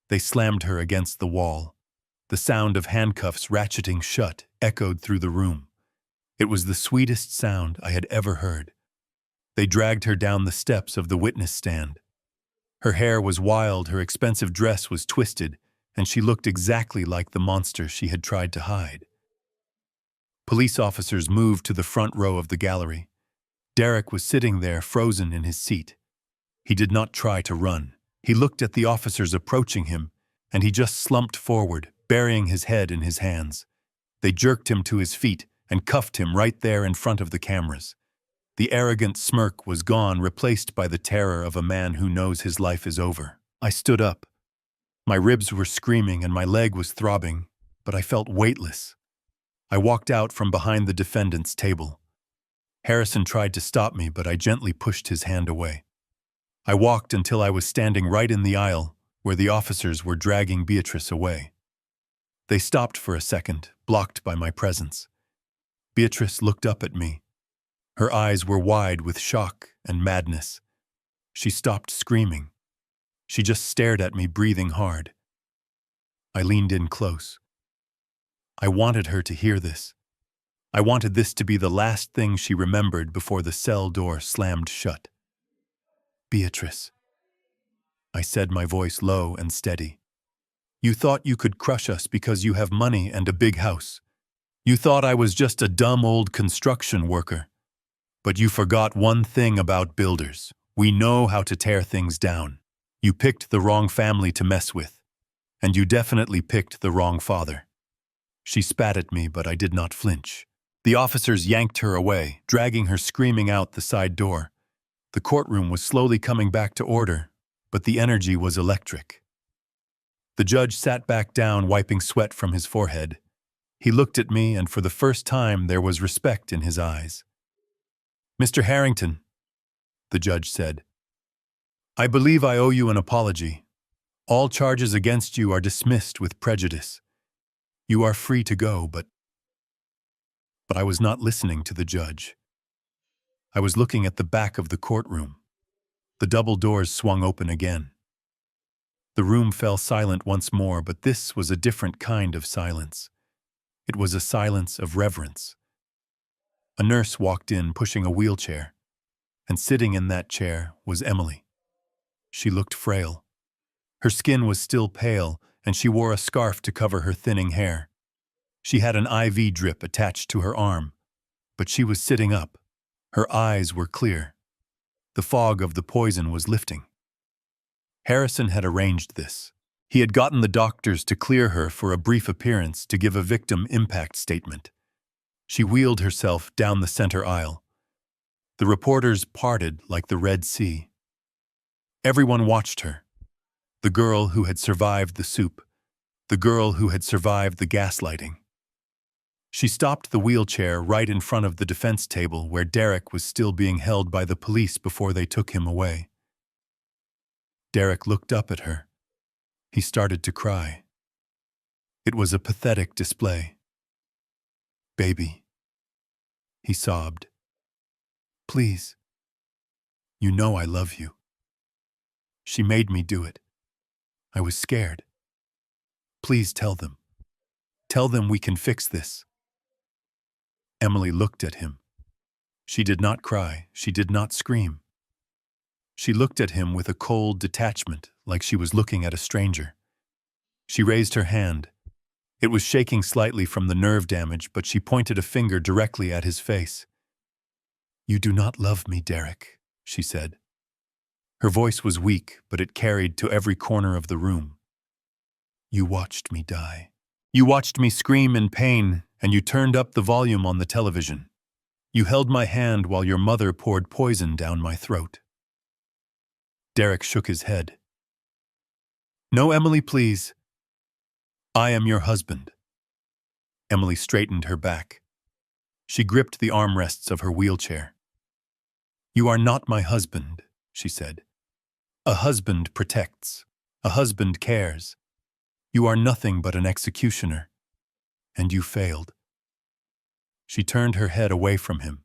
They slammed her against the wall. The sound of handcuffs ratcheting shut echoed through the room. It was the sweetest sound I had ever heard. They dragged her down the steps of the witness stand. Her hair was wild, her expensive dress was twisted, and she looked exactly like the monster she had tried to hide. Police officers moved to the front row of the gallery. Derek was sitting there, frozen in his seat. He did not try to run. He looked at the officers approaching him, and he just slumped forward, burying his head in his hands. They jerked him to his feet and cuffed him right there in front of the cameras. The arrogant smirk was gone, replaced by the terror of a man who knows his life is over. I stood up. My ribs were screaming and my leg was throbbing, but I felt weightless. I walked out from behind the defendant's table. Harrison tried to stop me, but I gently pushed his hand away. I walked until I was standing right in the aisle, where the officers were dragging Beatrice away. They stopped for a second, blocked by my presence. Beatrice looked up at me. Her eyes were wide with shock and madness. She stopped screaming. She just stared at me, breathing hard. I leaned in close. I wanted her to hear this. I wanted this to be the last thing she remembered before the cell door slammed shut. "Beatrice," I said, my voice low and steady. "You thought you could crush us because you have money and a big house. You thought I was just a dumb old construction worker. But you forgot one thing about builders. We know how to tear things down. You picked the wrong family to mess with. And you definitely picked the wrong father." She spat at me, but I did not flinch. The officers yanked her away, dragging her screaming out the side door. The courtroom was slowly coming back to order, but the energy was electric. The judge sat back down, wiping sweat from his forehead. He looked at me, and for the first time there was respect in his eyes. "Mr. Harrington," the judge said, "I believe I owe you an apology. All charges against you are dismissed with prejudice. You are free to go, but I was not listening to the judge. I was looking at the back of the courtroom. The double doors swung open again. The room fell silent once more, but this was a different kind of silence. It was a silence of reverence. A nurse walked in pushing a wheelchair, and sitting in that chair was Emily. She looked frail. Her skin was still pale, and she wore a scarf to cover her thinning hair. She had an IV drip attached to her arm, but she was sitting up. Her eyes were clear. The fog of the poison was lifting. Harrison had arranged this. He had gotten the doctors to clear her for a brief appearance to give a victim impact statement. She wheeled herself down the center aisle. The reporters parted like the Red Sea. Everyone watched her. The girl who had survived the soup. The girl who had survived the gaslighting. She stopped the wheelchair right in front of the defense table where Derek was still being held by the police before they took him away. Derek looked up at her. He started to cry. It was a pathetic display. "Baby," he sobbed. "Please. You know I love you. She made me do it. I was scared. Please tell them. Tell them we can fix this." Emily looked at him. She did not cry. She did not scream. She looked at him with a cold detachment, like she was looking at a stranger. She raised her hand. It was shaking slightly from the nerve damage, but she pointed a finger directly at his face. "You do not love me, Derek," she said. Her voice was weak, but it carried to every corner of the room. "You watched me die. You watched me scream in pain, and you turned up the volume on the television. You held my hand while your mother poured poison down my throat." Derek shook his head. "No, Emily, please. I am your husband." Emily straightened her back. She gripped the armrests of her wheelchair. "You are not my husband," she said. "A husband protects. A husband cares. You are nothing but an executioner. And you failed." She turned her head away from him.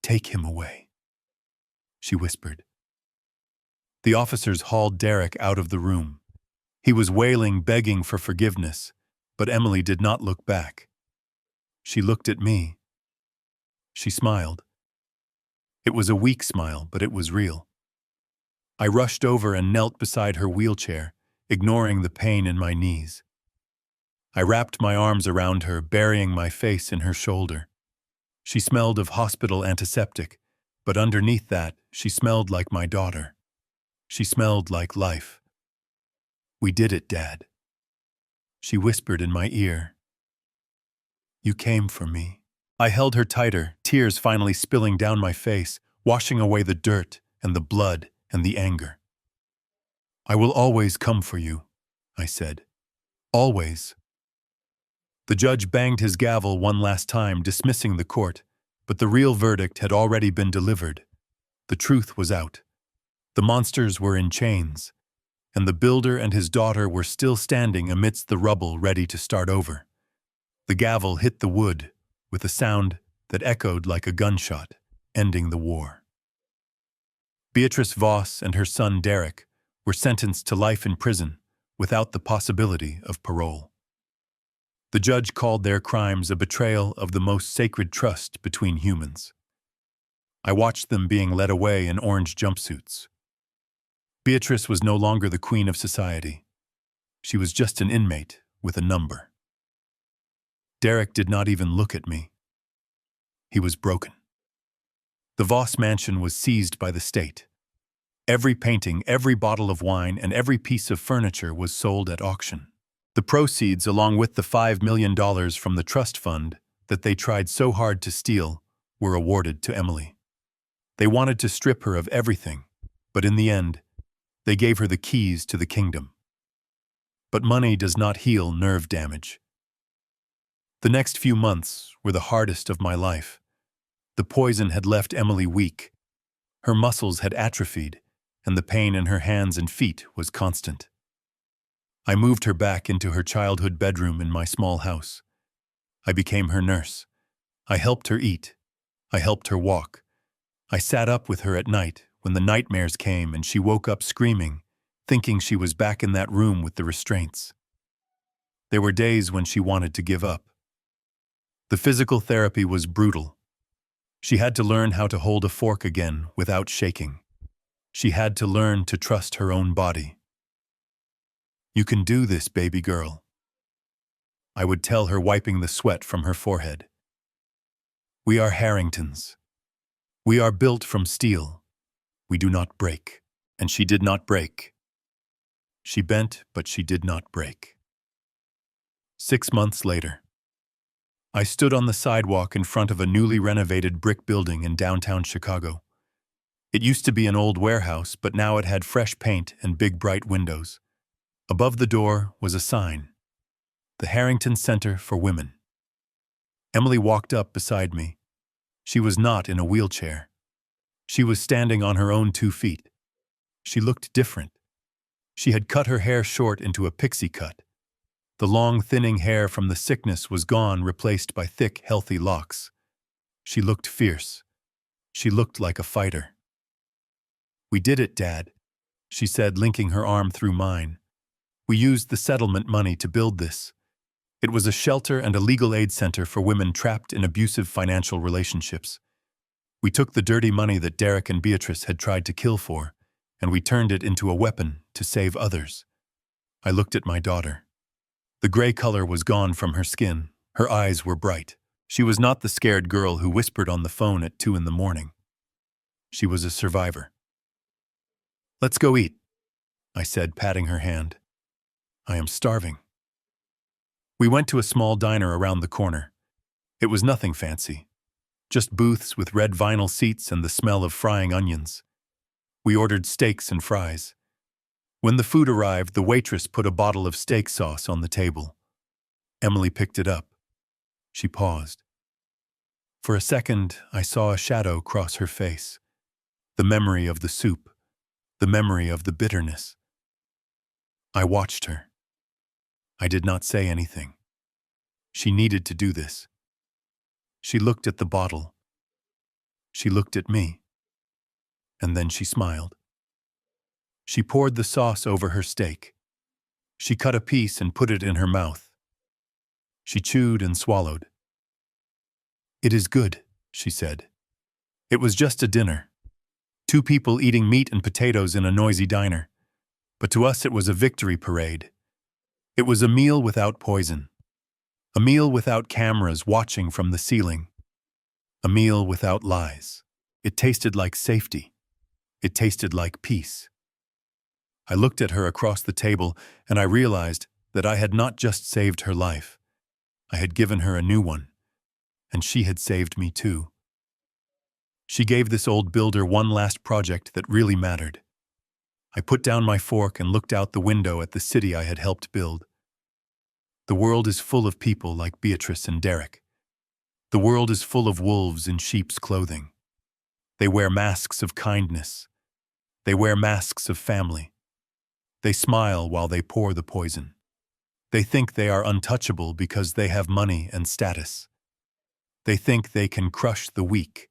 "Take him away," she whispered. The officers hauled Derek out of the room. He was wailing, begging for forgiveness, but Emily did not look back. She looked at me. She smiled. It was a weak smile, but it was real. I rushed over and knelt beside her wheelchair, ignoring the pain in my knees. I wrapped my arms around her, burying my face in her shoulder. She smelled of hospital antiseptic, but underneath that, she smelled like my daughter. She smelled like life. "We did it, Dad," she whispered in my ear. "You came for me." I held her tighter, tears finally spilling down my face, washing away the dirt and the blood and the anger. "I will always come for you," I said. "Always." The judge banged his gavel one last time, dismissing the court, but the real verdict had already been delivered. The truth was out. The monsters were in chains, and the builder and his daughter were still standing amidst the rubble, ready to start over. The gavel hit the wood with a sound that echoed like a gunshot, ending the war. Beatrice Voss and her son Derek were sentenced to life in prison without the possibility of parole. The judge called their crimes a betrayal of the most sacred trust between humans. I watched them being led away in orange jumpsuits. Beatrice was no longer the queen of society. She was just an inmate with a number. Derek did not even look at me. He was broken. The Voss mansion was seized by the state. Every painting, every bottle of wine, and every piece of furniture was sold at auction. The proceeds, along with the $5 million from the trust fund that they tried so hard to steal, were awarded to Emily. They wanted to strip her of everything, but in the end, they gave her the keys to the kingdom. But money does not heal nerve damage. The next few months were the hardest of my life. The poison had left Emily weak. Her muscles had atrophied, and the pain in her hands and feet was constant. I moved her back into her childhood bedroom in my small house. I became her nurse. I helped her eat. I helped her walk. I sat up with her at night when the nightmares came and she woke up screaming, thinking she was back in that room with the restraints. There were days when she wanted to give up. The physical therapy was brutal. She had to learn how to hold a fork again without shaking. She had to learn to trust her own body. "You can do this, baby girl," I would tell her, wiping the sweat from her forehead. "We are Harringtons. We are built from steel. We do not break." And she did not break. She bent, but she did not break. 6 months later, I stood on the sidewalk in front of a newly renovated brick building in downtown Chicago. It used to be an old warehouse, but now it had fresh paint and big bright windows. Above the door was a sign: "The Harrington Center for Women." Emily walked up beside me. She was not in a wheelchair. She was standing on her own 2 feet. She looked different. She had cut her hair short into a pixie cut. The long, thinning hair from the sickness was gone, replaced by thick, healthy locks. She looked fierce. She looked like a fighter. "We did it, Dad," she said, linking her arm through mine. "We used the settlement money to build this. It was a shelter and a legal aid center for women trapped in abusive financial relationships. We took the dirty money that Derek and Beatrice had tried to kill for, and we turned it into a weapon to save others." I looked at my daughter. The gray color was gone from her skin. Her eyes were bright. She was not the scared girl who whispered on the phone at 2 in the morning. She was a survivor. "Let's go eat," I said, patting her hand. "I am starving." We went to a small diner around the corner. It was nothing fancy, just booths with red vinyl seats and the smell of frying onions. We ordered steaks and fries. When the food arrived, the waitress put a bottle of steak sauce on the table. Emily picked it up. She paused. For a second, I saw a shadow cross her face. The memory of the soup. The memory of the bitterness. I watched her. I did not say anything. She needed to do this. She looked at the bottle. She looked at me. And then she smiled. She poured the sauce over her steak. She cut a piece and put it in her mouth. She chewed and swallowed. "It is good," she said. It was just a dinner. 2 people eating meat and potatoes in a noisy diner. But to us it was a victory parade. It was a meal without poison. A meal without cameras watching from the ceiling. A meal without lies. It tasted like safety. It tasted like peace. I looked at her across the table, and I realized that I had not just saved her life. I had given her a new one, and she had saved me too. She gave this old builder one last project that really mattered. I put down my fork and looked out the window at the city I had helped build. The world is full of people like Beatrice and Derek. The world is full of wolves in sheep's clothing. They wear masks of kindness. They wear masks of family. They smile while they pour the poison. They think they are untouchable because they have money and status. They think they can crush the weak.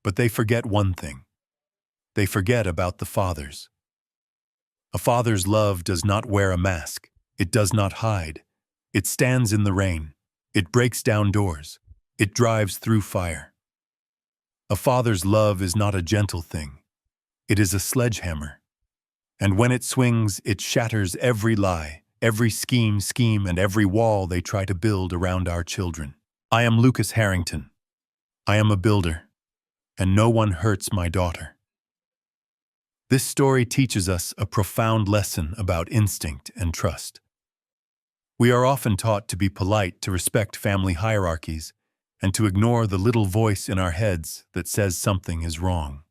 But they forget one thing. They forget about the fathers. A father's love does not wear a mask. It does not hide. It stands in the rain. It breaks down doors. It drives through fire. A father's love is not a gentle thing. It is a sledgehammer. And when it swings, it shatters every lie, every scheme, and every wall they try to build around our children. I am Lucas Harrington. I am a builder, and no one hurts my daughter. This story teaches us a profound lesson about instinct and trust. We are often taught to be polite, to respect family hierarchies, and to ignore the little voice in our heads that says something is wrong.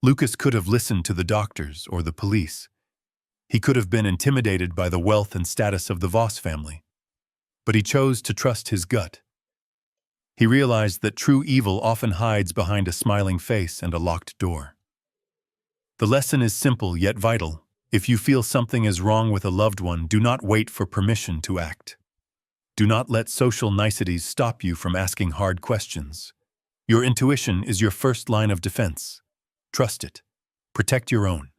Lucas could have listened to the doctors or the police. He could have been intimidated by the wealth and status of the Voss family. But he chose to trust his gut. He realized that true evil often hides behind a smiling face and a locked door. The lesson is simple yet vital. If you feel something is wrong with a loved one, do not wait for permission to act. Do not let social niceties stop you from asking hard questions. Your intuition is your first line of defense. Trust it. Protect your own.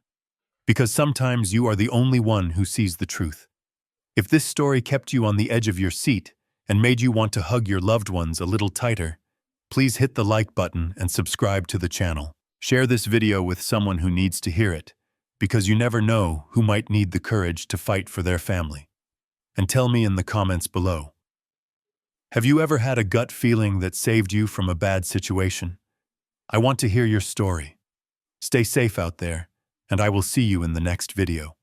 Because sometimes you are the only one who sees the truth. If this story kept you on the edge of your seat and made you want to hug your loved ones a little tighter, please hit the like button and subscribe to the channel. Share this video with someone who needs to hear it, because you never know who might need the courage to fight for their family. And tell me in the comments below. Have you ever had a gut feeling that saved you from a bad situation? I want to hear your story. Stay safe out there, and I will see you in the next video.